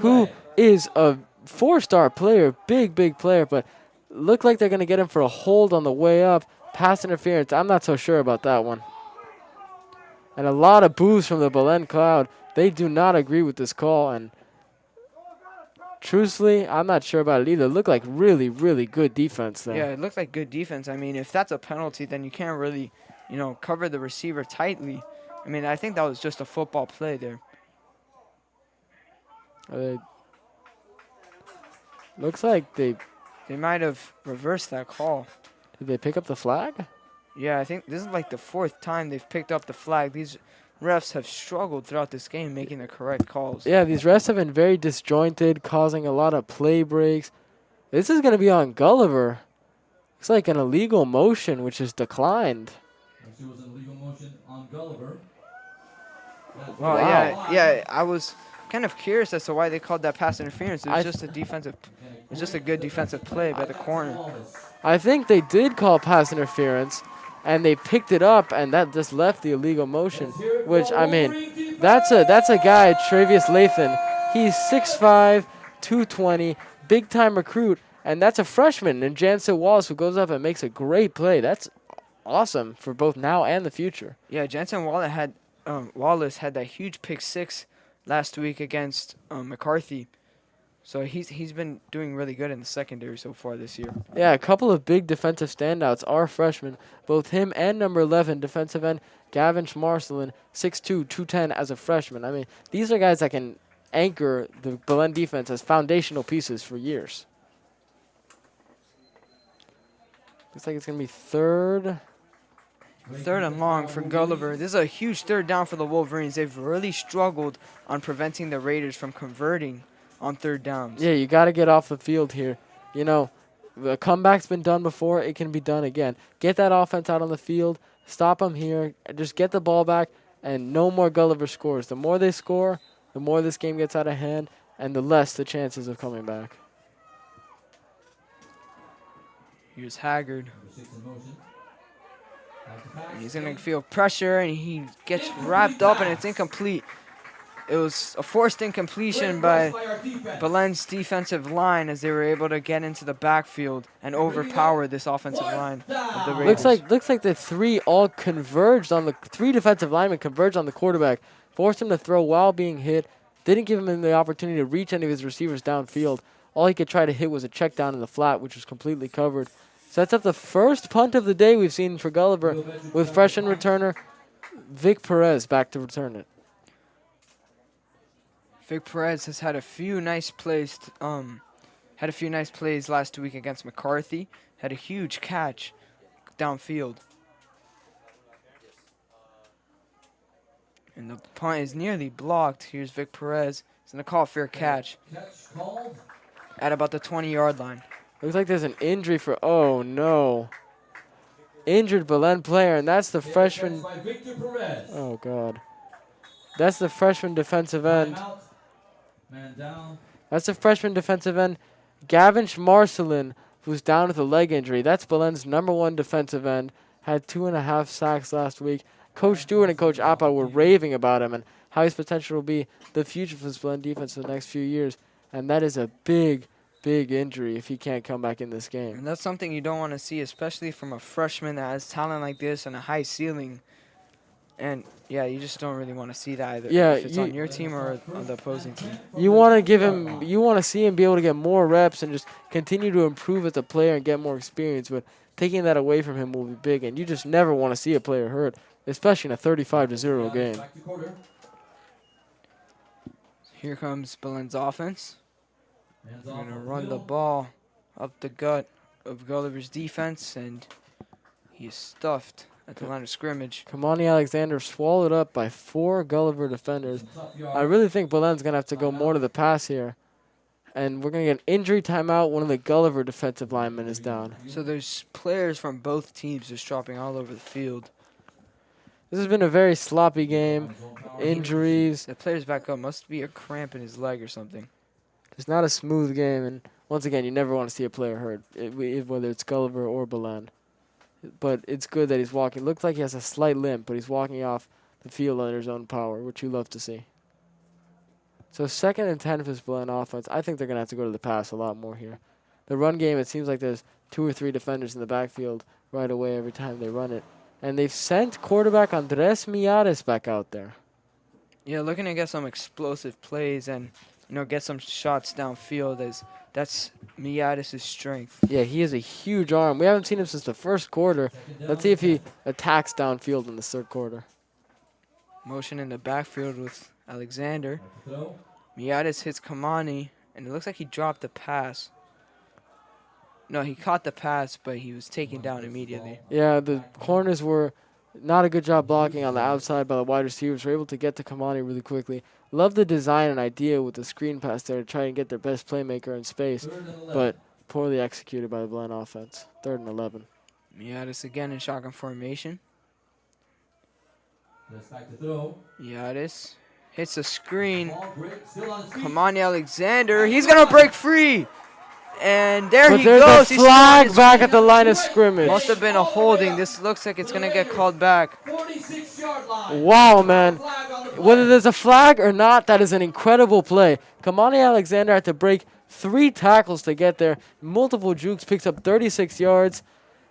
who is a 4-star player, big player, but looked like they're going to get him for a hold on the way up. Pass interference. I'm not so sure about that one. And a lot of boos from the Belen crowd. They do not agree with this call, and truthfully, I'm not sure about it either. It looked like really good defense there. Yeah, it looked like good defense. I mean, if that's a penalty, then you can't really, cover the receiver tightly. I mean, I think that was just a football play there. Looks like they might have reversed that call. Did they pick up the flag? Yeah, I think this is like the 4th time they've picked up the flag. These refs have struggled throughout this game making the correct calls. Yeah, these refs have been very disjointed, causing a lot of play breaks. This is going to be on Gulliver. It's like an illegal motion, which is declined. It was an illegal motion on Gulliver. Well, wow. Yeah, I was kind of curious as to why they called that pass interference. It was just a good defensive play by the corner. I think they did call pass interference, and they picked it up, and that just left the illegal motion. Which, I mean, that's a guy, Travius Lathan. He's 6'5", 220, big-time recruit, and that's a freshman in Jansen Wallace who goes up and makes a great play. That's awesome for both now and the future. Yeah, Jansen Wallace had that huge pick 6 last week against McCarthy. So he's been doing really good in the secondary so far this year. Yeah, a couple of big defensive standouts are freshmen. Both him and number 11, defensive end Gavin Schmarcelin, 6'2", 210 as a freshman. I mean, these are guys that can anchor the Belen defense as foundational pieces for years. Looks like it's going to be 3rd. 3rd and long for Gulliver. This is a huge 3rd down for the Wolverines. They've really struggled on preventing the Raiders from converting on 3rd downs. Yeah, you got to get off the field here. The comeback's been done before. It can be done again. Get that offense out on the field. Stop them here. Just get the ball back, and no more Gulliver scores. The more they score, the more this game gets out of hand, and the less the chances of coming back. Here's Haggard. And he's going to feel pressure, and he gets wrapped up, and it's incomplete. It was a forced incompletion by Belen's defensive line as they were able to get into the backfield and overpower this offensive line of the Raiders. Looks like the three defensive linemen converged on the quarterback, forced him to throw while being hit, didn't give him the opportunity to reach any of his receivers downfield. All he could try to hit was a check down in the flat, which was completely covered. Sets up the first punt of the day we've seen for Gulliver, with freshman returner Vic Perez back to return it. Vic Perez has had a few nice plays. Last week against McCarthy. Had a huge catch downfield. And the punt is nearly blocked. Here's Vic Perez. He's going to call a fair catch at about the 20-yard line. Looks like there's an injury for, oh no. Injured Belen player, and that's the freshman. Oh God. That's the freshman defensive end. That's the freshman defensive end, Gavin Marcelin, who's down with a leg injury. That's Belen's #1 defensive end. Had 2.5 sacks last week. Coach Stewart and Coach Appa were raving about him and how his potential will be the future for this Belen defense for the next few years. And that is a big injury if he can't come back in this game. And that's something you don't want to see, especially from a freshman that has talent like this and a high ceiling. And, yeah, you just don't really want to see that either. Yeah, if it's on your team or on the opposing team. You want to see him be able to get more reps and just continue to improve as a player and get more experience. But taking that away from him will be big. And you just never want to see a player hurt, especially in a 35-0 game. Here comes Belen's offense. They're going to run the ball up the gut of Gulliver's defense, and he is stuffed at the line of scrimmage. Kamani Alexander swallowed up by 4 Gulliver defenders. I really think Belen's going to have to go more to the pass here. And we're going to get an injury timeout. One of the Gulliver defensive linemen is down. So there's players from both teams just dropping all over the field. This has been a very sloppy game. Injuries. The player's back up. Must be a cramp in his leg or something. It's not a smooth game. And once again, you never want to see a player hurt, whether it's Gulliver or Belen. But it's good that he's walking. Looks like he has a slight limp, but he's walking off the field under his own power, which you love to see. So 2nd and 10 for this Belen offense. I think they're going to have to go to the pass a lot more here. The run game, it seems like there's 2 or 3 defenders in the backfield right away every time they run it. And they've sent quarterback Andres Miares back out there. Yeah, looking to get some explosive plays and, get some shots downfield as that's Miatis' strength. Yeah, he has a huge arm. We haven't seen him since the first quarter. Let's see if he attacks downfield in the 3rd quarter. Motion in the backfield with Alexander. Miatis hits Kamani, and it looks like he dropped the pass. No, he caught the pass, but he was taken down immediately. Yeah, the corners were not a good job blocking on the outside by the wide receivers. Were able to get to Kamani really quickly. Love the design and idea with the screen pass there to try and get their best playmaker in space, but poorly executed by the Belen offense. 3rd and 11. Miatis again in shotgun formation. Miatis hits the screen. Kamani Alexander. He's going to break free. And there he goes. There's a flag back at the line of scrimmage. Must have been a holding. This looks like it's going to get called back. Wow, man. Whether there's a flag or not, that is an incredible play. Kamani Alexander had to break 3 tackles to get there. Multiple jukes, picks up 36 yards.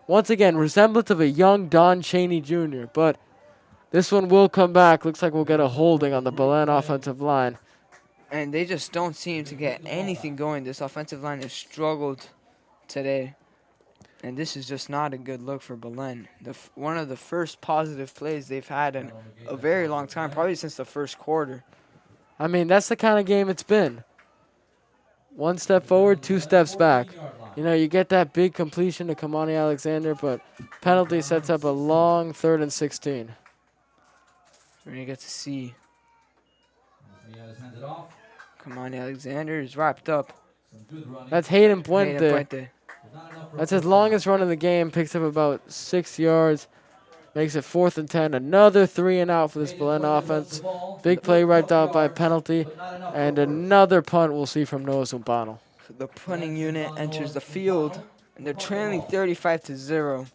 Once again, resemblance of a young Don Chaney Jr. But this one will come back. Looks like we'll get a holding on the Belen offensive line. And they just don't seem to get anything going. This offensive line has struggled today. And this is just not a good look for Belen. One of the first positive plays they've had in a very long time, probably since the first quarter. I mean, that's the kind of game it's been. 1 step forward, 2 steps back. You get that big completion to Kamani Alexander, but penalty sets up a long 3rd and 16. We're going to get to see Kamani Alexander is wrapped up. That's Hayden Puente. That's his longest run in the game. Picks up about 6 yards. Makes it 4th and 10. Another 3 and out for this Belen offense. Big play wiped out by a penalty. And another punt we'll see from Noah Zumpano. The punting unit enters the field, and they're trailing 35-0.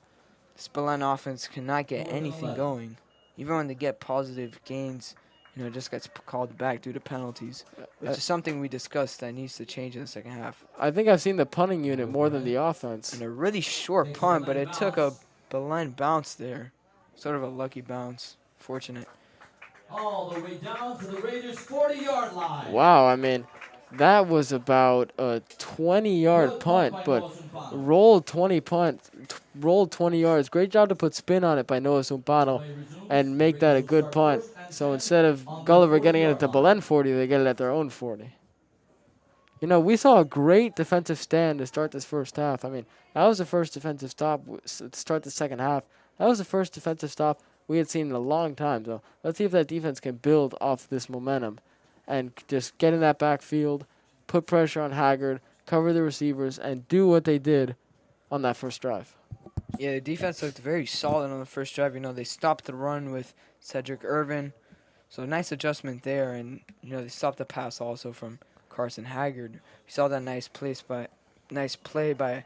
this Belen offense cannot get anything going. Even when they get positive gains, it just gets called back due to penalties, which is something we discussed that needs to change in the second half. I think I've seen the punting unit more than the offense. And a really short punt, but it took a Belen bounce there. Sort of a lucky bounce. Fortunate. All the way down to the Raiders' 40-yard line. Wow, I mean, that was about a 20-yard punt, but rolled 20 yards. Great job to put spin on it by Noah Zumpano and make that a good punt. So instead of Gulliver getting it at the Belen 40, they get it at their own 40. We saw a great defensive stand to start this first half. I mean, that was the first defensive stop to start the second half. That was the first defensive stop we had seen in a long time. So let's see if that defense can build off this momentum and just get in that backfield, put pressure on Haggard, cover the receivers, and do what they did on that first drive. Yeah, the defense looked very solid on the first drive. They stopped the run with Cedric Irvin. So nice adjustment there. And, they stopped the pass also from Carson Haggard. We saw that nice play by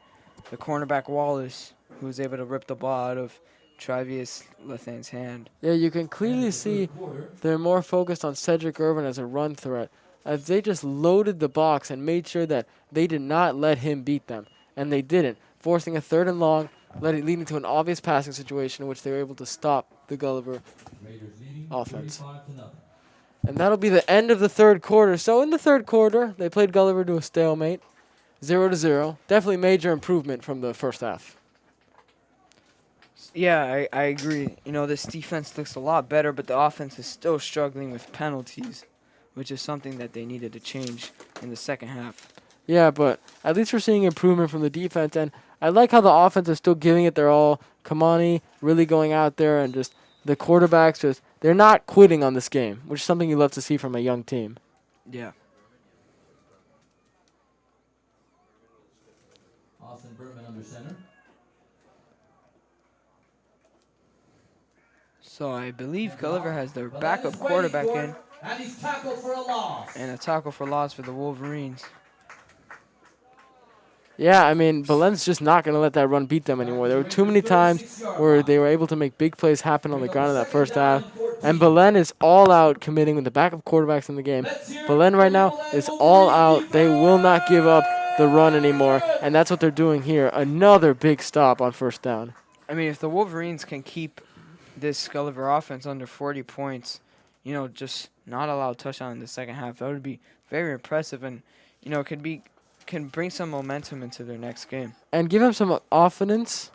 the cornerback Wallace, who was able to rip the ball out of Travius Lethane's hand. Yeah, you can clearly see they're more focused on Cedric Irvin as a run threat, as they just loaded the box and made sure that they did not let him beat them. And they didn't, forcing a 3rd and long, leading to an obvious passing situation in which they were able to stop the Gulliver offense. And that'll be the end of the third quarter. So in the third quarter, they played Gulliver to a stalemate, 0-0. Definitely major improvement from the first half. Yeah, I agree. This defense looks a lot better, but the offense is still struggling with penalties, which is something that they needed to change in the second half. Yeah, but at least we're seeing improvement from the defense, and I like how the offense is still giving it their all. Kamani really going out there, and just the quarterbacks, they're not quitting on this game, which is something you love to see from a young team. Yeah. Austin Berman under center. So I believe Gulliver has their backup quarterback in. And he's tackled for a loss. And a tackle for loss for the Wolverines. Yeah, I mean, Belen's just not going to let that run beat them anymore. There were too many times where they were able to make big plays happen on the ground in that first half. And Belen is all out committing with the backup quarterbacks in the game. Belen right now is all out. They will not give up the run anymore. And that's what they're doing here. Another big stop on first down. I mean, if the Wolverines can keep this Gulliver offense under 40 points, just not allow a touchdown in the second half, that would be very impressive. And, can bring some momentum into their next game. And give them some confidence,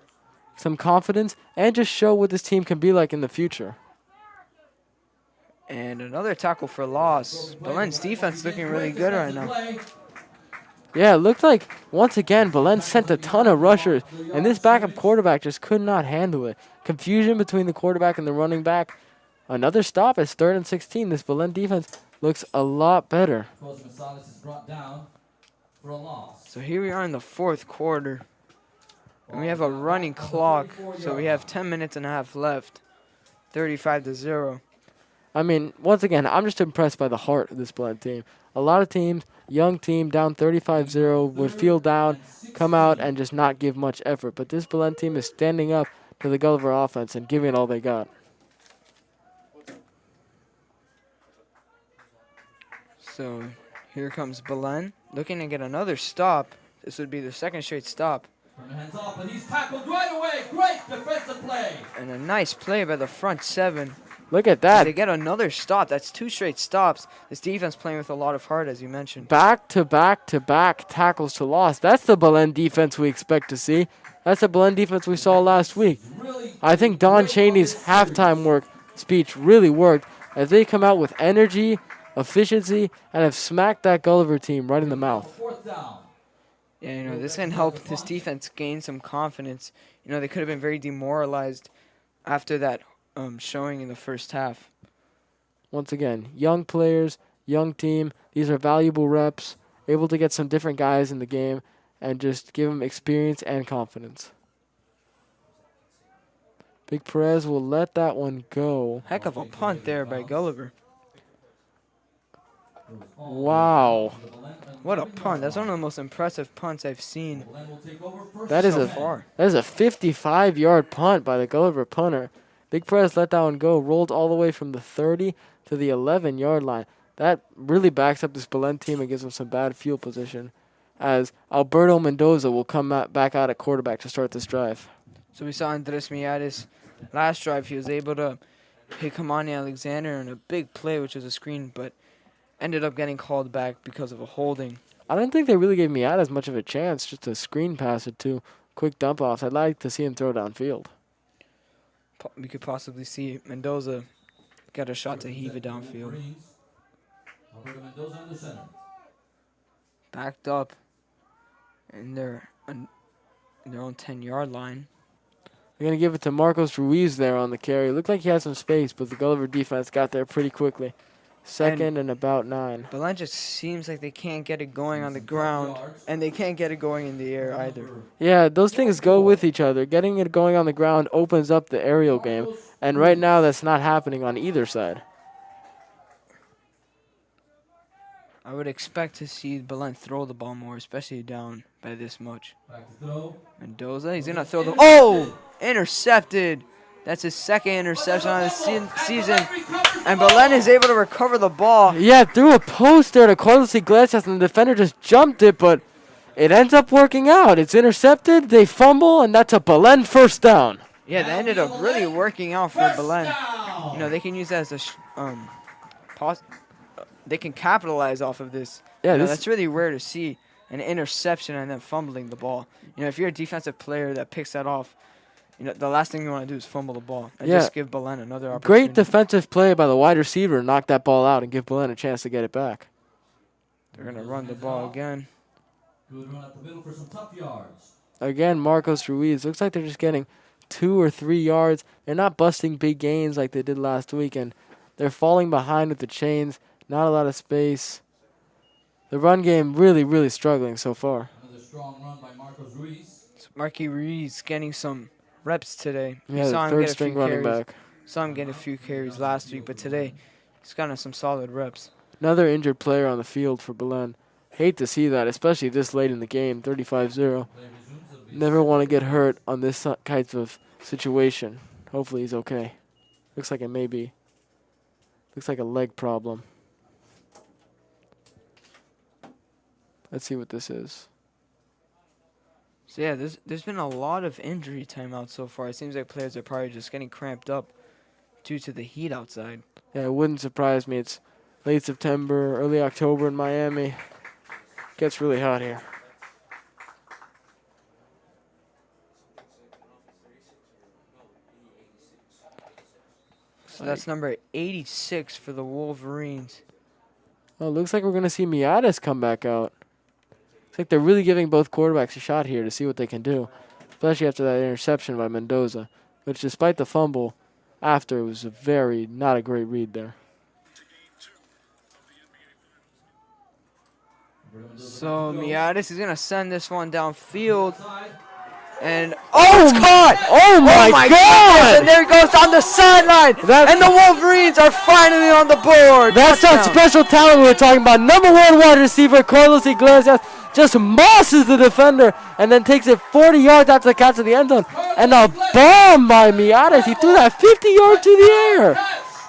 and just show what this team can be like in the future. And another tackle for loss. Belen's defense looking really good right now. Yeah, it looked like, once again, Belen sent a ton of rushers, and this backup quarterback just could not handle it. Confusion between the quarterback and the running back. Another stop is 3rd and 16. This Belen defense looks a lot better. So here we are in the fourth quarter. And we have a running clock, so we have 10 minutes and a half left. 35-0. I mean, once again, I'm just impressed by the heart of this Belen team. A lot of teams, young team, down 35-0, would feel down, come out, and just not give much effort. But this Belen team is standing up to the Gulliver offense and giving it all they got. So here comes Belen, looking to get another stop. This would be their second straight stop. Hands off, and he's tackled right away. Great defensive play. And a nice play by the front seven. Look at that. And they get another stop. That's 2 straight stops. This defense playing with a lot of heart, as you mentioned. Back-to-back tackles to loss. That's the Belen defense we expect to see. That's the Belen defense we saw last week. I think Don Chaney's halftime speech really worked as they come out with energy, efficiency, and have smacked that Gulliver team right in the mouth. Yeah, this can help this defense gain some confidence. They could have been very demoralized after that showing in the first half. Once again, young players, young team. These are valuable reps, able to get some different guys in the game and just give them experience and confidence. Big Perez will let that one go. Heck of a punt there by Gulliver. Wow. What a punt. That's one of the most impressive punts I've seen That is so a far. that is a 55-yard punt by the Gulliver punter. Big Press let that one go, rolled all the way from the 30 to the 11-yard line. That really backs up this Belen team and gives them some bad field position, as Alberto Mendoza will come back out at quarterback to start this drive. So we saw Andres Miatis last drive. He was able to hit Kamani Alexander in a big play, which was a screen, but ended up getting called back because of a holding. I don't think they really gave Miatis much of a chance, just a screen pass or two, quick dump offs. I'd like to see him throw downfield. We could possibly see Mendoza get a shot to heave it downfield. Backed up in their own 10-yard line. They're going to give it to Marcos Ruiz there on the carry. Looked like he had some space, but the Gulliver defense got there pretty quickly. Second and about 9. Belen just seems like they can't get it going on the ground, and they can't get it going in the air either. Yeah, those things go with each other. Getting it going on the ground opens up the aerial game, and right now that's not happening on either side. I would expect to see Belen throw the ball more, especially down by this much. Mendoza, he's going to throw the... Oh! Intercepted! That's his second interception on the season. And Belen is able to recover the ball. Yeah, threw a post there to Carlos Iglesias, and the defender just jumped it, but it ends up working out. It's intercepted, they fumble, and that's a Belen first down. Yeah, that ended up really working out for Belen. You know, they can use that as a... they can capitalize off of this. Yeah, that's really rare to see, an interception and then fumbling the ball. You know, if you're a defensive player that picks that off, you know, the last thing you want to do is fumble the ball and just give Belen another opportunity. Great defensive play by the wide receiver to knock that ball out and give Belen a chance to get it back. They're going to run the ball again. Good run up the middle for some tough yards. Again, Marcos Ruiz. Looks like they're just getting 2 or 3 yards. They're not busting big gains like they did last week, and they're falling behind with the chains. Not a lot of space. The run game really, really struggling so far. Another strong run by Marcos Ruiz. Marquis Ruiz getting some reps today. Yeah, the third string running back. Saw him get a few carries last week, but today he's gotten some solid reps. Another injured player on the field for Belen. Hate to see that, especially this late in the game, 35-0. Never want to get hurt on this kind of situation. Hopefully he's okay. Looks like it may be. Looks like a leg problem. Let's see what this is. So yeah, there's been a lot of injury timeouts so far. It seems like players are probably just getting cramped up due to the heat outside. Yeah, it wouldn't surprise me. It's late September, early October in Miami. Gets really hot here. So that's number 86 for the Wolverines. Oh, looks like we're going to see Miatis come back out. Looks like they're really giving both quarterbacks a shot here to see what they can do, especially after that interception by Mendoza, which despite the fumble after, it was not a great read there. So Miatis is going to send this one downfield. And it's caught! Oh my God! And there it goes down the sideline. And the Wolverines are finally on the board. That's that special talent we were talking about. Number 1 wide receiver, Carlos Iglesias, just mosses the defender and then takes it 40 yards after the catch of the end zone. And a bomb by Miatis. He threw that 50-yard to the air.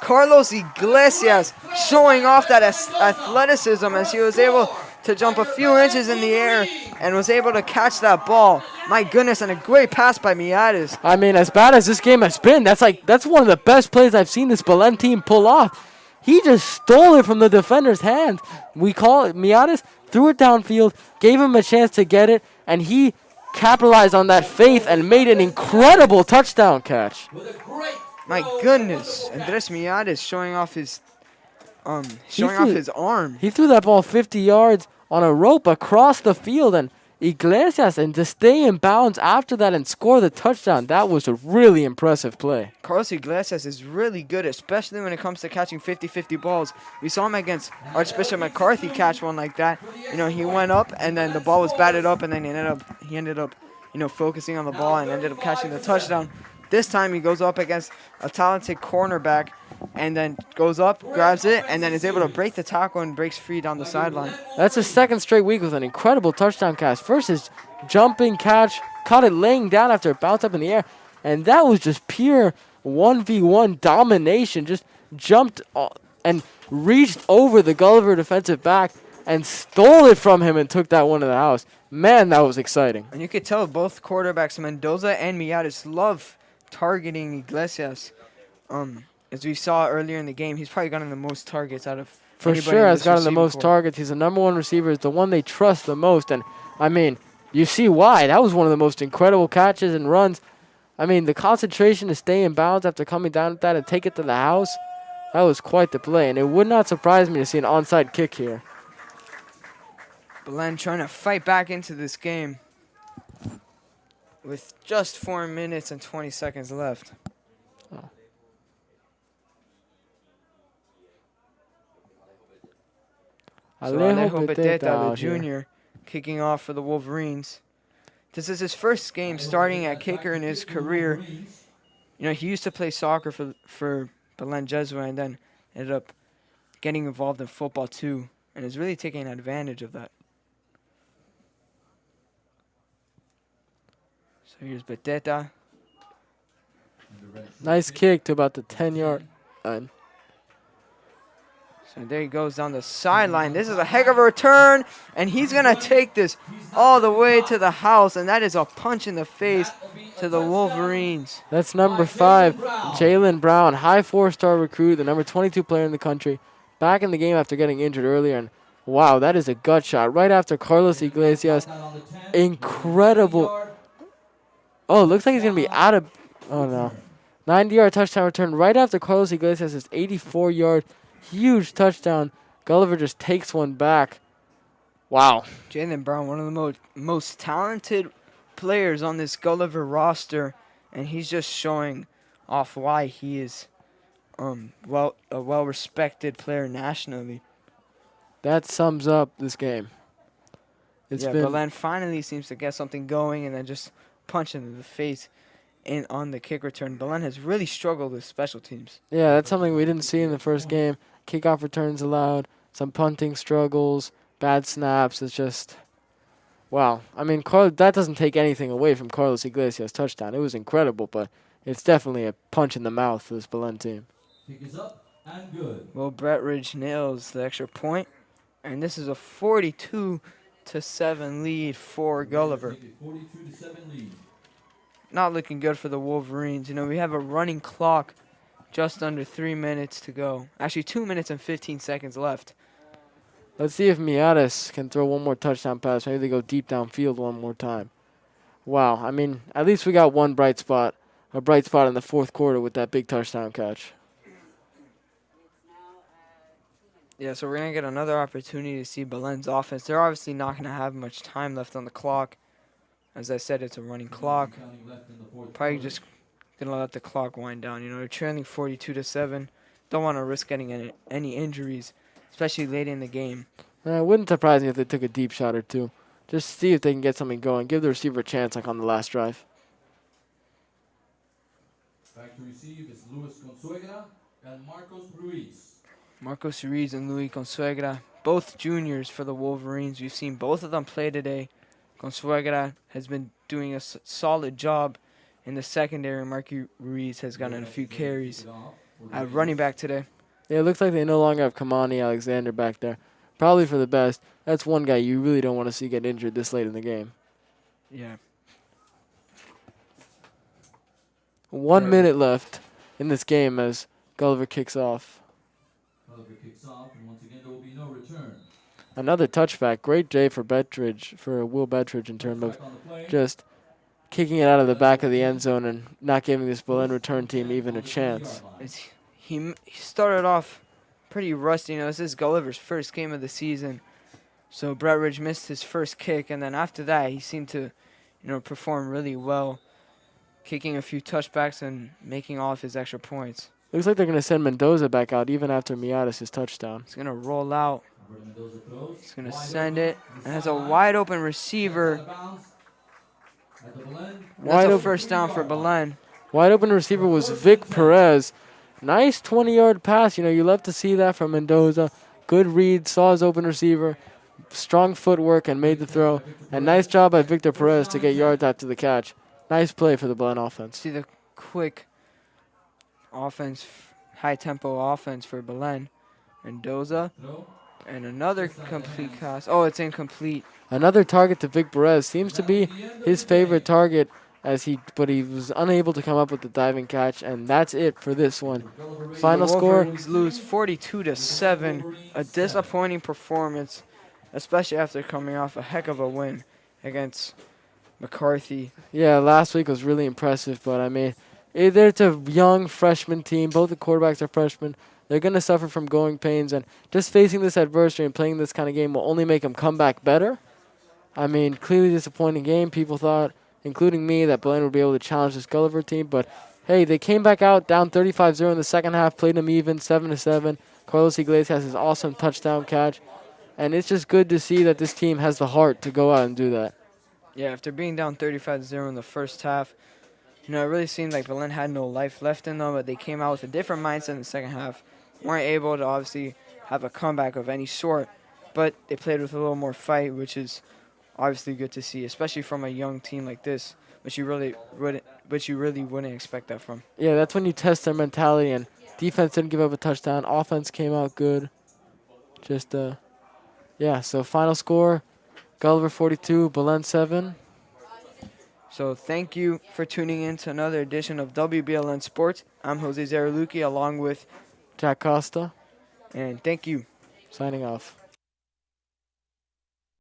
Carlos Iglesias showing off that athleticism as he was able to jump a few inches in the air and was able to catch that ball. My goodness, and a great pass by Miatis. I mean, as bad as this game has been, that's one of the best plays I've seen this Belen team pull off. He just stole it from the defender's hands. We call it Miatis, threw it downfield, gave him a chance to get it, and he capitalized on that faith and made an incredible touchdown catch. My goodness, Andres Miatis showing off his arm. He threw that ball 50 yards on a rope across the field, and Iglesias, and to stay in bounds after that and score the touchdown, that was a really impressive play. Carlos Iglesias is really good, especially when it comes to catching 50-50 balls. We saw him against Archbishop McCarthy catch one like that. You know, he went up, and then the ball was batted up, and then he ended up, you know, focusing on the ball and ended up catching the touchdown. This time he goes up against a talented cornerback and then goes up, grabs it, and then is able to break the tackle and breaks free down the sideline. That's his second straight week with an incredible touchdown catch. First his jumping catch, caught it laying down after it bounced up in the air, and that was just pure 1v1 domination. Just jumped and reached over the Gulliver defensive back and stole it from him and took that one to the house. Man, that was exciting. And you could tell both quarterbacks, Mendoza and Miatis, love targeting Iglesias. As we saw earlier in the game, he's probably gotten the most targets out of For anybody sure in has this gotten the receiving most corps. targets. He's the #1 receiver. He's the one they trust the most. And, I mean, you see why. That was one of the most incredible catches and runs. I mean, the concentration to stay in bounds after coming down with that and take it to the house, that was quite the play. And it would not surprise me to see an onside kick here. Belen trying to fight back into this game with just 4 minutes and 20 seconds left. Oh. So Alejo Beteta, the junior, kicking off for the Wolverines. This is his first game starting at kicker in his career. You know, he used to play soccer for Belen Jesuit and then ended up getting involved in football too, and is really taking advantage of that. So here's Beteta. Nice kick to about the 10-yard line. So there he goes down the sideline. This is a heck of a return, and he's going to take this all the way to the house, and that is a punch in the face to the Wolverines. That's number 5, Jalen Brown, high 4-star recruit, the number 22 player in the country, back in the game after getting injured earlier. And wow, that is a gut shot right after Carlos Iglesias. Incredible. Oh, looks like he's going to be out of, oh no. 90-yard touchdown return right after Carlos Iglesias' 84-yard huge touchdown. Gulliver just takes one back. Wow. Jalen Brown, one of the most talented players on this Gulliver roster, and he's just showing off why he is a well-respected player nationally. That sums up this game. It's been Belen finally seems to get something going and then just punch him in the face on the kick return. Belen has really struggled with special teams. Yeah, that's something we didn't see in the first game. Kickoff returns allowed, some punting struggles, bad snaps. It's just, wow. I mean, that doesn't take anything away from Carlos Iglesias' touchdown. It was incredible, but it's definitely a punch in the mouth for this Belen team. Kick is up and good. Well, Brett Ridge nails the extra point, and this is a 42-7 lead for Gulliver. 42-7 lead. Not looking good for the Wolverines. You know, we have a running clock, just under 3 minutes to go. Actually, 2 minutes and 15 seconds left. Let's see if Miatis can throw one more touchdown pass. Maybe they go deep downfield one more time. Wow, I mean, at least we got one bright spot. A bright spot in the fourth quarter with that big touchdown catch. Yeah, so we're going to get another opportunity to see Belen's offense. They're obviously not going to have much time left on the clock. As I said, it's a running clock. Probably just going to let the clock wind down. You know, they're trailing 42-7. Don't want to risk getting any injuries, especially late in the game. It wouldn't surprise me if they took a deep shot or two. Just see if they can get something going. Give the receiver a chance like on the last drive. Back to receive is Luis Consuegra and Marcos Ruiz. Marcos Ruiz and Luis Consuegra, both juniors for the Wolverines. We've seen both of them play today. Consuegra has been doing a solid job in the secondary. Marcos Ruiz has gotten a few carries at running back today. Yeah, it looks like they no longer have Kamani Alexander back there. Probably for the best. That's one guy you really don't want to see get injured this late in the game. Yeah. 1 minute left in this game as Gulliver kicks off. Gulliver kicks off, and once again there will be no return. Another touchback. Great day for Bettridge, for Will Bettridge in terms of just kicking it out of the back of the end zone and not giving this Belen return team even a chance. He started off pretty rusty. You know, this is Gulliver's first game of the season. So Brett Ridge missed his first kick, and then after that he seemed to, perform really well, kicking a few touchbacks and making all of his extra points. Looks like they're going to send Mendoza back out even after Miatis' touchdown. He's going to roll out. He's going to send it. And has a wide open receiver. That's a first down for Belen. Wide open receiver was Vic Perez. Nice 20-yard pass. You know, you love to see that from Mendoza. Good read, saw his open receiver, strong footwork, and made the throw. And nice job by Victor Perez to get yards after the catch. Nice play for the Belen offense. See the quick offense, high-tempo offense for Belen. Mendoza. And another complete pass. Oh, it's incomplete. Another target to Vic Perez. Seems to be his favorite target, but he was unable to come up with the diving catch, and that's it for this one. Final score. Wolverines lose 42-7. A disappointing performance, especially after coming off a heck of a win against McCarthy. Yeah, last week was really impressive, but I mean, it's a young freshman team. Both the quarterbacks are freshmen. They're going to suffer from growing pains, and just facing this adversity and playing this kind of game will only make them come back better. I mean, clearly disappointing game. People thought, including me, that Belen would be able to challenge this Gulliver team, but hey, they came back out down 35-0 in the second half, played them even, 7-7. Carlos Iglesias has his awesome touchdown catch, and it's just good to see that this team has the heart to go out and do that. Yeah, after being down 35-0 in the first half, you know, it really seemed like Belen had no life left in them, but they came out with a different mindset in the second half. Weren't able to obviously have a comeback of any sort, but they played with a little more fight, which is obviously good to see, especially from a young team like this, which you really wouldn't expect that from. Yeah, that's when you test their mentality, and defense didn't give up a touchdown. Offense came out good. Just, yeah, so final score, Gulliver 42, Belen 7. So thank you for tuning in to another edition of WBLN Sports. I'm Jose Zaraluki along with Jack Costa. And thank you. Signing off.